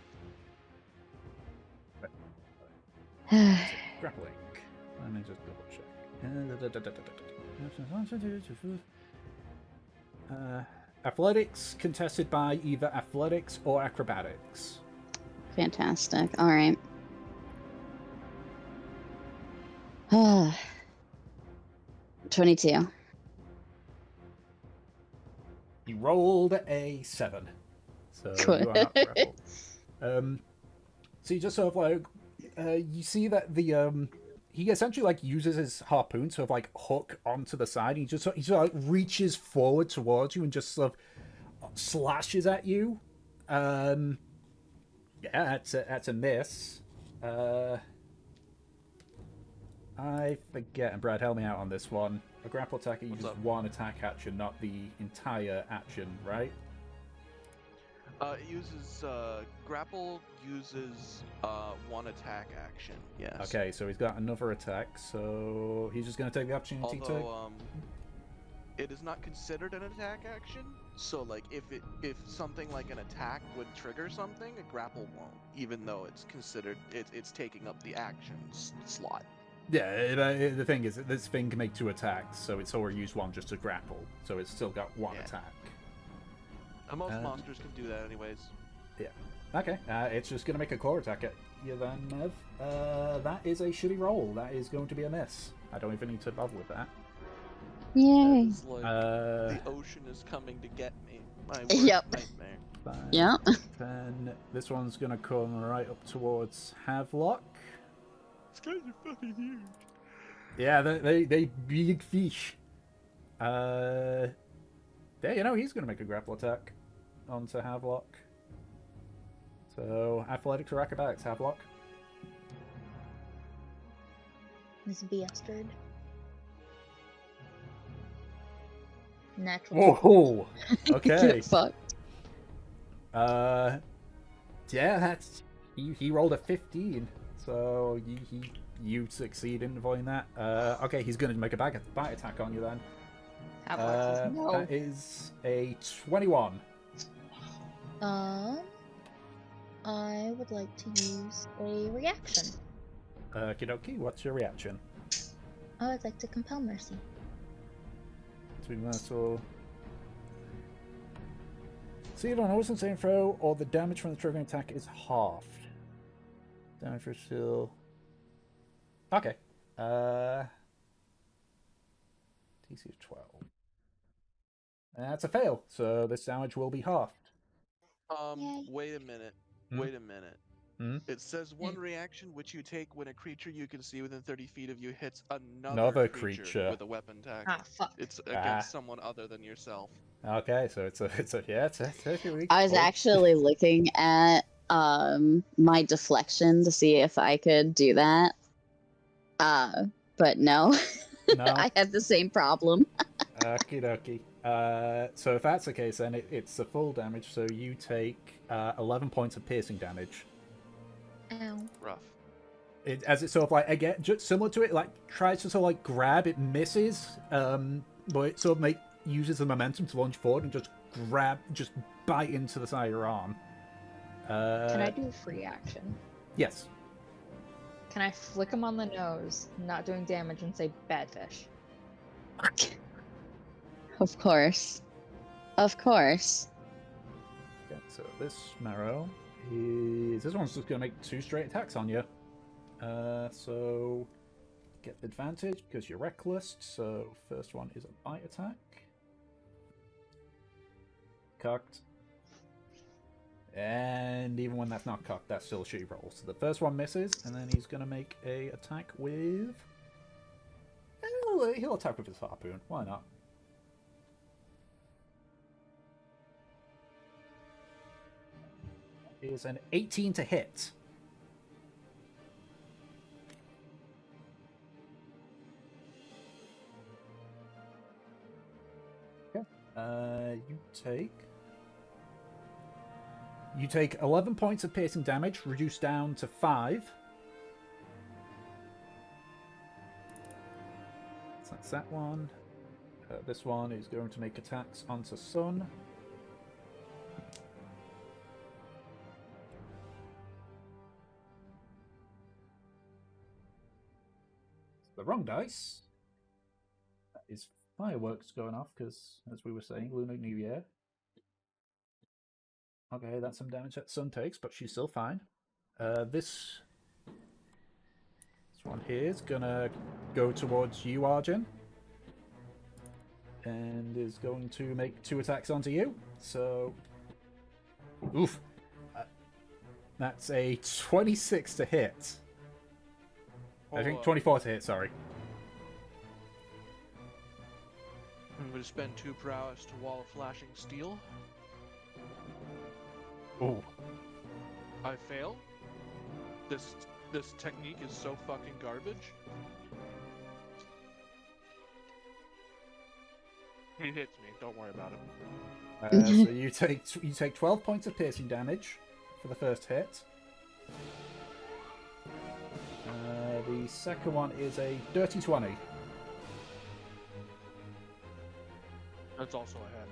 Speaker 1: Grappling. Let me just double check. Athletics contested by either athletics or acrobatics.
Speaker 3: Fantastic. All right. 22.
Speaker 1: He rolled a 7. So you are not grappled. So you just sort of like you see that the he essentially like uses his harpoon to sort of like hook onto the side. He just like reaches forward towards you and just sort of slashes at you. Yeah, that's a miss. I forget, and Brad, help me out on this one. A grapple attacker uses
Speaker 5: up?
Speaker 1: one attack action, not the entire action, right?
Speaker 5: It uses grapple uses one attack action. Yes.
Speaker 1: Okay, so he's got another attack, so he's just going to take the opportunity
Speaker 5: Although it is not considered an attack action, so like if something like an attack would trigger something, a grapple won't, even though it's considered it's taking up the action slot.
Speaker 1: Yeah, the thing is, this thing can make 2 attacks, so it's already used one just to grapple, so it's still got 1 attack.
Speaker 5: And most monsters can do that anyways.
Speaker 1: Yeah. Okay, it's just going to make a claw attack at you then, Mev. That is a shitty roll. That is going to be a miss. I don't even need to bother with that.
Speaker 3: Yay.
Speaker 5: It's like the ocean is coming to get me. My worst
Speaker 3: Yep.
Speaker 5: nightmare.
Speaker 1: 5,
Speaker 3: Yeah.
Speaker 1: 10. This one's going to come right up towards Havelock.
Speaker 5: These guys are fucking huge.
Speaker 1: Yeah, they big fish. Yeah, you know, he's going to make a grapple attack onto Havelock. So, athletics or acrobatics, Havelock?
Speaker 4: This bastard. Natural.
Speaker 1: Whoa! Okay.
Speaker 3: Get fucked.
Speaker 1: Yeah, that's... He rolled a 15, so you succeed in avoiding that. Okay, he's going to make a bite attack on you then.
Speaker 4: No.
Speaker 1: That is a 21.
Speaker 4: I would like to use a reaction.
Speaker 1: Okie dokie, what's your reaction?
Speaker 4: I would like to compel mercy.
Speaker 1: To Mercil. See it on Austin saving throw, or the damage from the triggering attack is halved. Damage for still. Okay. TC is 12. That's a fail, so this damage will be halved.
Speaker 4: Yay.
Speaker 5: Wait a minute.
Speaker 1: Hmm?
Speaker 5: Wait a minute.
Speaker 1: Hmm?
Speaker 5: It says one reaction which you take when a creature you can see within 30 feet of you hits another
Speaker 1: Another
Speaker 5: creature
Speaker 1: creature.
Speaker 5: with a weapon attack.
Speaker 4: Ah, fuck.
Speaker 5: It's against someone other than yourself.
Speaker 1: Okay, so it's a
Speaker 3: I was actually looking at my deflection to see if I could do that. But no.
Speaker 1: No.
Speaker 3: I had the same problem.
Speaker 1: Okie dokie. So if that's the case, then it's the full damage. So you take 11 points of piercing damage.
Speaker 4: Ow.
Speaker 5: Rough.
Speaker 1: As it sort of like again, just similar to it, like tries to sort of like grab, it misses. But it sort of uses the momentum to launch forward and just bite into the side of your arm.
Speaker 4: Can I do a free action?
Speaker 1: Yes.
Speaker 4: Can I flick him on the nose, not doing damage, and say bad fish?
Speaker 3: Of course. Of course.
Speaker 1: Okay, so this marrow is... This one's just going to make 2 straight attacks on you. So get the advantage because you're reckless. So first one is a bite attack. Cocked. And even when that's not cocked, that's still a shitty roll. So the first one misses, and then he's going to make a attack with... He'll attack with his harpoon. Why not? is an 18 to hit. Okay. You take 11 points of piercing damage, reduced down to 5. So that's that one. This one is going to make attacks onto Sun. The wrong dice. That is fireworks going off because, as we were saying, Lunar New Year. Okay, that's some damage that Sun takes, but she's still fine. This one here is gonna go towards you, Arjun, and is going to make 2 attacks onto you. So, oof, that's a 26 to hit. I think 24 to hit. Sorry.
Speaker 5: I'm going to spend 2 prowess to wall of flashing steel.
Speaker 1: Oh.
Speaker 5: I fail. This technique is so fucking garbage. He hits me. Don't worry about it.
Speaker 1: So you take 12 points of piercing damage for the first hit. The second one is a dirty 20.
Speaker 5: That's also a hit.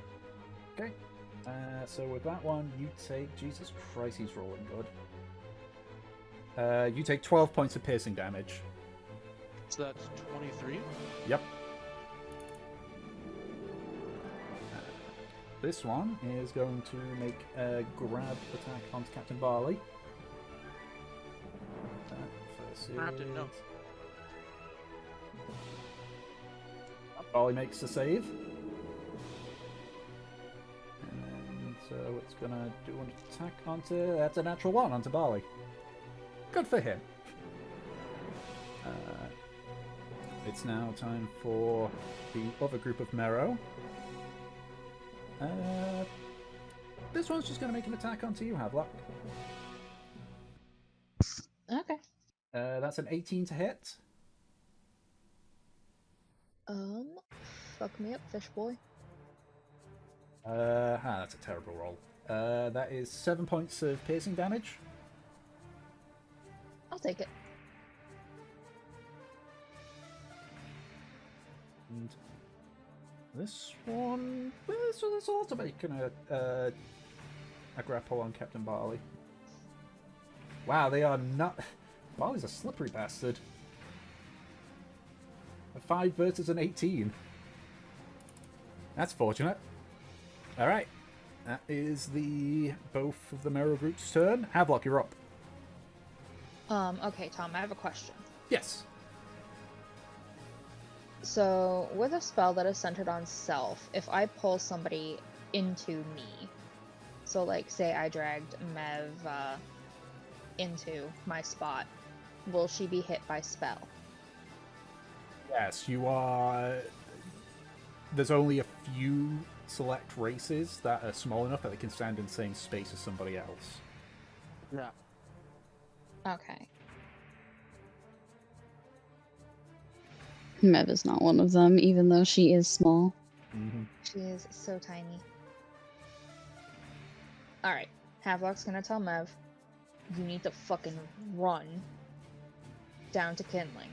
Speaker 1: Okay. So with that one, you take... Jesus Christ, he's rolling good. You take 12 points of piercing damage.
Speaker 5: So that's 23?
Speaker 1: Yep. This one is going to make a grab attack onto Captain Barley.
Speaker 5: Captain, no.
Speaker 1: Barley makes a save. And so it's gonna do an attack onto... That's a natural 1 onto Barley. Good for him. It's now time for the other group of Mero. This one's just gonna make an attack onto you, Havlock.
Speaker 4: Okay.
Speaker 1: That's an 18 to hit.
Speaker 4: Fuck me up, fish boy.
Speaker 1: That's a terrible roll. That is 7 points of piercing damage.
Speaker 4: I'll take it.
Speaker 1: And this one... So this also making a grapple on Captain Barley. Wow, they are not... Barley's a slippery bastard. A 5 versus an 18. That's fortunate. Alright. That is both of the Mero group's turn. Havlock, you're up.
Speaker 4: Okay, Tom, I have a question.
Speaker 1: Yes.
Speaker 4: So, with a spell that is centered on self, if I pull somebody into me, so like, say I dragged Mev into my spot, will she be hit by spell?
Speaker 1: Yes, you are... There's only a few select races that are small enough that they can stand in the same space as somebody else.
Speaker 5: Yeah.
Speaker 4: Okay.
Speaker 3: Mev is not one of them, even though she is small.
Speaker 1: Mm-hmm.
Speaker 4: She is so tiny. Alright, Havlock's gonna tell Mev, you need to fucking run down to Kindling.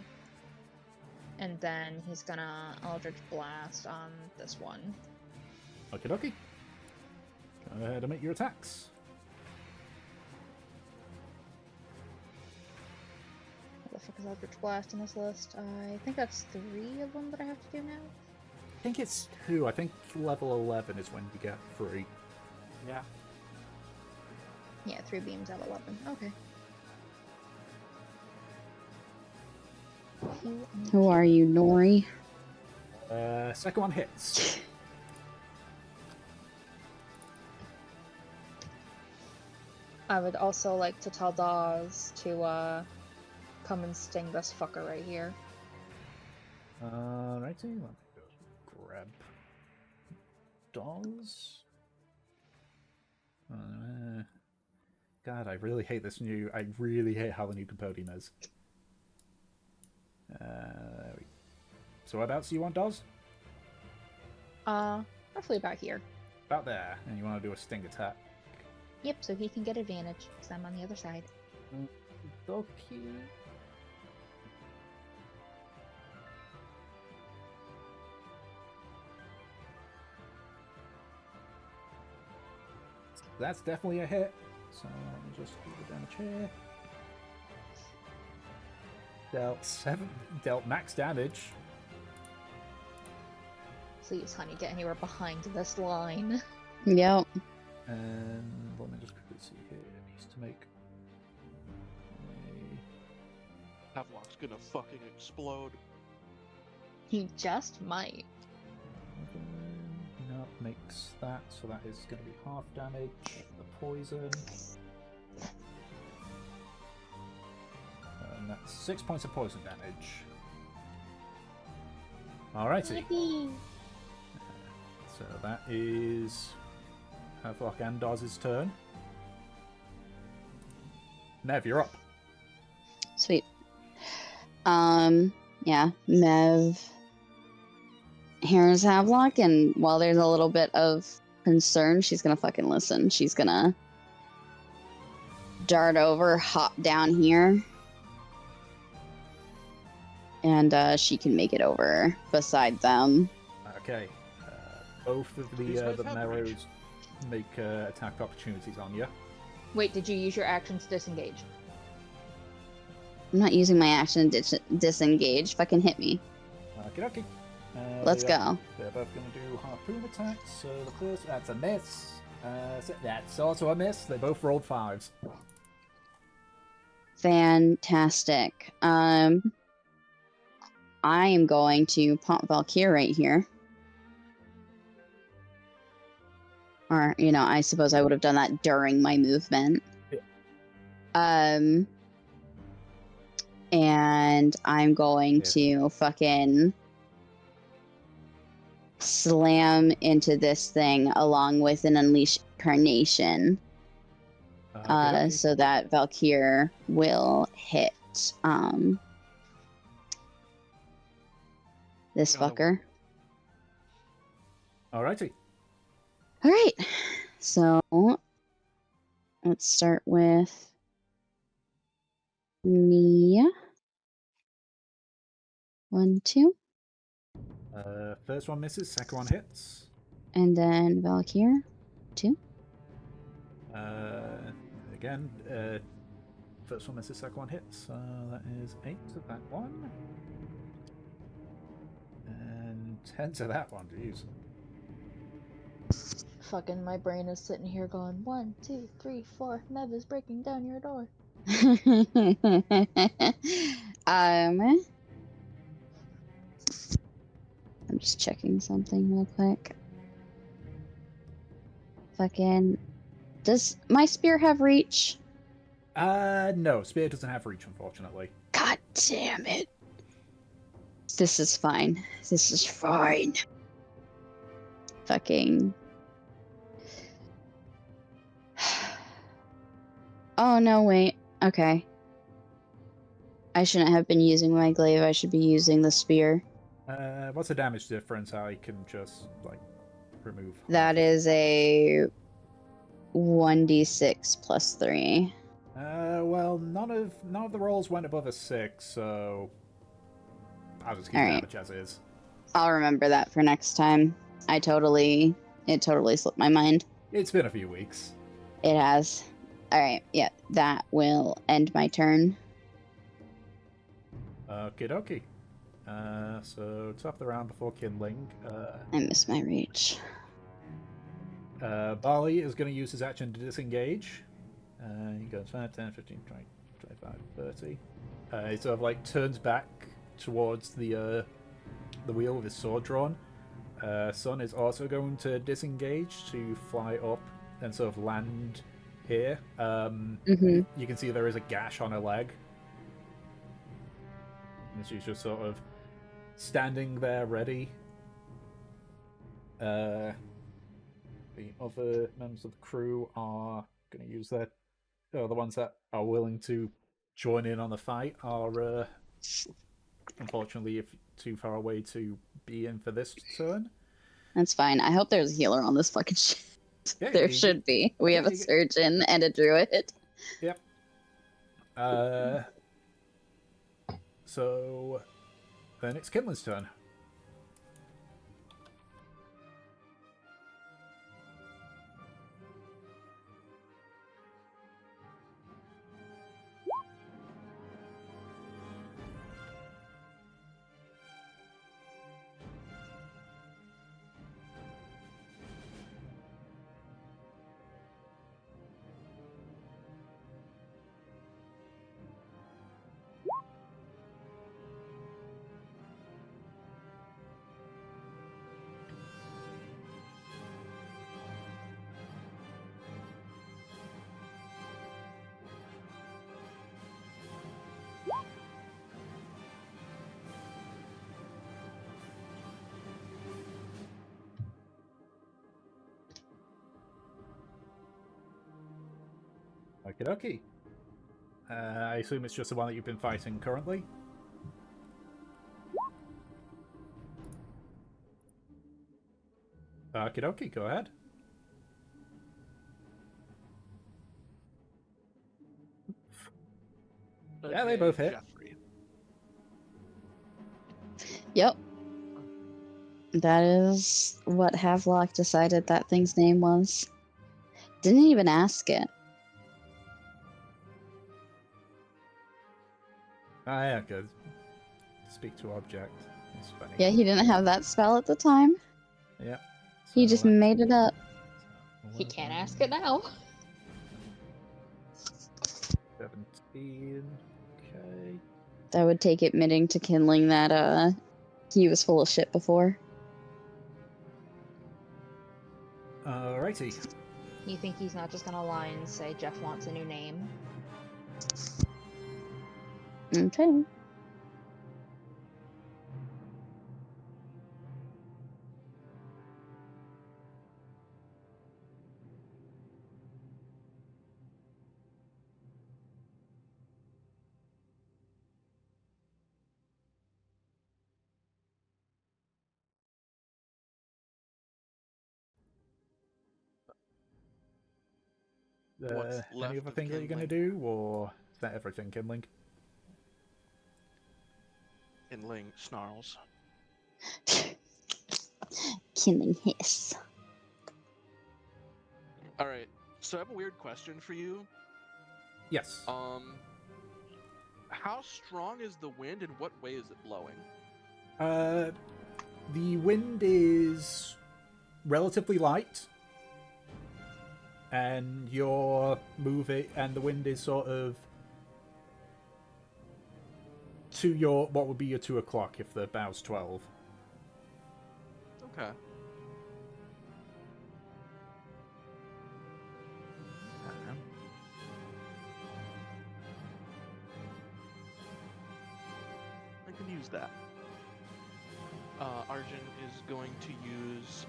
Speaker 4: And then he's gonna Eldritch Blast on this one.
Speaker 1: Okie dokie. Go ahead and make your attacks.
Speaker 4: What the fuck is Eldritch Blast on this list? I think that's 3 of them that I have to do now.
Speaker 1: I think it's 2. I think level 11 is when you get 3.
Speaker 5: Yeah.
Speaker 4: Yeah, 3 beams at 11. Okay.
Speaker 3: Who are you, Nori?
Speaker 1: Second one hits.
Speaker 4: I would also like to tell Dawes to come and sting this fucker right here.
Speaker 1: Righty, let me go grab Dolls. God, I really hate this new. I really hate how the new Compodium is. So whereabouts do you want Doz?
Speaker 4: Roughly about here.
Speaker 1: About there, and you want to do a sting attack.
Speaker 4: Yep, so he can get advantage, because I'm on the other side.
Speaker 1: Okay. That's definitely a hit. So let me just do the damage here. Dealt max damage.
Speaker 4: Please, honey, get anywhere behind this line.
Speaker 3: Yep.
Speaker 1: And let me just quickly see here. It needs to make
Speaker 5: Havelock's gonna fucking explode.
Speaker 4: He just might.
Speaker 1: no, makes that, so that is going to be half damage. The poison. And that's 6 points of poison damage. Alrighty.
Speaker 4: Yippee.
Speaker 1: So that is Havelock and Doz's turn. Nev, you're up.
Speaker 3: Sweet. Yeah, Mev hears Havelock, and while there's a little bit of concern, she's gonna fucking listen. She's gonna dart over, hop down here, and she can make it over beside them.
Speaker 1: Okay. Both of
Speaker 5: These guys
Speaker 1: the
Speaker 5: have
Speaker 1: Meros
Speaker 5: reach.
Speaker 1: make attack opportunities on you.
Speaker 4: Wait, did you use your action to disengage?
Speaker 3: I'm not using my action to disengage. Fucking hit me.
Speaker 1: Okay.
Speaker 3: Let's go.
Speaker 1: They're both going to do harpoon attacks. So the first, that's a miss. So that's also a miss. They both rolled 5s.
Speaker 3: Fantastic. I am going to pop Valkyrie right here. Or, I suppose I would have done that during my movement.
Speaker 1: Yeah.
Speaker 3: And I'm going to fucking slam into this thing along with an Unleash Carnation.
Speaker 1: Okay.
Speaker 3: So that Valkyrie will hit this
Speaker 5: No, that
Speaker 3: fucker.
Speaker 1: Alrighty.
Speaker 3: All right. So let's start with Nia. 1, 2.
Speaker 1: First one misses, second one hits.
Speaker 3: And then Valkyrie. 2.
Speaker 1: Again, first one misses, second one hits. So that is 8 to that one. And 10 to that one, jeez.
Speaker 4: Fucking my brain is sitting here going 1, 2, 3, 4. Mev is breaking down your door.
Speaker 3: I'm just checking something real quick. Fucking. Does my spear have reach?
Speaker 1: No, Spear doesn't have reach, unfortunately.
Speaker 3: God damn it. This is fine. This is fine. Fucking. Oh, no, wait. Okay. I shouldn't have been using my glaive. I should be using the spear.
Speaker 1: What's the damage difference? I can just, remove.
Speaker 3: That is a 1d6 plus 3.
Speaker 1: Well, none of the rolls went above a 6, so I'll just keep
Speaker 3: All
Speaker 1: the
Speaker 3: right.
Speaker 1: damage as is.
Speaker 3: I'll remember that for next time. It totally slipped my mind.
Speaker 1: It's been a few weeks.
Speaker 3: It has. Alright, yeah, that will end my turn.
Speaker 1: Okie dokie. So top of the round before kindling.
Speaker 3: I miss my reach.
Speaker 1: Barley is going to use his action to disengage. He goes 5, 10, 15, 20, 25, 30. He sort of turns back towards the wheel with his sword drawn. Sun is also going to disengage to fly up and sort of land here.
Speaker 3: Mm-hmm.
Speaker 1: You can see there is a gash on her leg. And she's just sort of standing there ready. The other members of the crew are going to use their the ones that are willing to join in on the fight are unfortunately if too far away to be in for this turn.
Speaker 3: That's fine. I hope there's a healer on this fucking shit.
Speaker 1: Yeah,
Speaker 3: There should be. We have a surgeon and a druid.
Speaker 1: Yep. So then it's Kinlan's turn. Okie dokie. I assume it's just the one that you've been fighting currently. Okie dokie, go ahead. Yeah, they both hit.
Speaker 5: Jeffrey.
Speaker 3: Yep. That is what Havelock decided that thing's name was. Didn't even ask it.
Speaker 1: Ah, yeah, good. Speak to object. It's funny.
Speaker 3: Yeah, he didn't have that spell at the time.
Speaker 1: Yeah.
Speaker 3: He
Speaker 1: So
Speaker 3: just
Speaker 1: that-
Speaker 3: made it up.
Speaker 4: He can't ask it now.
Speaker 1: 17. Okay.
Speaker 3: That would take admitting to Kindling that he was full of shit before.
Speaker 1: Alrighty.
Speaker 4: You think he's not just gonna lie and say Jeff wants a new name?
Speaker 3: Okay.
Speaker 5: What's
Speaker 1: Any
Speaker 5: left
Speaker 1: other
Speaker 5: of
Speaker 1: thing that you're going to
Speaker 5: Kindling?
Speaker 1: do, or is that everything, Kindling?
Speaker 5: Kindling snarls.
Speaker 3: Kindling hiss.
Speaker 5: All right. So I have a weird question for you.
Speaker 1: Yes.
Speaker 5: How strong is the wind, and what way is it blowing?
Speaker 1: The wind is relatively light, and you're moving, and the wind is sort of to your what would be your 2 o'clock if the bow's 12.
Speaker 5: Okay. I can use that. Arjun is going to use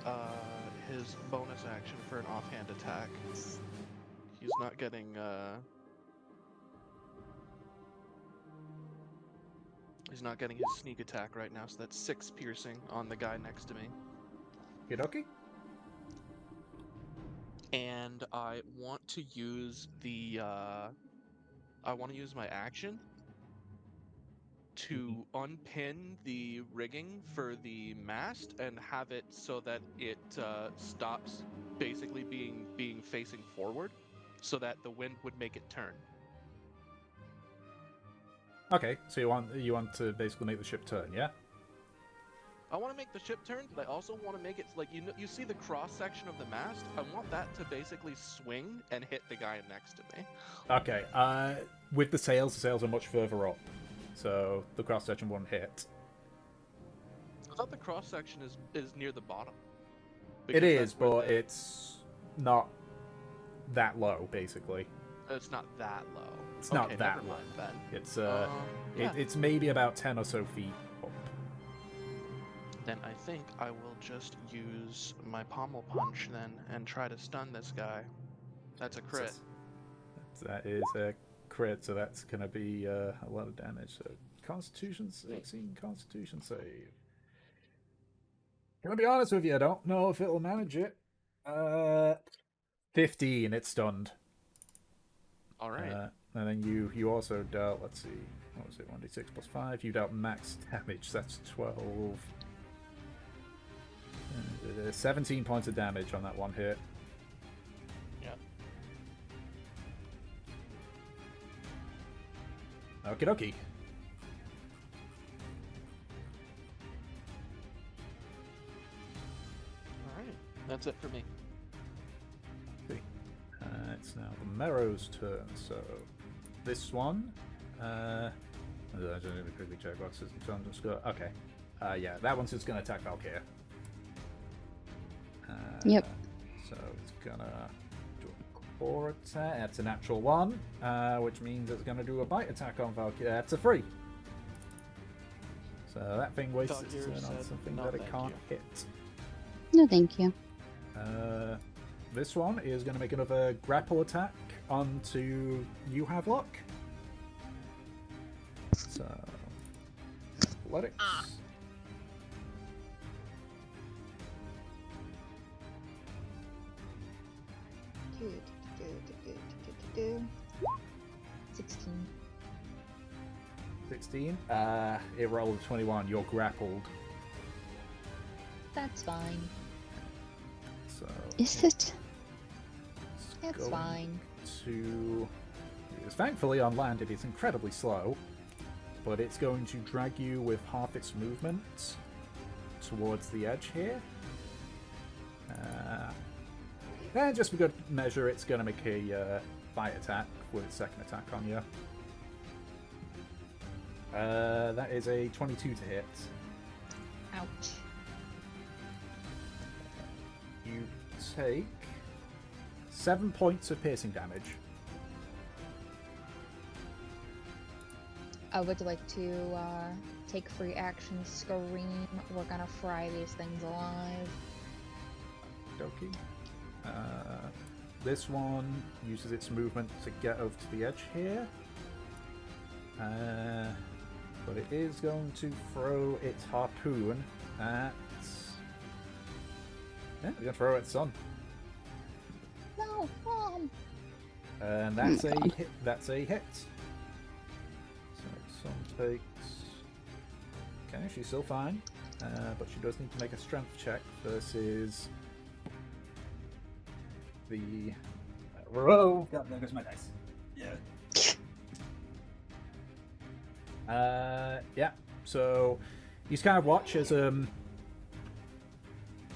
Speaker 5: his bonus action for an offhand attack. He's not getting he's not getting his sneak attack right now, so that's 6 piercing on the guy next to me.
Speaker 1: Kidoki?
Speaker 5: And I want to use the my action to unpin the rigging for the mast and have it so that it stops basically being facing forward, so that the wind would make it turn.
Speaker 1: Okay, so you want to basically make the ship turn, yeah?
Speaker 5: I want to make the ship turn, but I also want to make it like you see the cross section of the mast. I want that to basically swing and hit the guy next to me.
Speaker 1: Okay, with the sails are much further up, so the cross section won't hit.
Speaker 5: I thought the cross section is near the bottom.
Speaker 1: It
Speaker 5: Because
Speaker 1: is,
Speaker 5: that's where
Speaker 1: but it's not that low, basically.
Speaker 5: it's not that low.
Speaker 1: It's
Speaker 5: Okay,
Speaker 1: not that
Speaker 5: never
Speaker 1: low.
Speaker 5: mind then.
Speaker 1: It's
Speaker 5: Yeah.
Speaker 1: it's maybe about 10 or so feet up.
Speaker 5: Then I think I will just use my pommel punch then and try to stun this guy. That's a crit.
Speaker 1: That is a crit, so that's going to be a lot of damage. So Constitution 16, Constitution save. Gonna be honest with you, I don't know if it'll manage it. 15, it's stunned.
Speaker 5: All right.
Speaker 1: And then you also dealt, let's see, what was it, 1d6 plus 5? You dealt max damage, that's 12. 17 points of damage on that one hit.
Speaker 5: Yeah.
Speaker 1: Okie dokie.
Speaker 5: All right. That's it for me.
Speaker 1: It's now the Merrow's turn, so this one. I don't need to quickly check what's his intelligence score. Okay. Yeah, that one's just going to attack Valkyria.
Speaker 3: Yep.
Speaker 1: So it's going to do a core attack. That's a natural 1, which means it's going to do a bite attack on Valkyria. That's a 3. So that thing wastes its turn on something
Speaker 5: no,
Speaker 1: that it
Speaker 5: thank
Speaker 1: can't
Speaker 5: you.
Speaker 1: hit.
Speaker 3: No, thank you.
Speaker 1: This one is going to make another grapple attack onto you, Havelock. So, athletics.
Speaker 4: Do. 16.
Speaker 1: 16. It rolled a 21. You're grappled.
Speaker 4: That's fine.
Speaker 1: So
Speaker 3: Is it?
Speaker 4: It's
Speaker 1: going
Speaker 4: fine.
Speaker 1: to. It's thankfully on land. It is incredibly slow, but it's going to drag you with half its movement towards the edge here. And just for good measure, it's going to make a bite attack with its second attack on you. That is a 22 to hit.
Speaker 4: Ouch.
Speaker 1: You take 7 points of piercing damage.
Speaker 4: I would like to take free action, scream. We're gonna fry these things alive.
Speaker 1: Dokie. This one uses its movement to get over to the edge here. But it is going to throw its harpoon at... Yeah, we're going to throw it at Sun.
Speaker 4: No, Mom!
Speaker 1: And that's
Speaker 3: Oh,
Speaker 1: a
Speaker 3: God.
Speaker 1: hit. That's a hit. So Sun takes... Okay, she's still fine. But she does need to make a strength check versus... the... Whoa! God, there goes my dice. Yeah. Yeah. So you just kind of watch as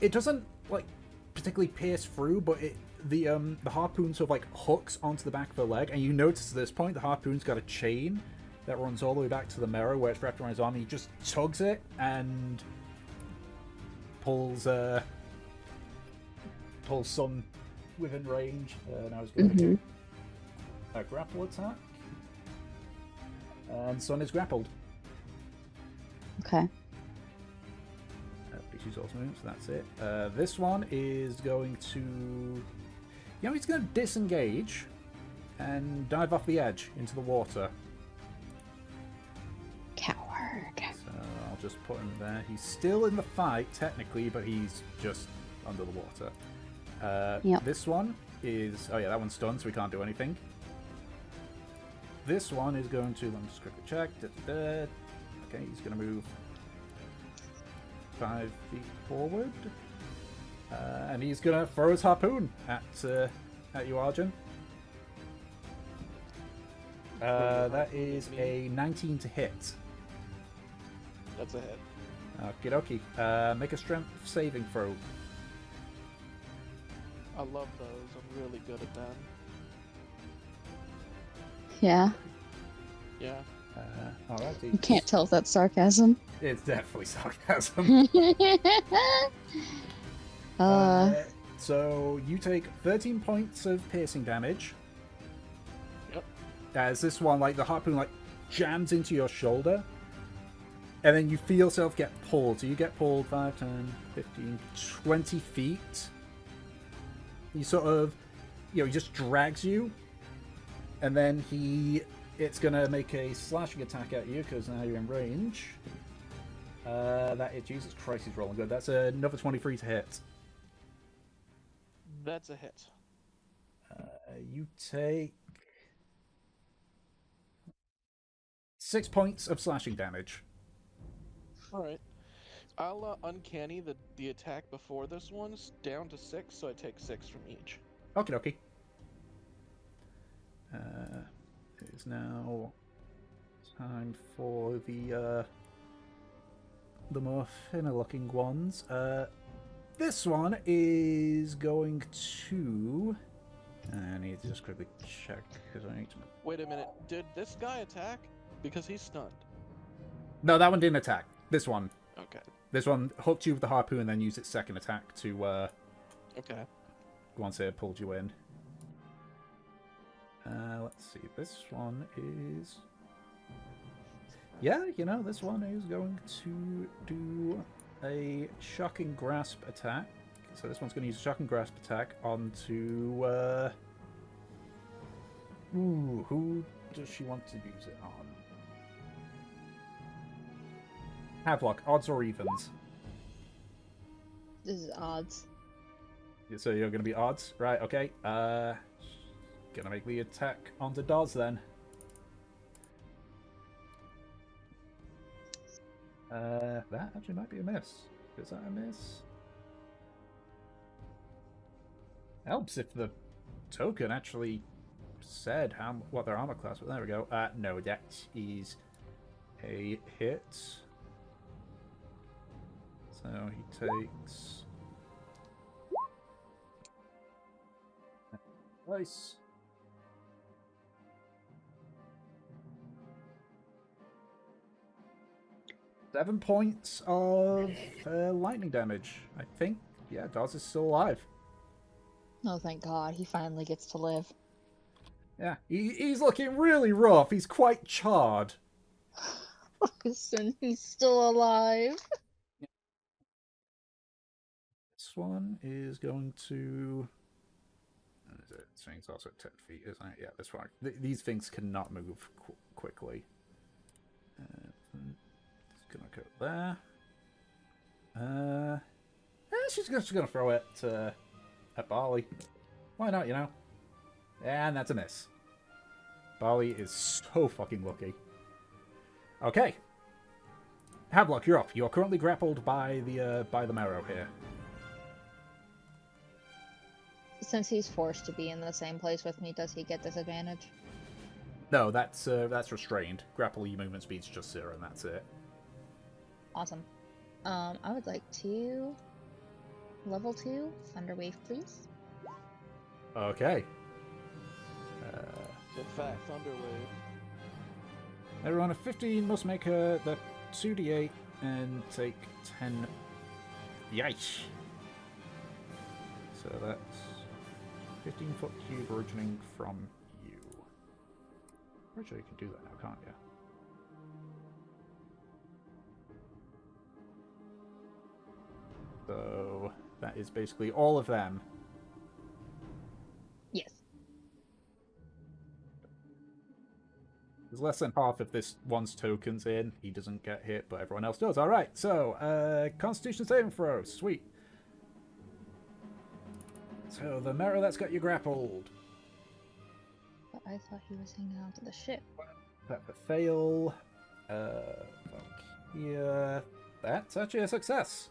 Speaker 1: it doesn't like particularly pierce through, but the harpoon sort of like hooks onto the back of her leg, and you notice at this point the harpoon's got a chain that runs all the way back to the mirror where it's wrapped around his arm. And he just tugs it and pulls Sun within range. Now he's going to do a grapple attack. And Sun is grappled.
Speaker 3: Okay.
Speaker 1: She's also moving, so that's it. This one is going to... he's going to disengage and dive off the edge into the water.
Speaker 3: Coward.
Speaker 1: So I'll just put him there. He's still in the fight, technically, but he's just under the water.
Speaker 3: Yep.
Speaker 1: This one is... Oh yeah, that one's stunned, so we can't do anything. This one is going to... Let me just quickly check. Okay, he's going to move 5 feet forward. And he's going to throw his harpoon at you, Arjun. That is a 19 to hit.
Speaker 5: That's a hit.
Speaker 1: Okie dokie. Make a strength saving throw.
Speaker 5: I love those. I'm really good at them.
Speaker 3: Yeah.
Speaker 5: Yeah.
Speaker 1: Alrighty.
Speaker 3: You can't tell if that's sarcasm.
Speaker 1: It's definitely sarcasm. So you take 13 points of piercing damage.
Speaker 5: Yep.
Speaker 1: As this one, like the harpoon, like jams into your shoulder, and then you feel yourself get pulled. So you get pulled 5, 10, 15, 20 feet. You sort of, he just drags you, And then it's gonna make a slashing attack at you because now you're in range. That is, Jesus Christ, he's rolling good. That's another 23 to hit.
Speaker 5: That's a hit.
Speaker 1: You take 6 points of slashing damage.
Speaker 5: All right. I'll uncanny the attack before this one's down to 6, so I take 6 from each.
Speaker 1: Okie dokie. It is now time for the more thinner looking ones. This one is going to. I need to just quickly check because I need to.
Speaker 5: Wait a minute. Did this guy attack? Because he's stunned.
Speaker 1: No, that one didn't attack. This one.
Speaker 5: Okay.
Speaker 1: This one hooked you with the harpoon and then used its second attack to.
Speaker 5: Okay.
Speaker 1: Once it pulled you in. Let's see. This one is. Yeah, you know, this one is going to do a shocking grasp attack. So this one's going to use a shocking grasp attack onto. Who does she want to use it on? Havelock, odds or evens?
Speaker 4: This is odds.
Speaker 1: So you're going to be odds, right? Okay. Gonna make the attack onto Dawes then. That actually might be a miss. Is that a miss? Helps if the token actually said what their armor class was. There we go. No, that is a hit. So he takes. Nice. Seven points of lightning damage. I think. Yeah, Dawes is still alive.
Speaker 4: Oh, thank God. He finally gets to live.
Speaker 1: Yeah, he's looking really rough. He's quite charred.
Speaker 4: Listen, he's still alive.
Speaker 1: This one is going to. This thing's also at 10 feet, isn't it? Yeah, this one. These things cannot move quickly. It's gonna go there. She's just gonna throw it at Barley. Why not, you know? And that's a miss. Barley is so fucking lucky. Okay. Havelock, you're up. You are currently grappled by the marrow here.
Speaker 4: Since he's forced to be in the same place with me, does he get disadvantage?
Speaker 1: No, that's restrained. Grapple your movement speed's just 0, and that's it.
Speaker 4: Awesome. I would like to level 2 Thunderwave, please.
Speaker 1: Okay.
Speaker 5: The fat Thunderwave.
Speaker 1: Everyone of 15 must make the 2d8 and take 10. Yikes. So that's 15-foot cube originating from you. Actually, you can do that now, can't you? So that is basically all of them.
Speaker 4: Yes.
Speaker 1: There's less than half of this one's tokens in. He doesn't get hit, but everyone else does. Alright, so, Constitution saving throw. Sweet. So, the marrow that's got you grappled.
Speaker 4: But I thought he was hanging out to the ship.
Speaker 1: That for fail. Here. That's actually a success.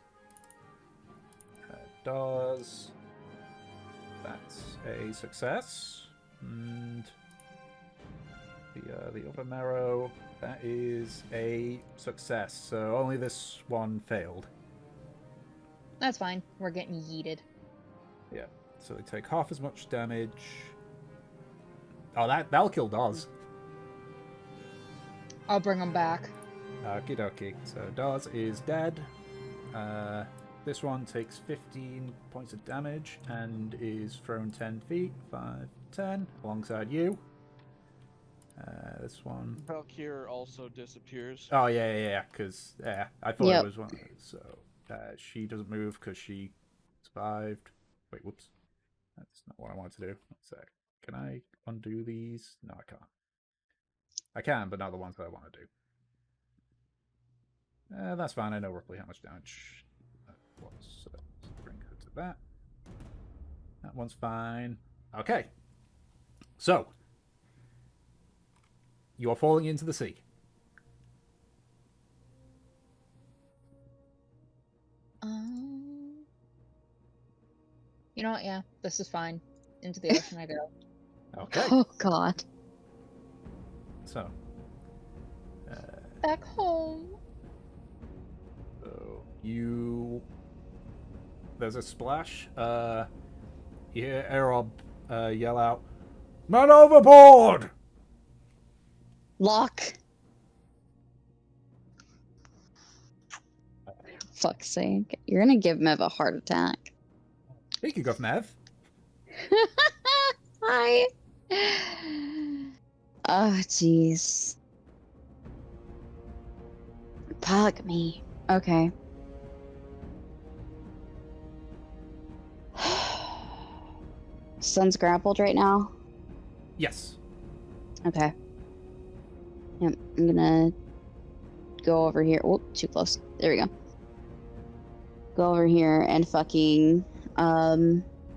Speaker 1: Does. That's a success. And the other marrow, that is a success. So only this one failed.
Speaker 4: That's fine. We're getting yeeted.
Speaker 1: Yeah. So they take half as much damage. Oh, that'll kill Dawes.
Speaker 4: I'll bring him back.
Speaker 1: Okie dokie. So Dawes is dead. This one takes 15 points of damage and is thrown 10 feet, 5, 10, alongside you. This one.
Speaker 5: Valkyr also disappears.
Speaker 1: Oh, yeah, because I thought
Speaker 3: Yep.
Speaker 1: it was one. So she doesn't move because she survived. Wait, whoops. That's not what I wanted to do. One sec. Can I undo these? No, I can't. I can, but not the ones that I want to do. That's fine. I know roughly how much damage that was. So let's bring her to that. That one's fine. Okay. So, you are falling into the sea.
Speaker 4: You know what? Yeah, this is fine. Into the ocean I go.
Speaker 1: Okay.
Speaker 3: Oh God.
Speaker 1: So,
Speaker 4: Back home.
Speaker 1: so there's a splash. You hear Aerob yell out, "Man overboard!"
Speaker 3: Lock. Fuck's sake. You're gonna give Mev a heart attack.
Speaker 1: Speaking of Mev,
Speaker 3: Hi. Oh, jeez. Fuck me. Okay. Sun's grappled right now.
Speaker 1: yes.
Speaker 3: Okay. Yep, I'm gonna go over here. Oh, too close. There we go. Go over here and fucking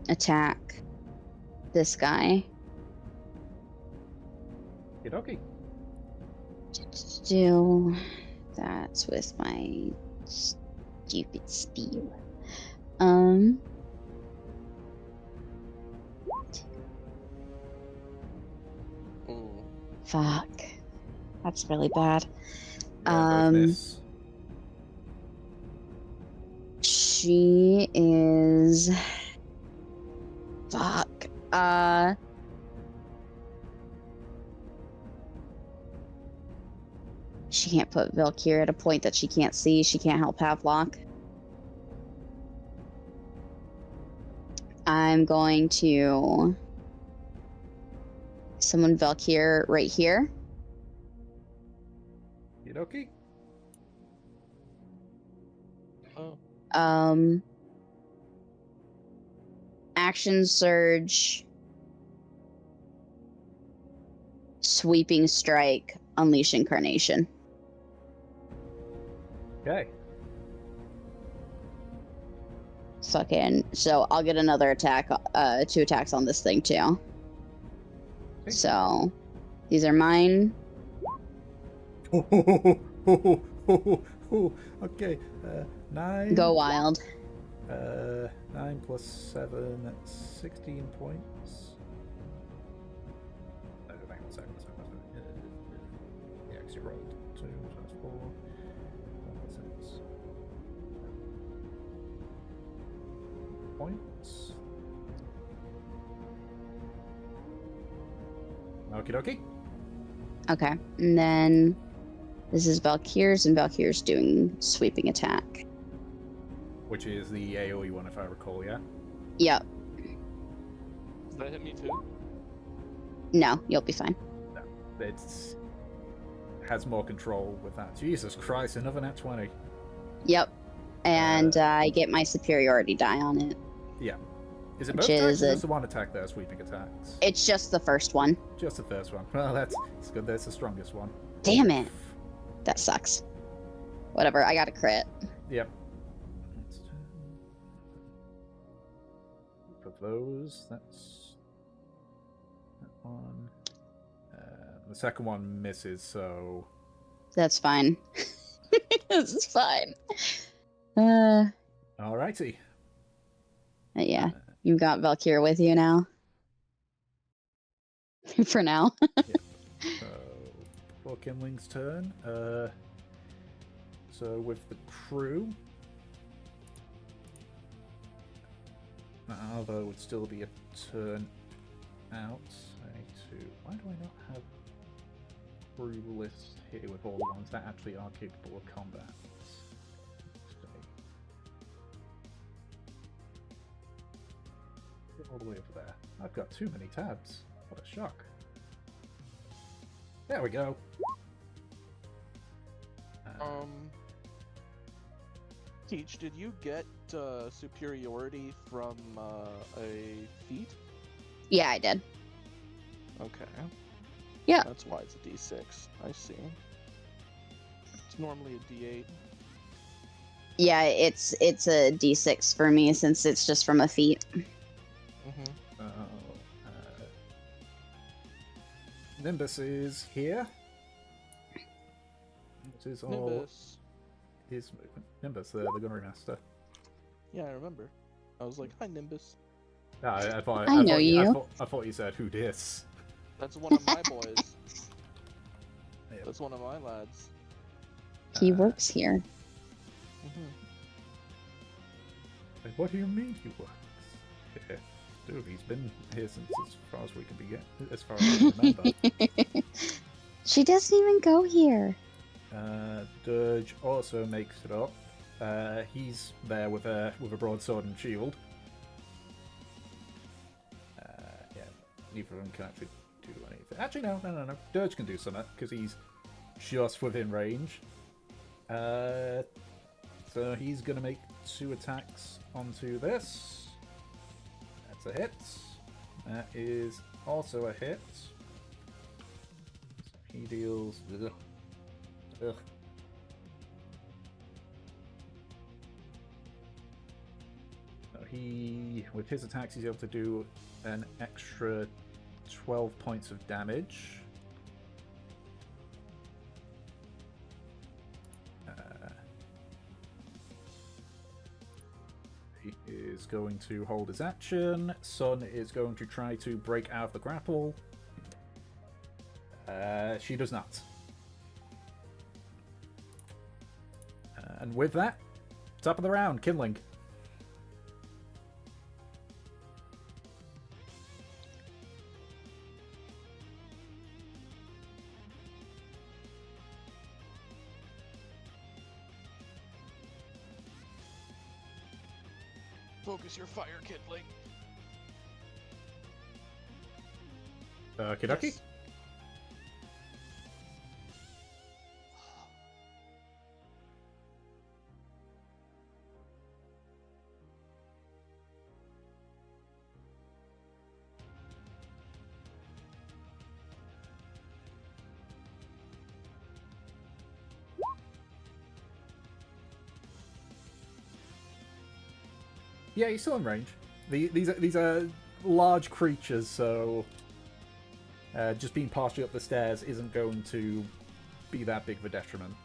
Speaker 3: attack this guy.
Speaker 1: Okay.
Speaker 3: Do that's with my stupid speed.
Speaker 5: Ooh.
Speaker 3: Fuck. That's really bad.
Speaker 1: Yeah, both miss.
Speaker 3: She is. Fuck. She can't put Valkyrie at a point that she can't see. She can't help Havelock. I'm going to summon Valkyrie right here.
Speaker 1: Okay.
Speaker 5: Oh.
Speaker 3: Action surge, sweeping strike, unleash incarnation.
Speaker 1: Okay.
Speaker 3: Fucking. So I'll get another attack, 2 attacks on this thing too.
Speaker 1: Okay.
Speaker 3: So these are mine.
Speaker 1: Okay. 9.
Speaker 3: Go wild.
Speaker 1: 9 plus 7, that's 16 points. No, hang on a second. Yeah, because you rolled 2, so that's 4. 6 points. Okie dokie.
Speaker 3: Okay, and then this is Valkyr's, and Valkyr's doing sweeping attack.
Speaker 1: Which is the AoE one, if I recall, yeah?
Speaker 3: Yep.
Speaker 5: Does that hit me too?
Speaker 3: No, you'll be fine.
Speaker 1: No. It has more control with that. Jesus Christ, another nat 20.
Speaker 3: Yep. And I get my superiority die on it.
Speaker 1: Yeah. Is it
Speaker 3: Which
Speaker 1: both attacks
Speaker 3: is
Speaker 1: or
Speaker 3: a-
Speaker 1: just the one attack there, sweeping attacks?
Speaker 3: It's just the first one.
Speaker 1: Just the first one. Well, that's good. That's the strongest one.
Speaker 3: Damn it. That sucks. Whatever, I got a crit.
Speaker 1: Yep. For those, that's that one. The second one misses, so
Speaker 3: That's fine. This is fine.
Speaker 1: alrighty.
Speaker 3: Yeah, you've got Valkyrie with you now. For now.
Speaker 1: So before Kimling's turn, so with the crew, although it would still be a turn out. Why do I not have crew list here with all the ones that actually are capable of combat? Get all the way over there. I've got too many tabs. What a shock. There we go.
Speaker 5: Teach, did you get superiority from a feat?
Speaker 3: Yeah, I did.
Speaker 5: Okay.
Speaker 3: Yeah.
Speaker 5: That's why it's a D6. I see. It's normally a D8.
Speaker 3: Yeah, it's a D6 for me since it's just from a feat.
Speaker 5: Mm-hmm.
Speaker 1: Nimbus is here. This is all
Speaker 5: Nimbus.
Speaker 1: his movement. Nimbus, the gunnery master.
Speaker 5: Yeah, I remember. I was like, hi, Nimbus.
Speaker 1: I thought
Speaker 3: I know you.
Speaker 1: I thought you said who dis.
Speaker 5: That's one of my boys.
Speaker 1: Yeah.
Speaker 5: That's one of my lads.
Speaker 3: He works here.
Speaker 5: Mm-hmm.
Speaker 1: Like, what do you mean he works? Yeah. Dude, he's been here since as far as we can as far as I can remember.
Speaker 3: She doesn't even go here.
Speaker 1: Dirge also makes it up. He's there with a broadsword and shield. Yeah, neither of them can actually do anything. Actually, no. Dirge can do something because he's just within range. So he's gonna make 2 attacks onto this. That's a hit. That is also a hit. So he deals. Ugh. So with his attacks, he's able to do an extra 12 points of damage. He is going to hold his action. Sun is going to try to break out of the grapple. She does not. And with that, top of the round, Kindling.
Speaker 5: Focus your fire, Kidling.
Speaker 1: Kidaki?
Speaker 5: Yes.
Speaker 1: Yeah, he's still in range. These are large creatures, so just being partially up the stairs isn't going to be that big of a detriment.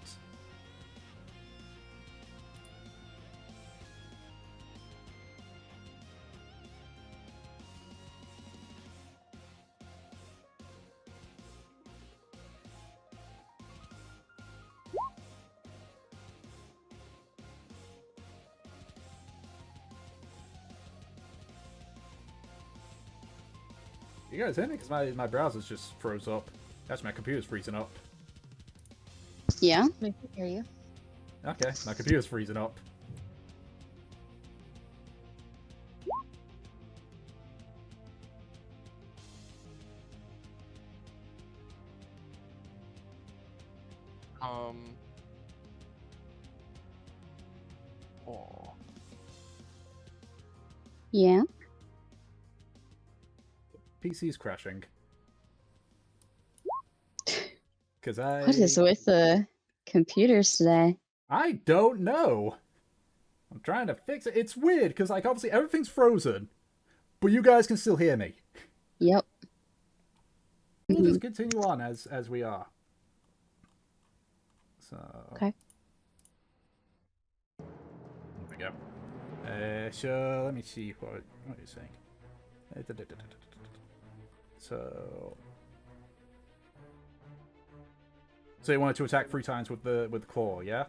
Speaker 1: You guys hear me? Because my browser's just froze up. That's my computer's freezing up.
Speaker 3: Yeah.
Speaker 4: We can hear you.
Speaker 1: Okay, my computer's freezing up.
Speaker 5: Oh.
Speaker 3: Yeah.
Speaker 1: PC's crashing. Because
Speaker 3: What is with the computers today?
Speaker 1: I don't know. I'm trying to fix it. It's weird because like obviously everything's frozen, but you guys can still hear me.
Speaker 3: Yep.
Speaker 1: We'll just continue on as we are. So
Speaker 3: Okay.
Speaker 1: there we go. So let me see what you're saying. So you wanted to attack 3 times with the claw, yeah?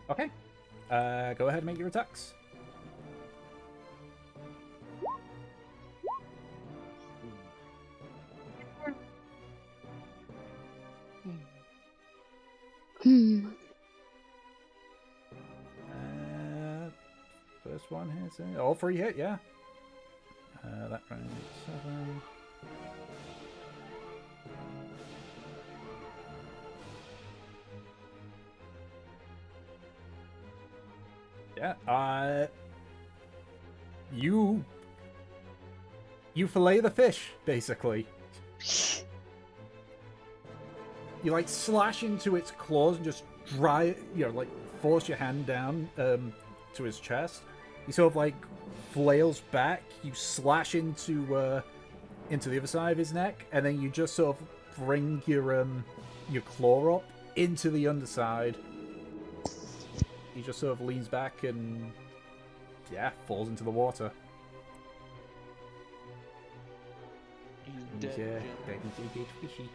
Speaker 1: Okay. Go ahead and make your attacks. First one hits. All 3 hit, yeah. That round 7. Yeah. You fillet the fish, basically. You like slash into its claws and just like force your hand down to his chest. He sort of like flails back. You slash into the other side of his neck, and then you just sort of bring your claw up into the underside. He just sort of leans back and falls into the water.
Speaker 5: He's dead. Jim.
Speaker 1: Dead fishy.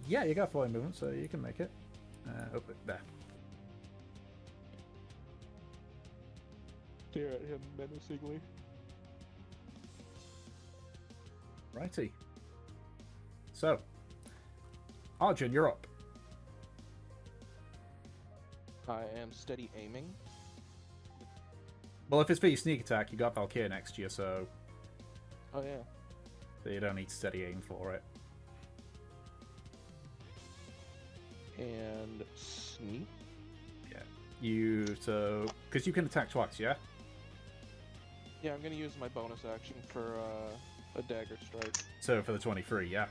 Speaker 1: Yeah, you got 40 movement, so you can make it. There.
Speaker 5: Stare at him menacingly.
Speaker 1: Righty. So, Arjun, you're up.
Speaker 5: I am steady aiming.
Speaker 1: Well, if it's for your sneak attack, you got Valkyrie next to you, so
Speaker 5: Oh yeah.
Speaker 1: you don't need to steady aim for it.
Speaker 5: And sneak.
Speaker 1: Yeah. Because you can attack twice, yeah?
Speaker 5: Yeah, I'm gonna use my bonus action for a dagger strike.
Speaker 1: So for the 23, yeah.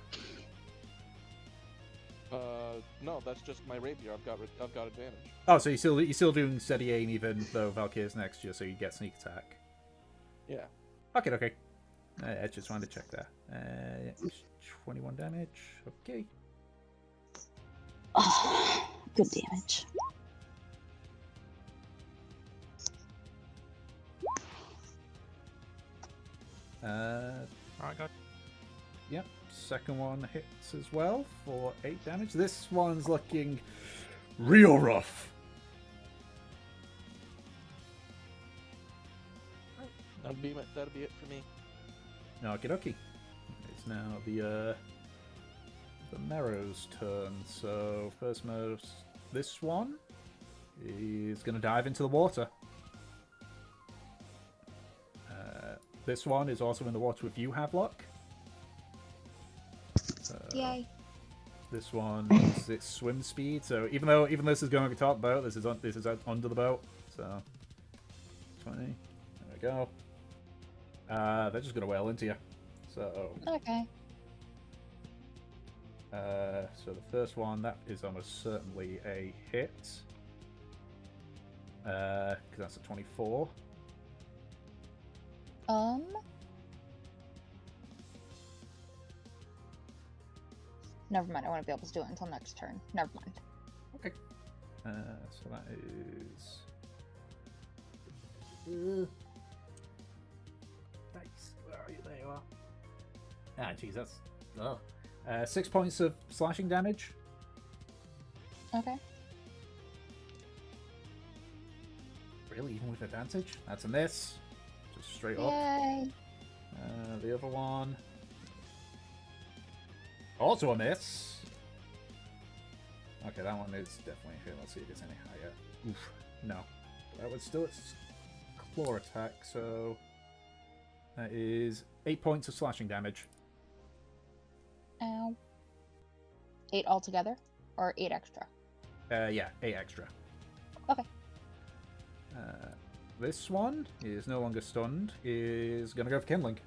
Speaker 5: No, that's just my rapier. I've got advantage.
Speaker 1: Oh, so you're still doing steady aim even though Valkyrie's next to you, so you get sneak attack.
Speaker 5: Yeah.
Speaker 1: Okay. I just wanted to check that. 21 damage. Okay.
Speaker 3: Oh, good damage.
Speaker 5: I got.
Speaker 1: Yep. Second one hits as well for 8 damage. This one's looking real rough.
Speaker 5: That'll be it for me.
Speaker 1: Okie dokie. It's now the Merrow's turn. So first move, this one is going to dive into the water. This one is also in the water with you, Havelock.
Speaker 4: Yay.
Speaker 1: This one is its swim speed. So even though this is going on top boat, this is under the boat. So 20. There we go. They're just going to whale into you. So
Speaker 4: Okay.
Speaker 1: so the first one, that is almost certainly a hit. Because that's a 24.
Speaker 4: Never mind. I won't be able to do it until next turn. Never mind.
Speaker 1: Okay. So that is. Nice. Where are you? There you are. Ah, jeez, that's. Oh. 6 points of slashing damage.
Speaker 4: Okay.
Speaker 1: Really, even with advantage? That's a miss. Just straight up.
Speaker 4: Yay.
Speaker 1: The other one. Also a miss. Okay, that one is definitely a hit. Let's see if it's any higher. Oof. No. That was still its claw attack, so that is 8 points of slashing damage.
Speaker 4: Ow. 8 altogether? Or 8 extra?
Speaker 1: Yeah, 8 extra.
Speaker 4: Okay.
Speaker 1: This one is no longer stunned, is going to go for Kindling.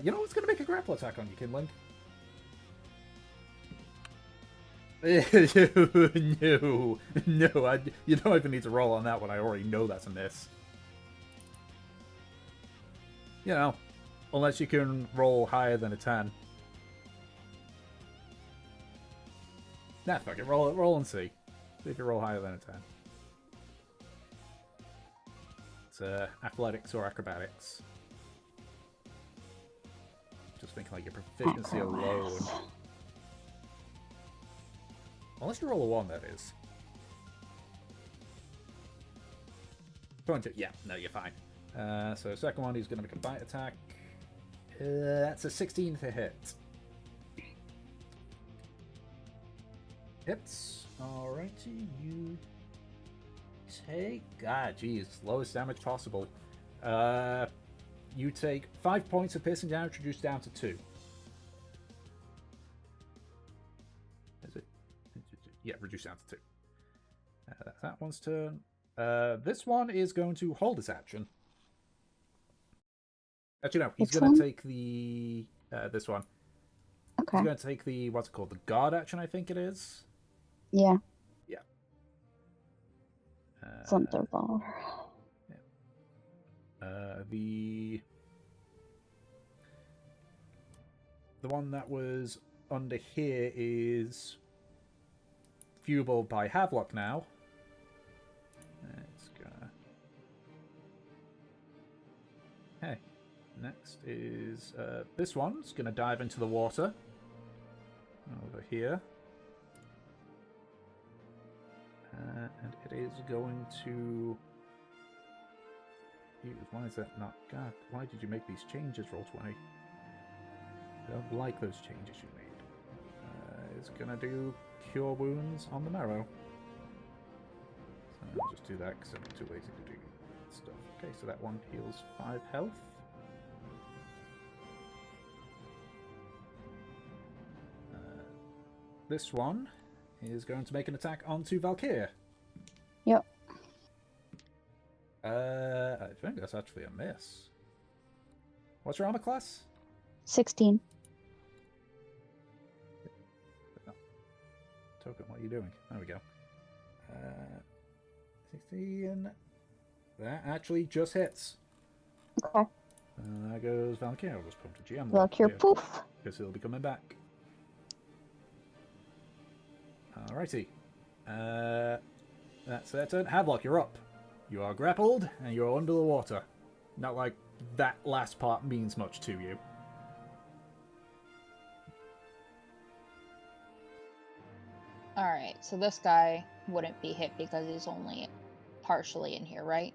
Speaker 1: You know what's going to make a grapple attack on you, Kindling? No, you don't even need to roll on that one. I already know that's a miss. You know, unless you can roll higher than a 10. Nah, fuck it. Roll and see. See if you roll higher than a 10. It's athletics or acrobatics. Just thinking like your proficiency alone. Unless you roll a 1, that is. 22. Yeah, no, you're fine. So second one, he's going to make a bite attack. That's a 16 to hit. Hits. Alrighty, you take... geez, lowest damage possible. You take 5 points of piercing damage, reduced down to 2. Is it? Yeah, reduced down to 2. That's that one's turn. This one is going to hold its action. Actually, no, he's going to take the... this one.
Speaker 3: Okay.
Speaker 1: He's going to take the, what's it called? The guard action, I think it is.
Speaker 3: Yeah.
Speaker 1: Yeah.
Speaker 3: Thunderball.
Speaker 1: The one that was under here is viewable by Havelock now. It's gonna... Hey, next is this one's gonna dive into the water over here. And it is going to use... Why is that not... God, why did you make these changes, Roll20? I don't like those changes you made. It's gonna do Cure Wounds on the marrow. So I'll just do that because I'm too lazy to do stuff. Okay, so that one heals 5 health. This one is going to make an attack onto Valkyria.
Speaker 3: Yep.
Speaker 1: I think that's actually a miss. What's your armor class?
Speaker 3: 16.
Speaker 1: Token, what are you doing? There we go. 16. That actually just hits.
Speaker 3: Okay.
Speaker 1: There goes Valkyria. I'll just put him to GM.
Speaker 3: Valkyria, poof.
Speaker 1: Because he'll be coming back. Alrighty. That's their turn. Havelock, you're up. You are grappled, and you're under the water. Not like that last part means much to you.
Speaker 4: Alright, so this guy wouldn't be hit because he's only partially in here, right?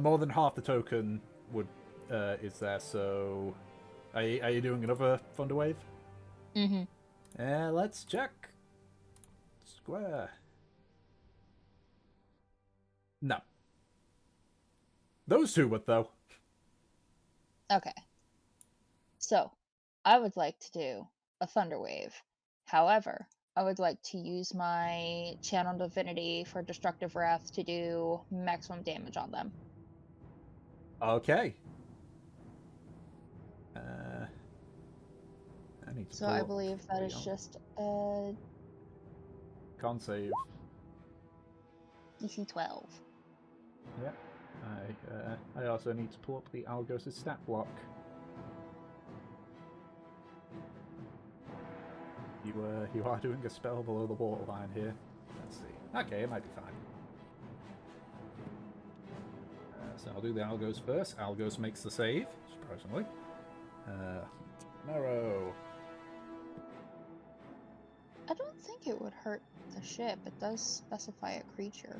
Speaker 1: More than half the token would is there, so... Are you doing another Thunder Wave?
Speaker 4: Mm-hmm.
Speaker 1: Let's check. Square. No. Those two would, though.
Speaker 4: Okay. So, I would like to do a Thunder Wave. However, I would like to use my Channel Divinity for Destructive Wrath to do maximum damage on them.
Speaker 1: Okay. I need to
Speaker 4: So
Speaker 1: pull
Speaker 4: I
Speaker 1: up
Speaker 4: believe that
Speaker 1: the
Speaker 4: is just a
Speaker 1: con save.
Speaker 4: DC 12.
Speaker 1: Yep. I also need to pull up the Algos' stat block. You are doing a spell below the waterline here. Let's see. Okay, it might be fine. So I'll do the Algos first. Algos makes the save, surprisingly. Marrow.
Speaker 4: I don't think it would hurt the ship. It does specify a creature.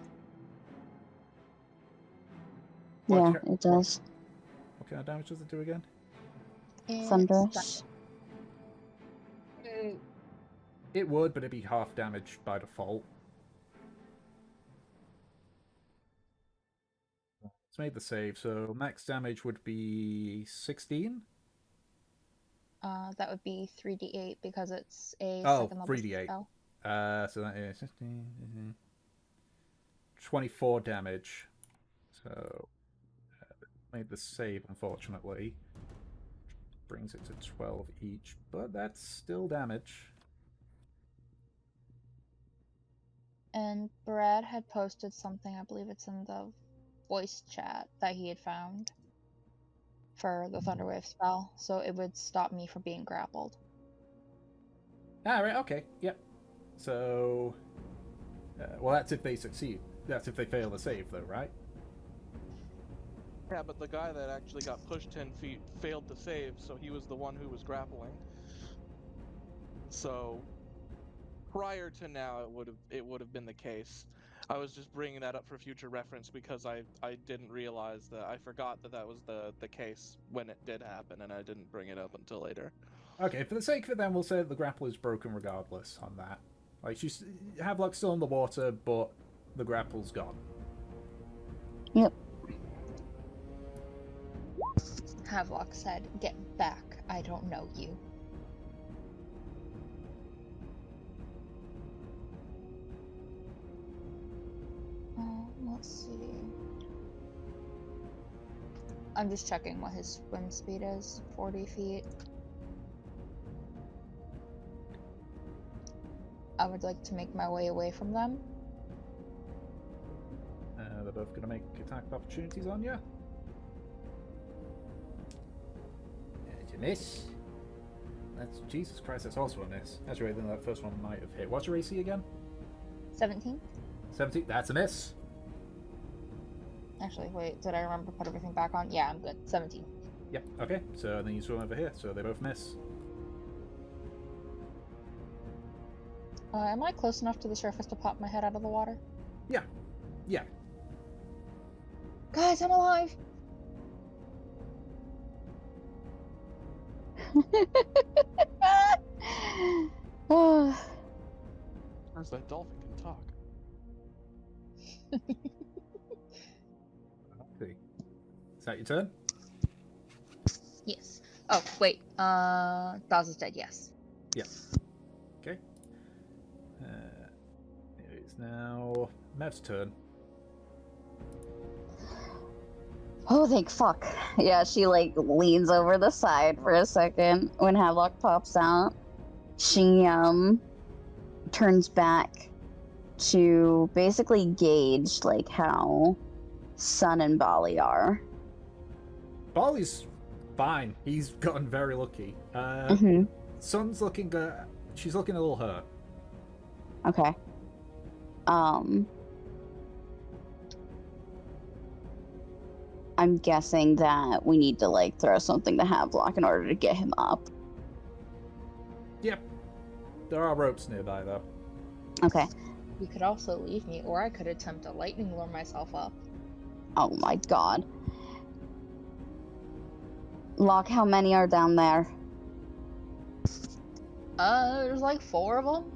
Speaker 3: Yeah, it does.
Speaker 1: What kind of damage does it do again?
Speaker 4: It's
Speaker 3: Thunderous.
Speaker 1: It would, but it'd be half damage by default. It's made the save, so max damage would be 16.
Speaker 4: That would be 3d8 because it's a
Speaker 1: Oh,
Speaker 4: second level
Speaker 1: 3d8.
Speaker 4: spell.
Speaker 1: So that is 15, 24 damage. So made the save, unfortunately. Brings it to 12 each, but that's still damage.
Speaker 4: And Brad had posted something, I believe it's in the voice chat, that he had found for the Thunderwave spell, so it would stop me from being grappled.
Speaker 1: Right, okay, yep. So, well, that's if they succeed. That's if they fail the save, though, right?
Speaker 5: Yeah, but the guy that actually got pushed 10 feet failed to save, so he was the one who was grappling. So, prior to now, it would have been the case. I was just bringing that up for future reference because I didn't realize that I forgot that that was the case when it did happen, and I didn't bring it up until later.
Speaker 1: Okay, for the sake of it, then we'll say that the grapple is broken regardless on that. Like she's Havelock's still in the water, but the grapple's gone.
Speaker 3: Yep.
Speaker 4: Havelock said, "Get back. I don't know you." Let's see. I'm just checking what his swim speed is. 40 feet. I would like to make my way away from them.
Speaker 1: They're both going to make attack opportunities on you. Did you miss? That's Jesus Christ. That's also a miss. Actually, then that first one might have hit. What's your AC again?
Speaker 4: 17?
Speaker 1: 17. That's a miss.
Speaker 4: Actually, wait, did I remember to put everything back on? Yeah, I'm good. 17.
Speaker 1: Yep. Okay. So then you swim over here. So they both miss.
Speaker 4: Am I close enough to the surface to pop my head out of the water?
Speaker 1: Yeah. Yeah.
Speaker 4: Guys, I'm alive!
Speaker 5: Where's that dolphin can talk?
Speaker 1: Okay. Is that your turn?
Speaker 4: Yes. Oh, wait. Dawes is dead, yes.
Speaker 1: Yeah. Okay. It is now Mev's turn.
Speaker 3: Oh, thank fuck. Yeah, she like leans over the side for a second when Havelock pops out. She turns back to basically gauge like how Sun and Bali are.
Speaker 1: Bali's fine. He's gotten very lucky.
Speaker 3: Mm-hmm.
Speaker 1: Sun's looking good. She's looking a little hurt.
Speaker 3: Okay. I'm guessing that we need to like throw something to Havelock in order to get him up.
Speaker 1: Yep. There are ropes nearby though.
Speaker 3: Okay.
Speaker 4: You could also leave me, or I could attempt to lightning lure myself up.
Speaker 3: Oh my god. Locke, how many are down there?
Speaker 4: There's like 4 of them.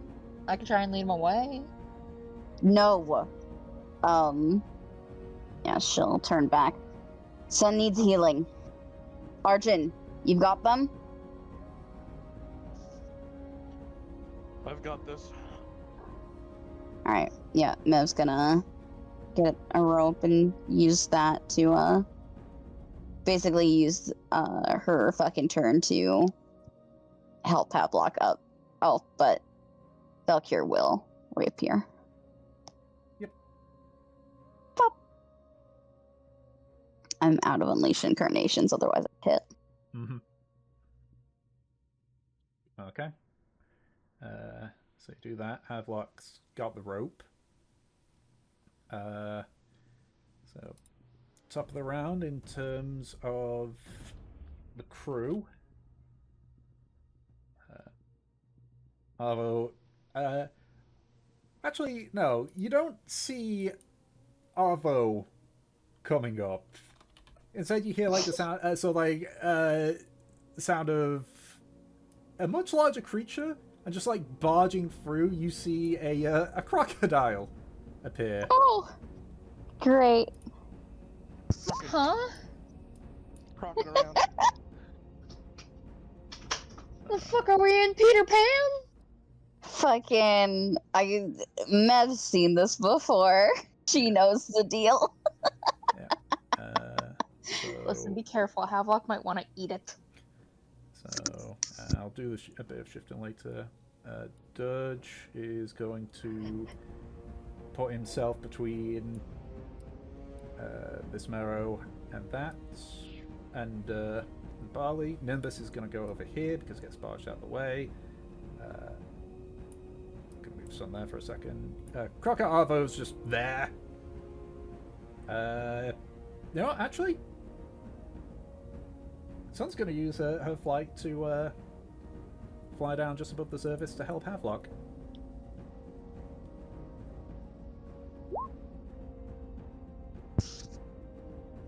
Speaker 4: I could try and lead them away.
Speaker 3: No. Yeah, she'll turn back. Sun needs healing. Arjun, you've got them?
Speaker 5: I've got this.
Speaker 3: Alright, yeah, Mev's gonna get a rope and use that to, basically use, her fucking turn to help Havelock up. Oh, but Valkyr will reappear.
Speaker 1: Yep.
Speaker 3: Pop! I'm out of Unleash Incarnations, otherwise I'd hit.
Speaker 1: Mm-hmm. Okay. So you do that. Havelock's got the rope. So top of the round in terms of the crew. Although, actually, no, you don't see Arvo coming up. Instead, you hear like the sound, sound of a much larger creature, and just like barging through, you see a crocodile appear.
Speaker 3: Oh! Great.
Speaker 4: Huh?
Speaker 5: Crocking around.
Speaker 4: The fuck are we in, Peter Pan?
Speaker 3: Fucking, Mev's seen this before. She knows the deal.
Speaker 1: Yeah.
Speaker 4: Listen, be careful. Havelock might want to eat it.
Speaker 1: So I'll do a bit of shifting later. Dirge is going to put himself between this marrow and that, and Barley. Nimbus is going to go over here because it gets barged out of the way. Gonna move Sun there for a second. Crocker Arvo's just there. You know what, actually? Sun's going to use her flight to fly down just above the surface to help Havelock.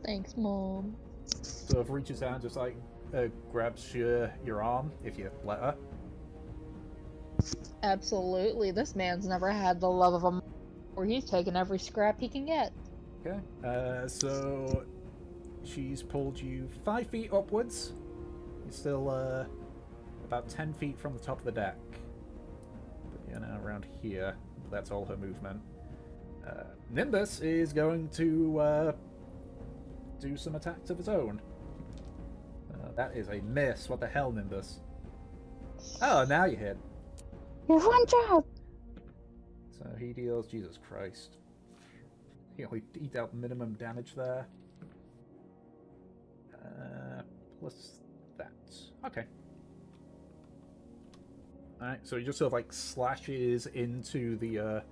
Speaker 4: Thanks, Mom.
Speaker 1: Sort of reaches down, just like grabs your arm if you let her.
Speaker 4: Absolutely. This man's never had the love of a where he's taken every scrap he can get.
Speaker 1: Okay. So she's pulled you 5 feet upwards. You're still about 10 feet from the top of the deck. But you're now around here. That's all her movement. Nimbus is going to do some attacks of his own. That is a miss. What the hell, Nimbus? Oh, now you hit.
Speaker 3: You have one job.
Speaker 1: So he deals, Jesus Christ. He dealt minimum damage there. Plus that. Okay. Alright, so he just sort of like slashes into the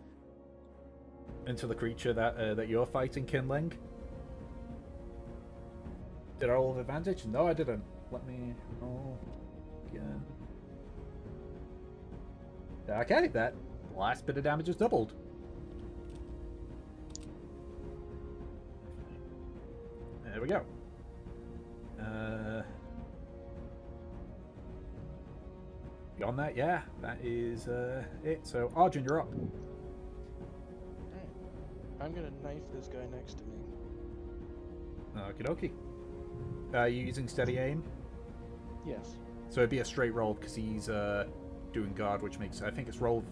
Speaker 1: creature that you're fighting, Kinling. Did I roll with advantage? No, I didn't. Let me roll again. Okay, that last bit of damage is doubled. There we go. Beyond that, yeah, that is it. So, Arjun, you're up.
Speaker 5: Alright. I'm gonna knife this guy next to me.
Speaker 1: Okie dokie. Are you using steady aim?
Speaker 5: Yes.
Speaker 1: So it'd be a straight roll because he's doing guard, which makes I think it's roll.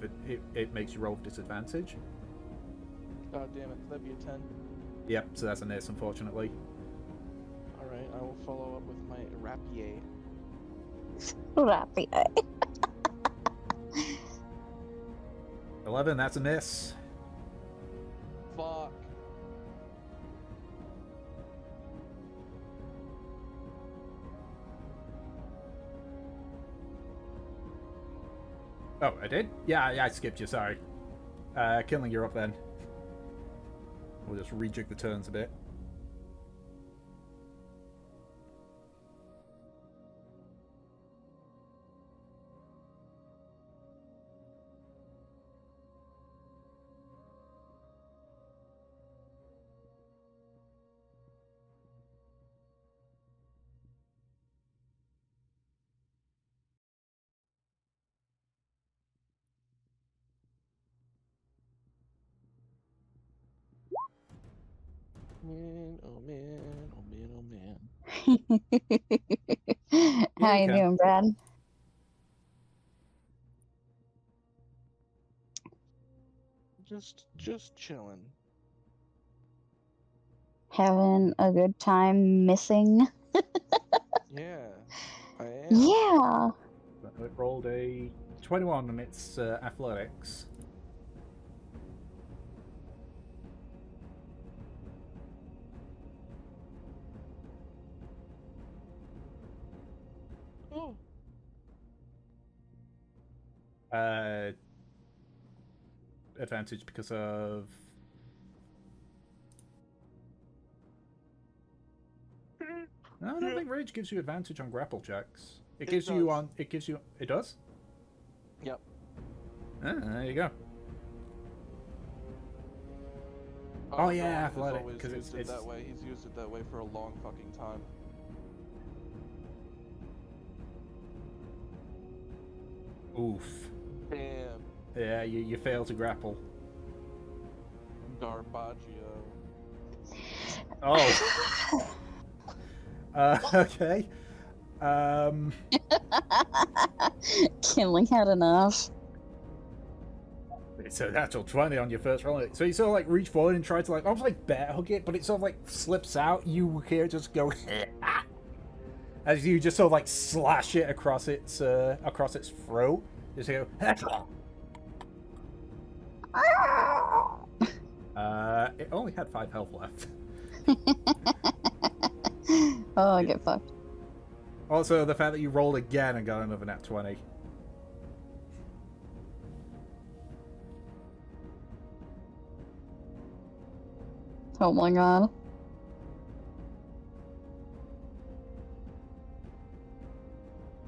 Speaker 1: It makes you roll with disadvantage.
Speaker 5: God damn it, that'd be a 10.
Speaker 1: Yep. So that's a miss, unfortunately.
Speaker 5: Alright, I will follow up with my rapier.
Speaker 3: Rapier.
Speaker 1: 11. That's a miss.
Speaker 5: Fuck.
Speaker 1: Oh, I did? Yeah, I skipped you. Sorry. Killing, you're up then. We'll just rejig the turns a bit.
Speaker 5: Man, oh man, oh man, oh man.
Speaker 3: How
Speaker 1: you
Speaker 3: you
Speaker 1: can.
Speaker 3: doing, Brad?
Speaker 5: Just chilling.
Speaker 3: Having a good time missing?
Speaker 5: Yeah, I am.
Speaker 3: Yeah.
Speaker 1: It rolled a 21 on its athletics.
Speaker 5: Oh.
Speaker 1: Advantage because of no, I don't think rage gives you advantage on grapple checks. It gives you
Speaker 5: does.
Speaker 1: on. It gives you. It does.
Speaker 5: Yep.
Speaker 1: Ah, there you go. Oh,
Speaker 5: no,
Speaker 1: yeah,
Speaker 5: he has
Speaker 1: athletic,
Speaker 5: always
Speaker 1: 'cause
Speaker 5: used
Speaker 1: it's-
Speaker 5: it that way. He's used it that way for a long fucking time.
Speaker 1: Oof.
Speaker 5: Damn.
Speaker 1: Yeah, you fail to grapple.
Speaker 5: Garbaggio.
Speaker 1: Oh. Okay.
Speaker 3: Killing had enough.
Speaker 1: It's a natural 20 on your first roll. So you sort of like reach forward and try to like almost like bear hug it, but it sort of like slips out. You hear it just go as you just sort of like slash it across its throat. Just go. It only had 5 health left.
Speaker 3: Oh, I get fucked.
Speaker 1: Also, the fact that you rolled again and got another nat 20.
Speaker 3: Oh my god.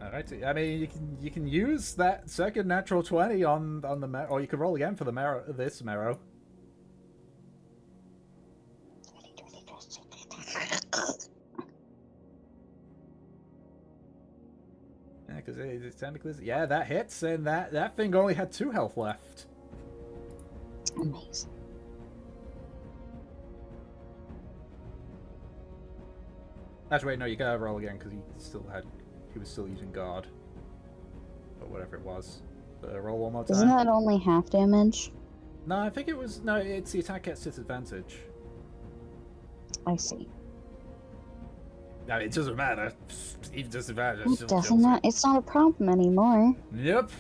Speaker 1: Alright, I mean you can use that second natural 20 on the marrow, or you can roll again for the marrow. This marrow. because it's technically... Yeah, that hits, and that thing only had 2 health left.
Speaker 3: Amazing.
Speaker 1: Actually, wait, no, you gotta roll again, because he was still using guard. Or whatever it was. Roll one more time.
Speaker 3: Isn't that only half damage?
Speaker 1: No, I think it was... No, it's the attack gets disadvantage.
Speaker 3: I see.
Speaker 1: No, it doesn't matter. Even disadvantage.
Speaker 3: It doesn't matter. It's not a problem anymore.
Speaker 1: Yep.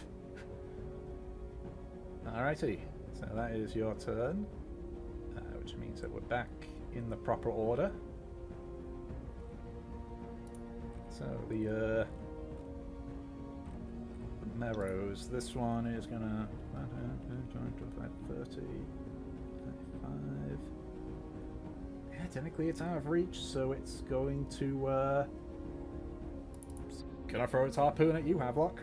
Speaker 1: Alrighty. So that is your turn. Which means that we're back in the proper order. So the Merrows. This one is gonna 30, 35. Yeah, technically it's out of reach, so it's going to can I throw its harpoon at you, Havelock?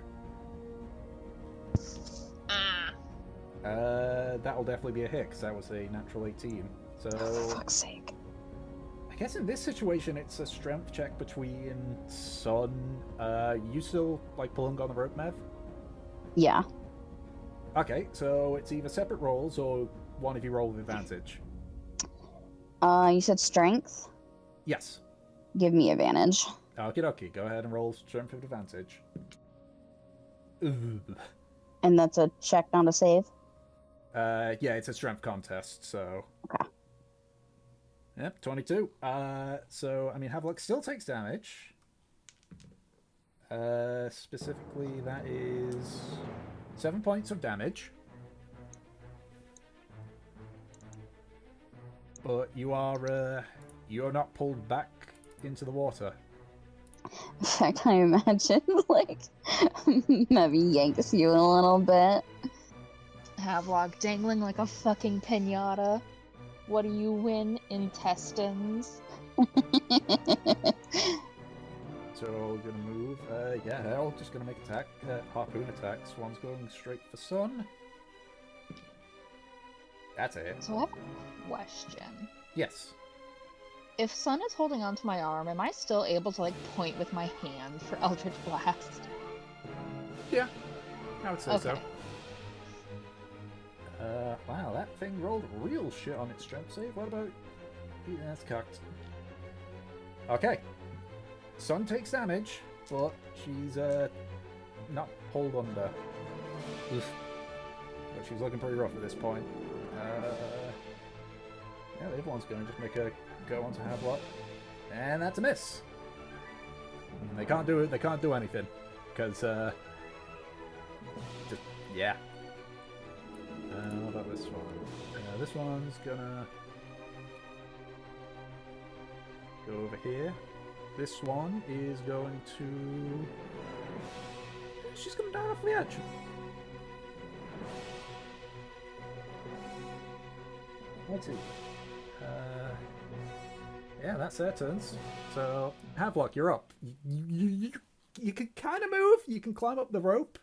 Speaker 1: That'll definitely be a hit, because that was a natural 18. So
Speaker 3: For fuck's sake.
Speaker 1: I guess in this situation it's a strength check between Sun. You still like pulling on the rope, Mev?
Speaker 3: Yeah.
Speaker 1: Okay, so it's either separate rolls or one of you roll with advantage.
Speaker 3: You said strength?
Speaker 1: Yes.
Speaker 3: Give me advantage.
Speaker 1: Okie dokie, go ahead and roll strength with advantage. Ugh.
Speaker 3: And that's a check, not a save?
Speaker 1: Yeah, it's a strength contest, so...
Speaker 3: Okay.
Speaker 1: Yep, 22. So, I mean, Havelock still takes damage. Specifically, that is 7 points of damage. But you're not pulled back into the water.
Speaker 3: In fact, I imagine, like, maybe yanks you a little bit.
Speaker 4: Havelock dangling like a fucking pinata. What do you win? Intestines.
Speaker 1: So, gonna move. Yeah, Hell just gonna make harpoon attacks. One's going straight for Sun. That's it.
Speaker 4: So I have a question.
Speaker 1: Yes.
Speaker 4: If Sun is holding onto my arm, am I still able to like point with my hand for Eldritch Blast?
Speaker 1: Yeah, I would say
Speaker 4: Okay.
Speaker 1: so. Wow, that thing rolled real shit on its strength save. What about... Yeah, that's cocked. Okay. Sun takes damage, but she's, not pulled under. Oof. But she's looking pretty rough at this point. Yeah, the other one's gonna just make a go onto Havelock. And that's a miss. And they can't do it, they can't do anything. Because, just, yeah. What about this one? This one's gonna go over here. This one is going to... She's coming down off the edge. Let's see. Yeah, that's their turns. So, Havelock, you're up. You can kind of move. You can climb up the rope.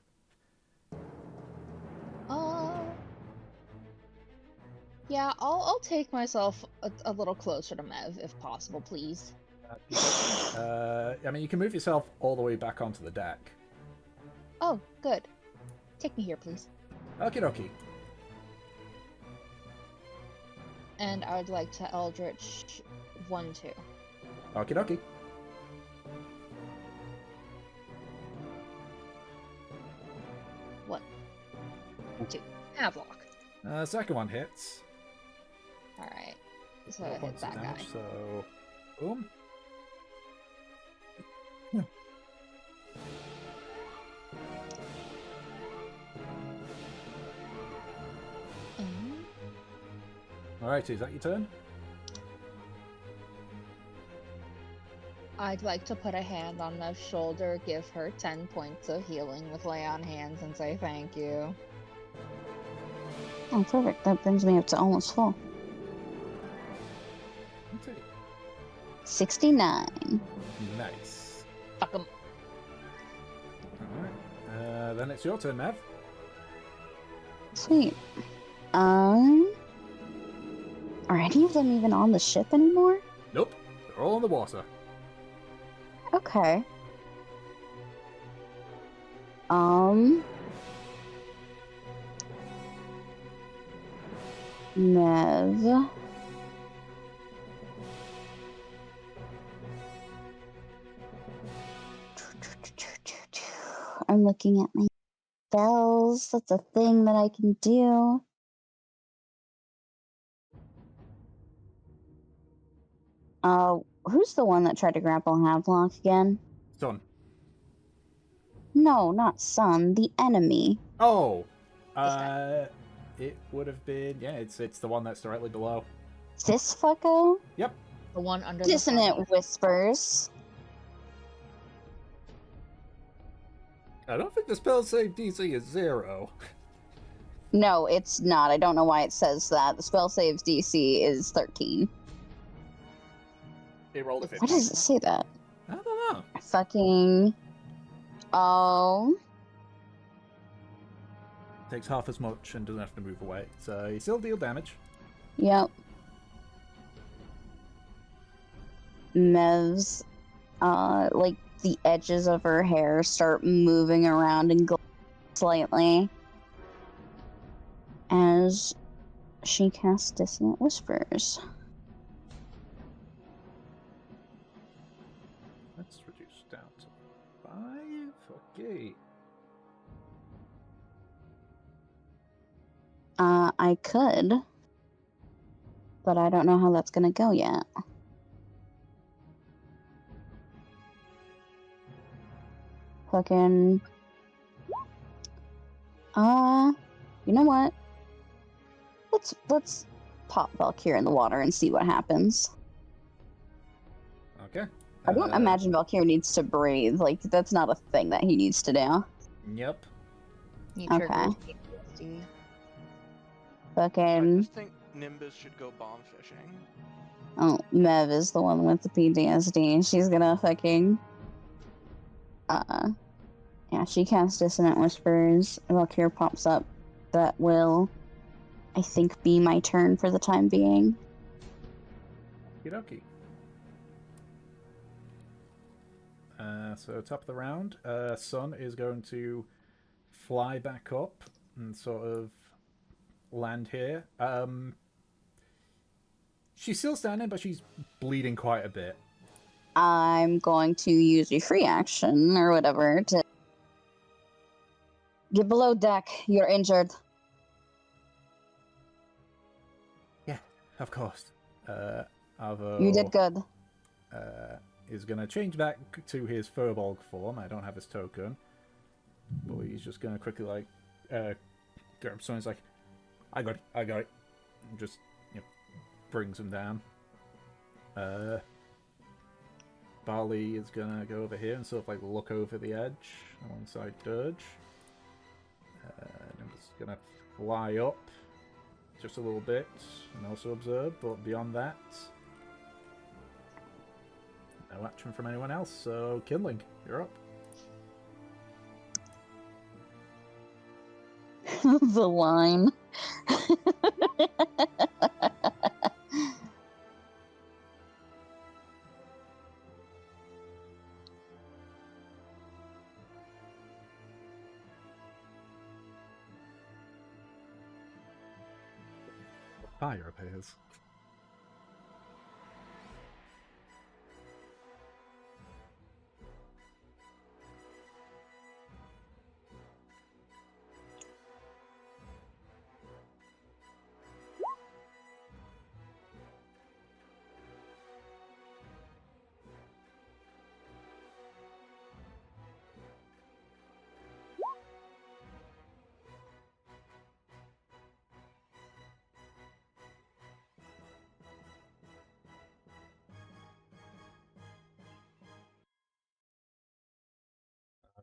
Speaker 4: Yeah, I'll take myself a little closer to Mev, if possible, please.
Speaker 1: I mean, you can move yourself all the way back onto the deck.
Speaker 4: Oh, good. Take me here, please.
Speaker 1: Okie dokie.
Speaker 4: And I would like to Eldritch 1-2.
Speaker 1: Okie dokie.
Speaker 4: One, 2. Havelock.
Speaker 1: Second one hits.
Speaker 4: Alright. So
Speaker 1: 4
Speaker 4: I hit
Speaker 1: points of
Speaker 4: that guy.
Speaker 1: damage, so... Boom. Alright, is that your turn?
Speaker 4: I'd like to put a hand on Mev's shoulder, give her 10 points of healing with lay on hands, and say thank you.
Speaker 3: Oh, perfect. That brings me up to almost full.
Speaker 1: Okay.
Speaker 3: 69.
Speaker 1: Nice.
Speaker 4: Fuck 'em.
Speaker 1: Alright. Then it's your turn, Mev.
Speaker 3: Sweet. Are any of them even on the ship anymore?
Speaker 1: Nope. They're all in the water.
Speaker 3: Okay. Mev. I'm looking at my spells. That's a thing that I can do. Who's the one that tried to grapple Havelock again?
Speaker 1: Son.
Speaker 3: No, not Sun, the enemy.
Speaker 1: Oh!
Speaker 4: This guy.
Speaker 1: It would have been... Yeah, it's the one that's directly below.
Speaker 3: This fucko?
Speaker 1: Yep.
Speaker 4: The one under
Speaker 3: Dissonant
Speaker 4: the
Speaker 3: Whispers.
Speaker 1: I don't think the spell save DC is 0.
Speaker 3: No, it's not. I don't know why it says that. The spell saves DC is 13.
Speaker 1: It rolled a
Speaker 3: Why
Speaker 1: 50.
Speaker 3: does it say that?
Speaker 1: I don't know.
Speaker 3: Fucking... Oh...
Speaker 1: Takes half as much and doesn't have to move away. So you still deal damage.
Speaker 3: Yep. Mev's, like, the edges of her hair start moving around and slightly as she casts Dissonant Whispers.
Speaker 1: Let's reduce down to 5. Okay.
Speaker 3: I could, but I don't know how that's gonna go yet. Fucking... you know what? Let's pop Valkyrie in the water and see what happens.
Speaker 1: Okay.
Speaker 3: I don't imagine Valkyrie needs to breathe. Like, that's not a thing that he needs to do.
Speaker 1: Yep.
Speaker 4: You
Speaker 3: Okay.
Speaker 4: triggered PTSD.
Speaker 5: I
Speaker 3: Fucking...
Speaker 5: just think Nimbus should go bomb fishing.
Speaker 3: Oh, Mev is the one with the PTSD. She's gonna fucking... Yeah, she casts Dissonant Whispers. Valkyrie pops up. That will, I think, be my turn for the time being.
Speaker 1: Okie so top of the round, Sun is going to fly back up and sort of land here. She's still standing, but she's bleeding quite a bit.
Speaker 3: I'm going to use a free action or whatever to get below deck. You're injured.
Speaker 1: Yeah, of course. Avo,
Speaker 3: You did good.
Speaker 1: is going to change back to his Furbolg form. I don't have his token. But he's just going to quickly, like, grab someone. He's like, I got it. And just, brings him down. Barley is going to go over here and sort of, like, look over the edge alongside Dirge. And I'm just going to fly up just a little bit and also observe, but beyond that, no action from anyone else. So, Kindling, you're up.
Speaker 3: The line.
Speaker 1: Fire appears.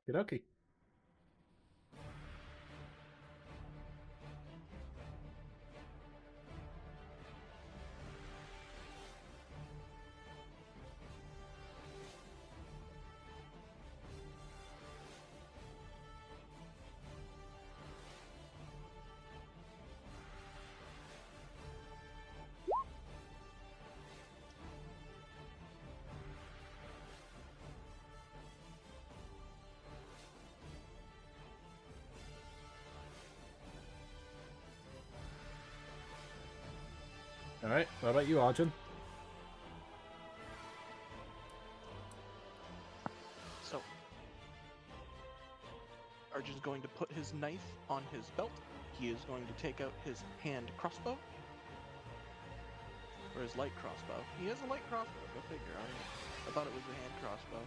Speaker 1: Okie dokie. Alright, what about you, Arjun?
Speaker 5: So, Arjun's going to put his knife on his belt. He is going to take out his hand crossbow. Or his light crossbow. He has a light crossbow, go figure. I thought it was a hand crossbow.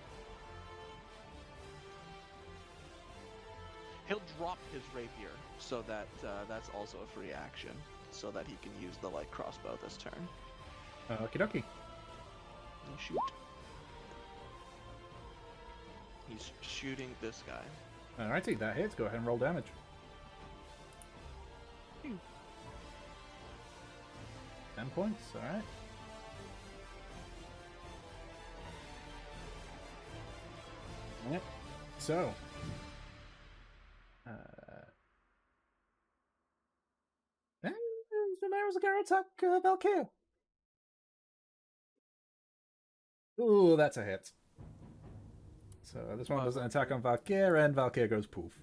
Speaker 5: He'll drop his rapier so that that's also a free action, so that he can use the light crossbow this turn.
Speaker 1: Okie dokie.
Speaker 5: And shoot. He's shooting this guy.
Speaker 1: Alrighty, that hits. Go ahead and roll damage.
Speaker 5: Phew.
Speaker 1: 10 points, alright. Yep. So. There's a guard attack, Valkyr. Ooh, that's a hit. So this one does an attack on Valkyr, and Valkyr goes poof.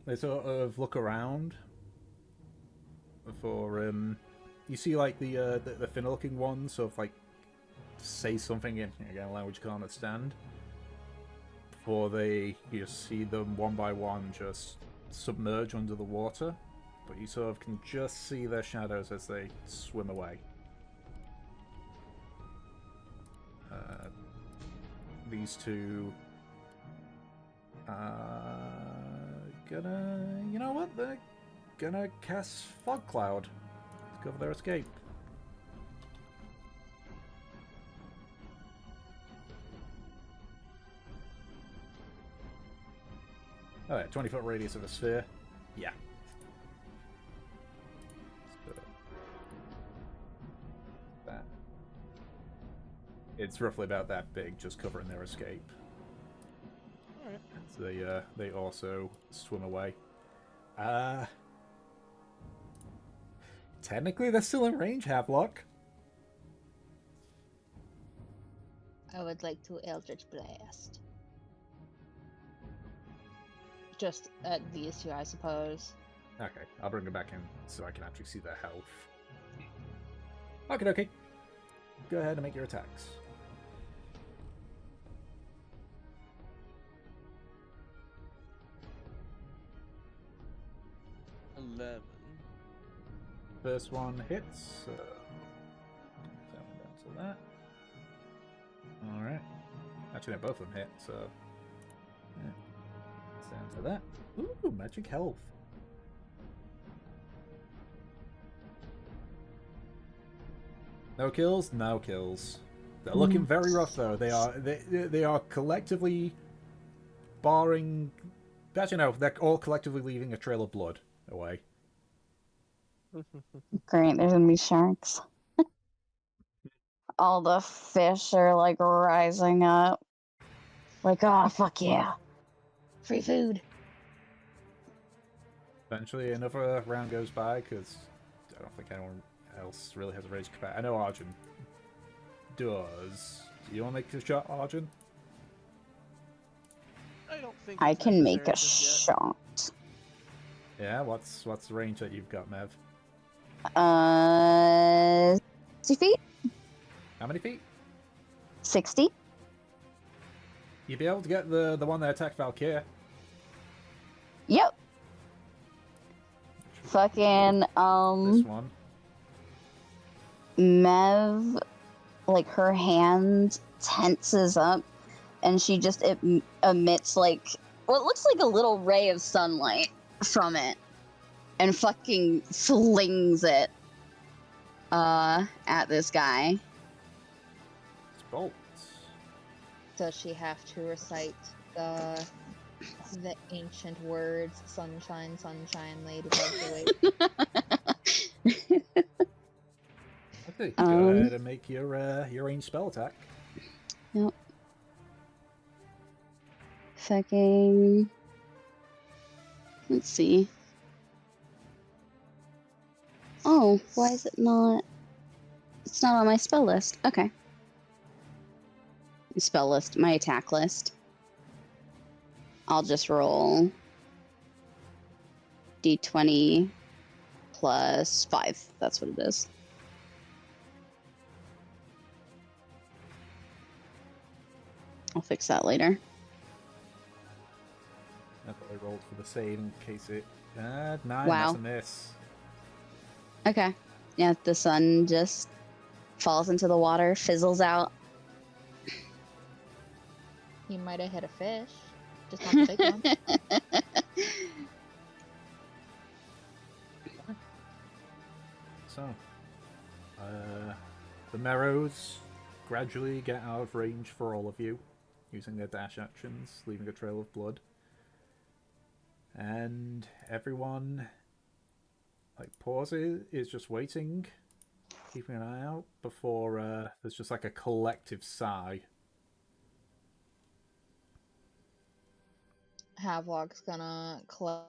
Speaker 1: They sort of look around for you see like the thinner looking ones sort of like say something in again a language you can't understand. Before you see them one by one just submerge under the water, but you sort of can just see their shadows as they swim away. These two you know what? They're gonna cast Fog Cloud to cover their escape. Alright, 20-foot radius of a sphere. Yeah. So, that. It's roughly about that big, just covering their escape.
Speaker 5: Alright.
Speaker 1: So they also swim away. Technically, they're still in range, Havelock.
Speaker 4: I would like to Eldritch Blast. Just at these two, I suppose.
Speaker 1: Okay, I'll bring them back in so I can actually see their health. Okay. Go ahead and make your attacks. First one hits. Down to that. Alright. Actually, no, both of them hit, so. Yeah. Down to that. Ooh, magic health. No kills? No kills. They're looking very rough, though. They are collectively barring. Actually, no, they're all collectively leaving a trail of blood away.
Speaker 3: Great, there's gonna be sharks. All the fish are like rising up. Like, oh, fuck yeah.
Speaker 4: Free food.
Speaker 1: Eventually, another round goes by because I don't think anyone else really has a rage capacity. I know Arjun does. Do you want to make a shot, Arjun?
Speaker 5: I don't think
Speaker 3: I
Speaker 5: it's
Speaker 3: can make a
Speaker 5: necessary just yet.
Speaker 3: shot.
Speaker 1: Yeah, what's the range that you've got, Mev?
Speaker 3: 60 feet?
Speaker 1: How many feet?
Speaker 3: 60?
Speaker 1: You'd be able to get the one that attacked Valkyr.
Speaker 3: Yep. Fucking,
Speaker 1: This one.
Speaker 3: Mev, like, her hand tenses up, and she just emits, like, what looks like a little ray of sunlight from it, and fucking flings it, at this guy.
Speaker 1: It's bolts.
Speaker 4: Does she have to recite the ancient words, sunshine, sunshine, ladybug, wait?
Speaker 1: Okay, go ahead and make your ranged spell attack.
Speaker 3: Yep. Fucking. Let's see. Oh, why is it not? It's not on my spell list. Okay. Spell list, my attack list. I'll just roll D20 plus 5. That's what it is. I'll fix that later.
Speaker 1: I thought I rolled for the save in case it. 9.
Speaker 3: Wow.
Speaker 1: That's a miss.
Speaker 3: Okay. Yeah, the sun just falls into the water, fizzles out.
Speaker 4: He might have hit a fish, just not the big one.
Speaker 1: So, the Merrows gradually get out of range for all of you, using their dash actions, leaving a trail of blood. And everyone, like, pauses, is just waiting, keeping an eye out, before there's just like a collective sigh.
Speaker 4: Havelock's gonna collect.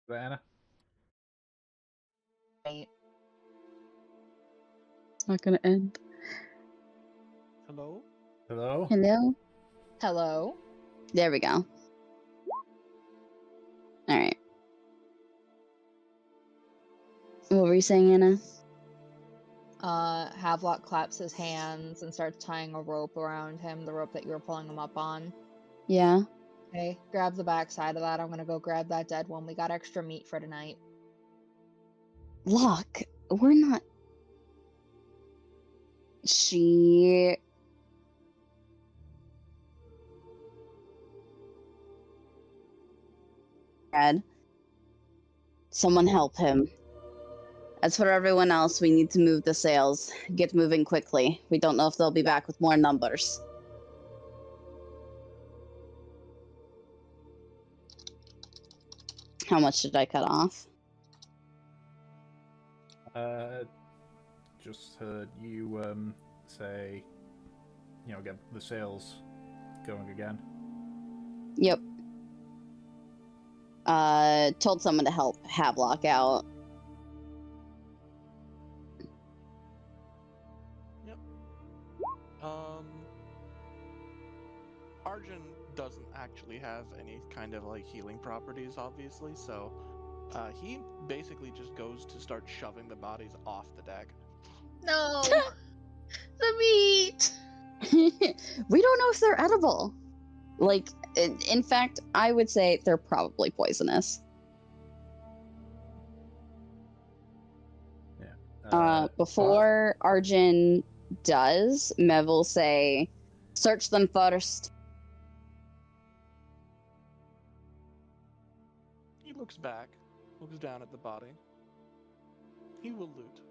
Speaker 1: Is that Anna?
Speaker 3: It's not gonna end.
Speaker 5: Hello?
Speaker 1: Hello?
Speaker 3: Hello?
Speaker 4: Hello.
Speaker 3: There we go. Alright. What were you saying, Anna?
Speaker 4: Havelock claps his hands and starts tying a rope around him, the rope that you were pulling him up on.
Speaker 3: Yeah?
Speaker 4: Okay, grab the back side of that. I'm gonna go grab that dead one. We got extra meat for tonight.
Speaker 3: Look, we're not. She. Red. Someone help him. As for everyone else, we need to move the sails. Get moving quickly. We don't know if they'll be back with more numbers. How much did I cut off?
Speaker 1: Just heard you say, get the sails going again.
Speaker 3: Yep. Told someone to help Havelock out.
Speaker 5: Arjun doesn't actually have any kind of like healing properties, obviously, so he basically just goes to start shoving the bodies off the deck.
Speaker 4: No! The meat!
Speaker 3: We don't know if they're edible. Like, in fact, I would say they're probably poisonous.
Speaker 1: Yeah.
Speaker 3: Before Arjun does, Mev will say, search them first.
Speaker 5: He looks back, looks down at the body. He will loot.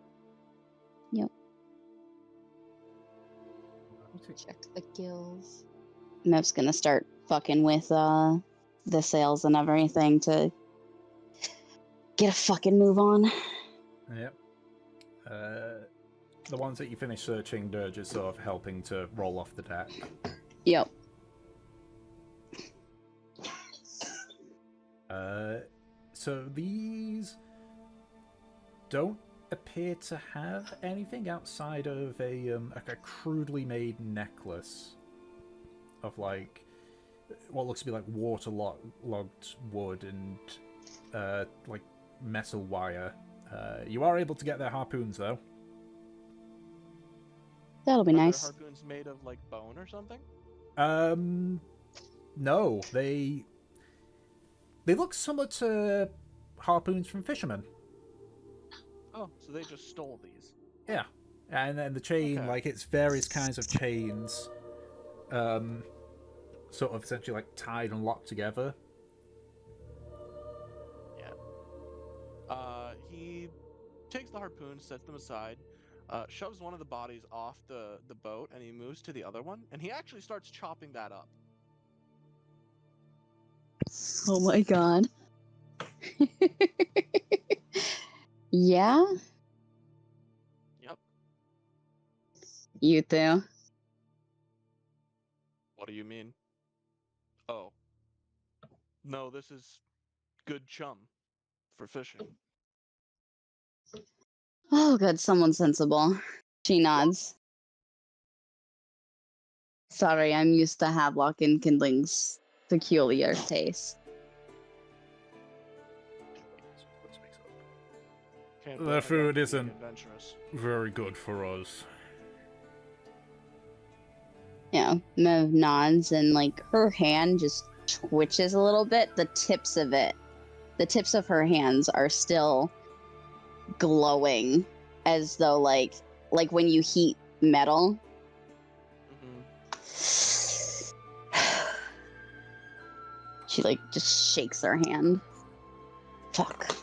Speaker 3: Yep.
Speaker 4: Check the gills.
Speaker 3: Mev's gonna start fucking with the sails and everything to get a fucking move on.
Speaker 1: Yep. The ones that you finish searching, they're just sort of helping to roll off the deck.
Speaker 3: Yep.
Speaker 1: So these don't appear to have anything outside of a crudely made necklace of like what looks to be like waterlogged wood and like metal wire. You are able to get their harpoons though.
Speaker 3: That'll be
Speaker 5: Are
Speaker 3: nice.
Speaker 5: their harpoons made of like bone or something?
Speaker 1: No, they look similar to harpoons from fishermen.
Speaker 5: Oh, so they just stole these.
Speaker 1: Yeah, and then the chain,
Speaker 5: Okay.
Speaker 1: like it's various kinds of chains, sort of essentially like tied and locked together.
Speaker 5: Yeah. He takes the harpoons, sets them aside, shoves one of the bodies off the boat, and he moves to the other one, and he actually starts chopping that up.
Speaker 3: Oh my god. Yeah?
Speaker 5: Yep.
Speaker 3: You too?
Speaker 5: What do you mean? Oh. No, this is good chum for fishing.
Speaker 3: Oh, good. Someone sensible. She nods. Sorry, I'm used to Havelock and Kindling's peculiar taste.
Speaker 5: Can't
Speaker 1: The
Speaker 5: blame a guy
Speaker 1: food
Speaker 5: for being
Speaker 1: isn't-
Speaker 5: adventurous.
Speaker 1: Very good for us.
Speaker 3: Yeah, Mev nods and like her hand just twitches a little bit. The tips of her hands are still glowing as though like when you heat metal. She like just shakes her hand. Fuck.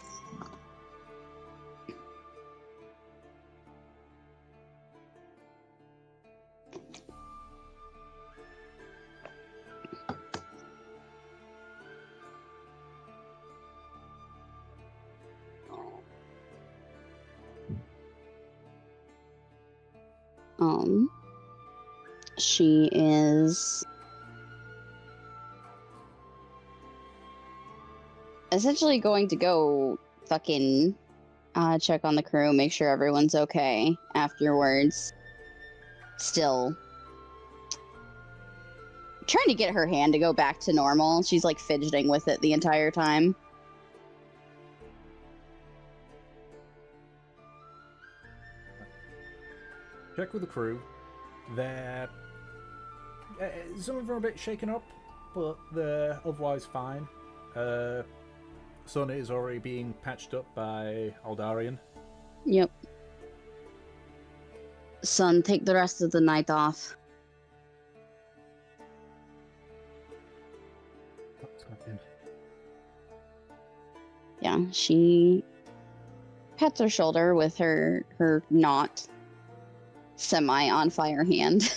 Speaker 3: She is essentially going to go fucking check on the crew, make sure everyone's okay afterwards. Still trying to get her hand to go back to normal. She's like fidgeting with it the entire time.
Speaker 1: Check with the crew. They're some of them are a bit shaken up, but they're otherwise fine. Sun is already being patched up by Aldarian.
Speaker 3: Yep. Son, take the rest of the night off. Yeah, she pats her shoulder with her not semi on fire hand.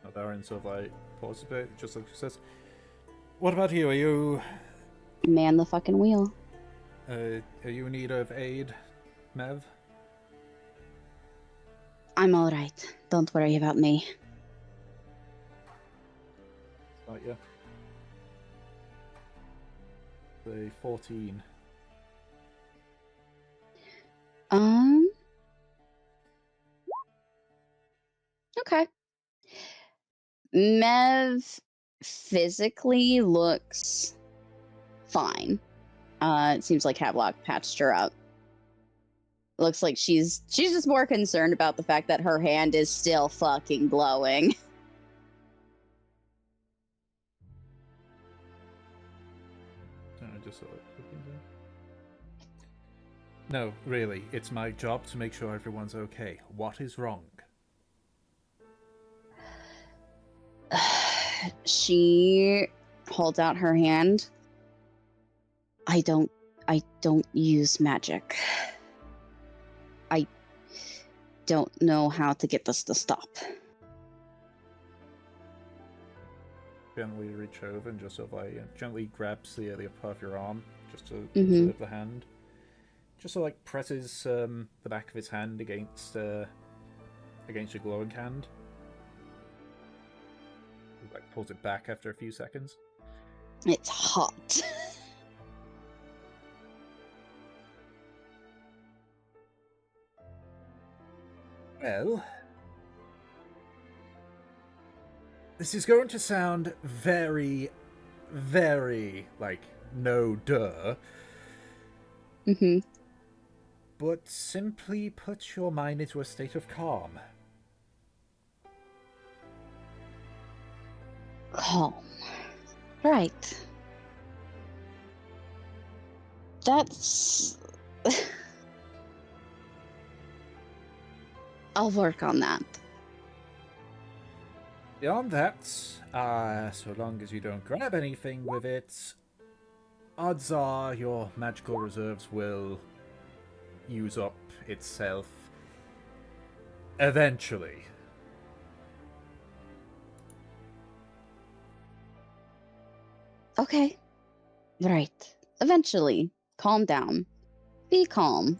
Speaker 1: Aldarian sort of like pauses a bit, just like she says, "What about you? Are you
Speaker 3: Man the fucking wheel.
Speaker 1: are you in need of aid, Mev?"
Speaker 3: I'm alright. Don't worry about me.
Speaker 1: Like yeah. The 14.
Speaker 3: Okay. Mev physically looks fine. It seems like Havelock patched her up. Looks like she's just more concerned about the fact that her hand is still fucking glowing.
Speaker 1: Just sort of no, really, it's my job to make sure everyone's okay. What is wrong?
Speaker 3: She holds out her hand. I don't use magic. I don't know how to get this to stop.
Speaker 1: Gently reach over and just sort of like gently grabs the upper part of your arm, just to
Speaker 3: Mhm.
Speaker 1: observe the hand. Just so like presses the back of his hand against your glowing hand. Like pulls it back after a few seconds.
Speaker 3: It's hot.
Speaker 1: Well, this is going to sound very, very like no duh.
Speaker 3: Mhm.
Speaker 1: But simply put your mind into a state of calm.
Speaker 3: Calm. Right. That's... I'll work on that.
Speaker 1: Beyond that, so long as you don't grab anything with it, odds are your magical reserves will use up itself eventually.
Speaker 3: Okay. Right. Eventually. Calm down. Be calm.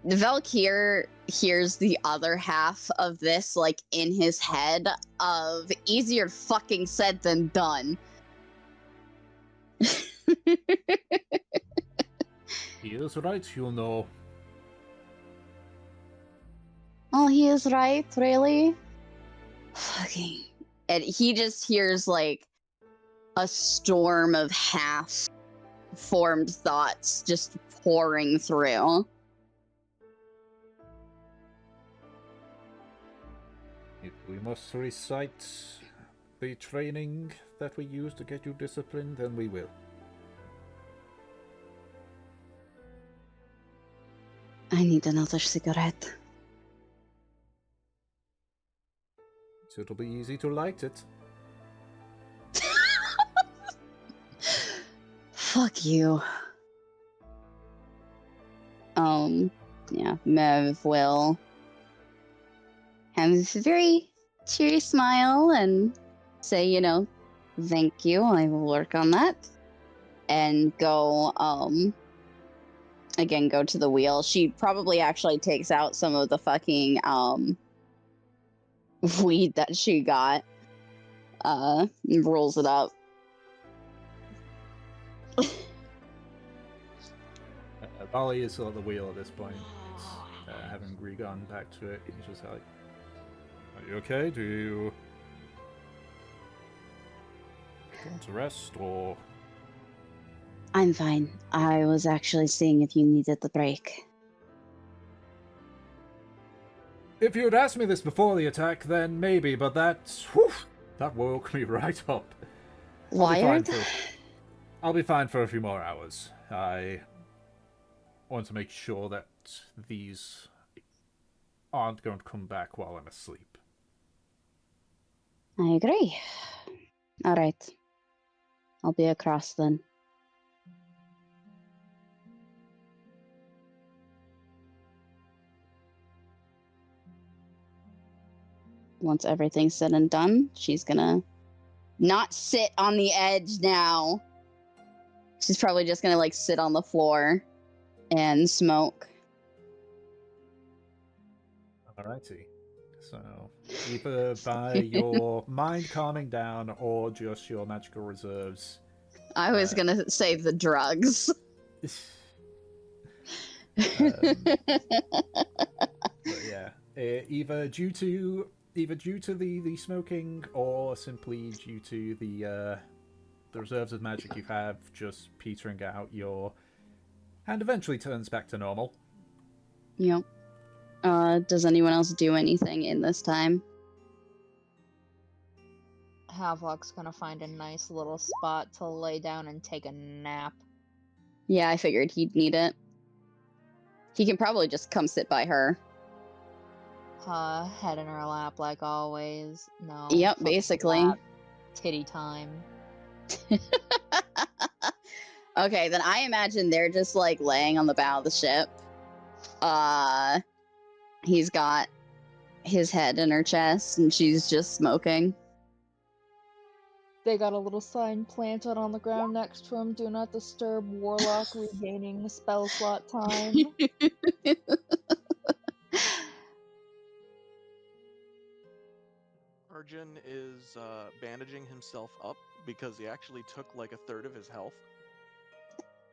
Speaker 3: Valkyr hears the other half of this, like, in his head of easier fucking said than done.
Speaker 1: He is right, you'll know.
Speaker 3: Oh, he is right, really? Fucking. And he just hears like a storm of half formed thoughts just pouring through.
Speaker 1: If we must recite the training that we use to get you disciplined, then we will.
Speaker 3: I need another cigarette.
Speaker 1: So it'll be easy to light it.
Speaker 3: Fuck you. Yeah, Mev will have a very cheery smile and say, you know, thank you, I will work on that. And go, again, go to the wheel. She probably actually takes out some of the fucking, weed that she got, and rolls it up.
Speaker 1: Bali is still at the wheel at this point, having re-gone back to it. He's just like, are you okay? Do you want to rest, or...
Speaker 3: I'm fine. I was actually seeing if you needed the break.
Speaker 1: If you had asked me this before the attack, then maybe, but that woke me right up.
Speaker 3: Wired?
Speaker 1: I'll be fine for a few more hours. I want to make sure that these aren't going to come back while I'm asleep.
Speaker 3: I agree. Alright. I'll be across then. Once everything's said and done, she's gonna not sit on the edge now. She's probably just gonna like sit on the floor and smoke.
Speaker 1: Alrighty. So, either by your mind calming down or just your magical reserves.
Speaker 3: I was gonna say the drugs.
Speaker 1: But yeah, either due to the smoking or simply due to the reserves of magic you have just petering out, your hand eventually turns back to normal.
Speaker 3: Yep. Does anyone else do anything in this time?
Speaker 4: Havelock's gonna find a nice little spot to lay down and take a nap.
Speaker 3: Yeah, I figured he'd need it. He can probably just come sit by her.
Speaker 4: Head in her lap like always. No.
Speaker 3: Yep,
Speaker 4: foot in
Speaker 3: basically.
Speaker 4: lap, titty time.
Speaker 3: Okay, then I imagine they're just like laying on the bow of the ship. He's got his head in her chest and she's just smoking.
Speaker 4: They got a little sign planted on the ground next to him. Do not disturb Warlock regaining spell slot time.
Speaker 5: Arjun is bandaging himself up because he actually took like a third of his health.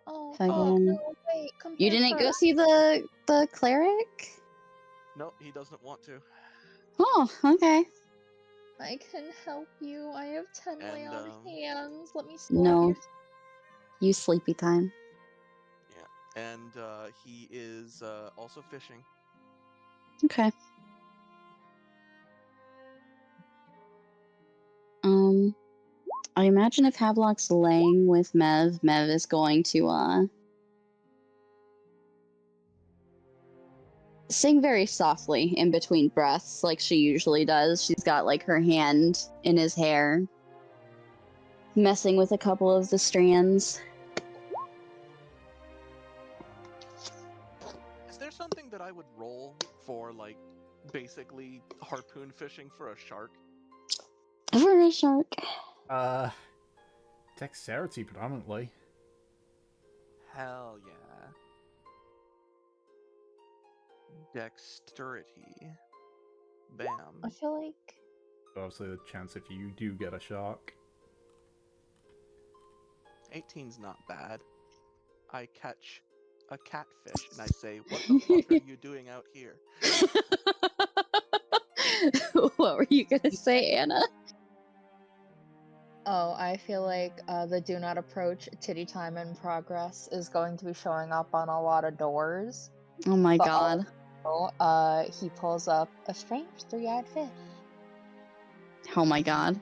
Speaker 4: Oh,
Speaker 3: Fucking-
Speaker 4: no, wait, come
Speaker 3: You
Speaker 4: here
Speaker 3: didn't go
Speaker 4: first.
Speaker 3: see the cleric?
Speaker 5: No, he doesn't want to.
Speaker 3: Oh, okay.
Speaker 4: I can help you. I have 10 lay
Speaker 5: And,
Speaker 4: on hands. Let me slap
Speaker 3: No.
Speaker 4: your...
Speaker 3: You sleepy time.
Speaker 5: Yeah, and he is also fishing.
Speaker 3: Okay. I imagine if Havelock's laying with Mev, Mev is going to sing very softly in between breaths, like she usually does. She's got like her hand in his hair, messing with a couple of the strands.
Speaker 5: Is there something that I would roll for, like, basically harpoon fishing for a shark?
Speaker 3: For a shark.
Speaker 1: Dexterity predominantly.
Speaker 5: Hell yeah. Dexterity. Bam.
Speaker 4: I feel like...
Speaker 1: Obviously, the chance if you do get a shark.
Speaker 5: 18's not bad. I catch a catfish and I say, "What the fuck are you doing out here?"
Speaker 3: What were you gonna say, Anna?
Speaker 4: Oh, I feel like the do not approach titty time in progress is going to be showing up on a lot of doors.
Speaker 3: Oh my
Speaker 4: But
Speaker 3: god.
Speaker 4: he pulls up a strange three-eyed fish.
Speaker 3: Oh my god.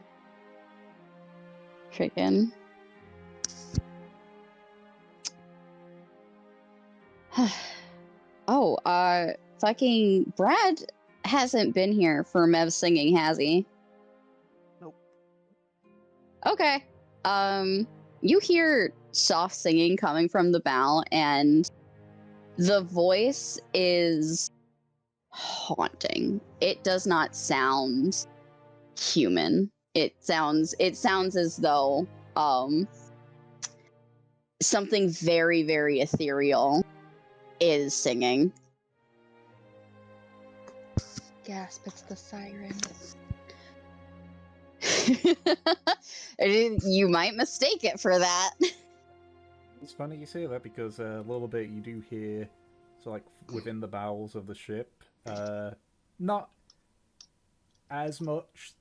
Speaker 3: Freaking. Oh, fucking Brad hasn't been here for Mev singing, has he?
Speaker 5: Nope.
Speaker 3: Okay. You hear soft singing coming from the bow, and the voice is haunting. It does not sound human. It sounds as though something very, very ethereal is singing.
Speaker 4: Gasp, it's the siren.
Speaker 3: You might mistake it for that.
Speaker 1: It's funny you say that because a little bit you do hear, so like within the bowels of the ship, not as much,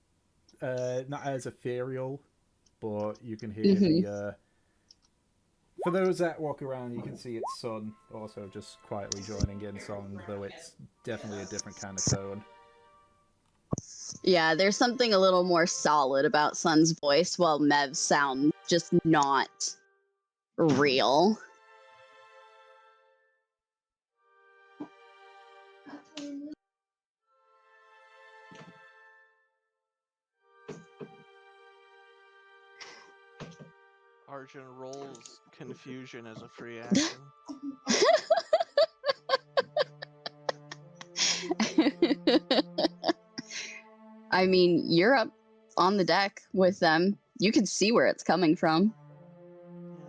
Speaker 1: not as ethereal, but you can hear the. For those that walk around, you can see its son also just quietly joining in song, though it's definitely a different kind of tone.
Speaker 3: Yeah, there's something a little more solid about Sun's voice, while Mev sounds just not real.
Speaker 5: Arjun rolls confusion as a free action.
Speaker 3: I mean, you're up on the deck with them. You can see where it's coming from.
Speaker 5: Yeah.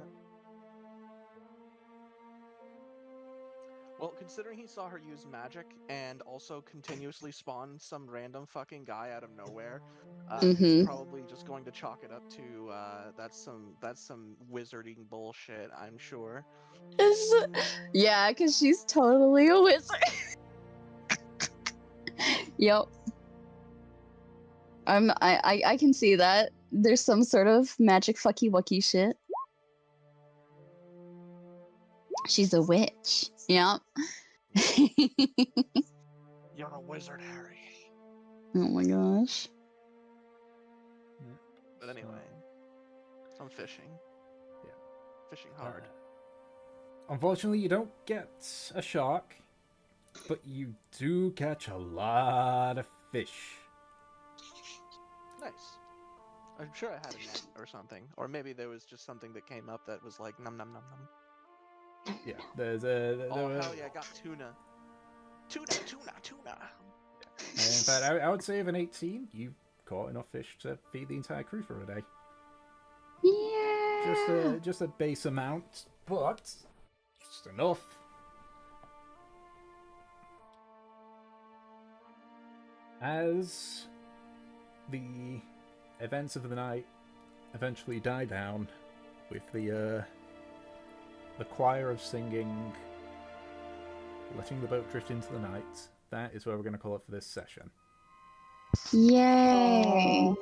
Speaker 5: Well, considering he saw her use magic and also continuously spawn some random fucking guy out of nowhere, he's probably just going to chalk it up to that's some wizarding bullshit, I'm sure.
Speaker 3: Yeah, because she's totally a wizard. Yep. I can see that. There's some sort of magic fucky wucky shit. She's a witch. Yep.
Speaker 5: You're a wizard, Harry.
Speaker 3: Oh my gosh.
Speaker 5: But anyway, I'm fishing.
Speaker 1: Yeah.
Speaker 5: Fishing hard.
Speaker 1: Unfortunately, you don't get a shark, but you do catch a lot of fish.
Speaker 5: Nice. I'm sure I had a net or something, or maybe there was just something that came up that was like num num num num.
Speaker 1: Yeah, there's a.
Speaker 5: Oh hell yeah, I got tuna. Tuna.
Speaker 1: In fact, I would say of an 18, you've caught enough fish to feed the entire crew for a day.
Speaker 3: Yeah.
Speaker 1: Just a base amount, but just enough. As the events of the night eventually die down, with the choir of singing letting the boat drift into the night, that is where we're going to call it for this session.
Speaker 3: Yay.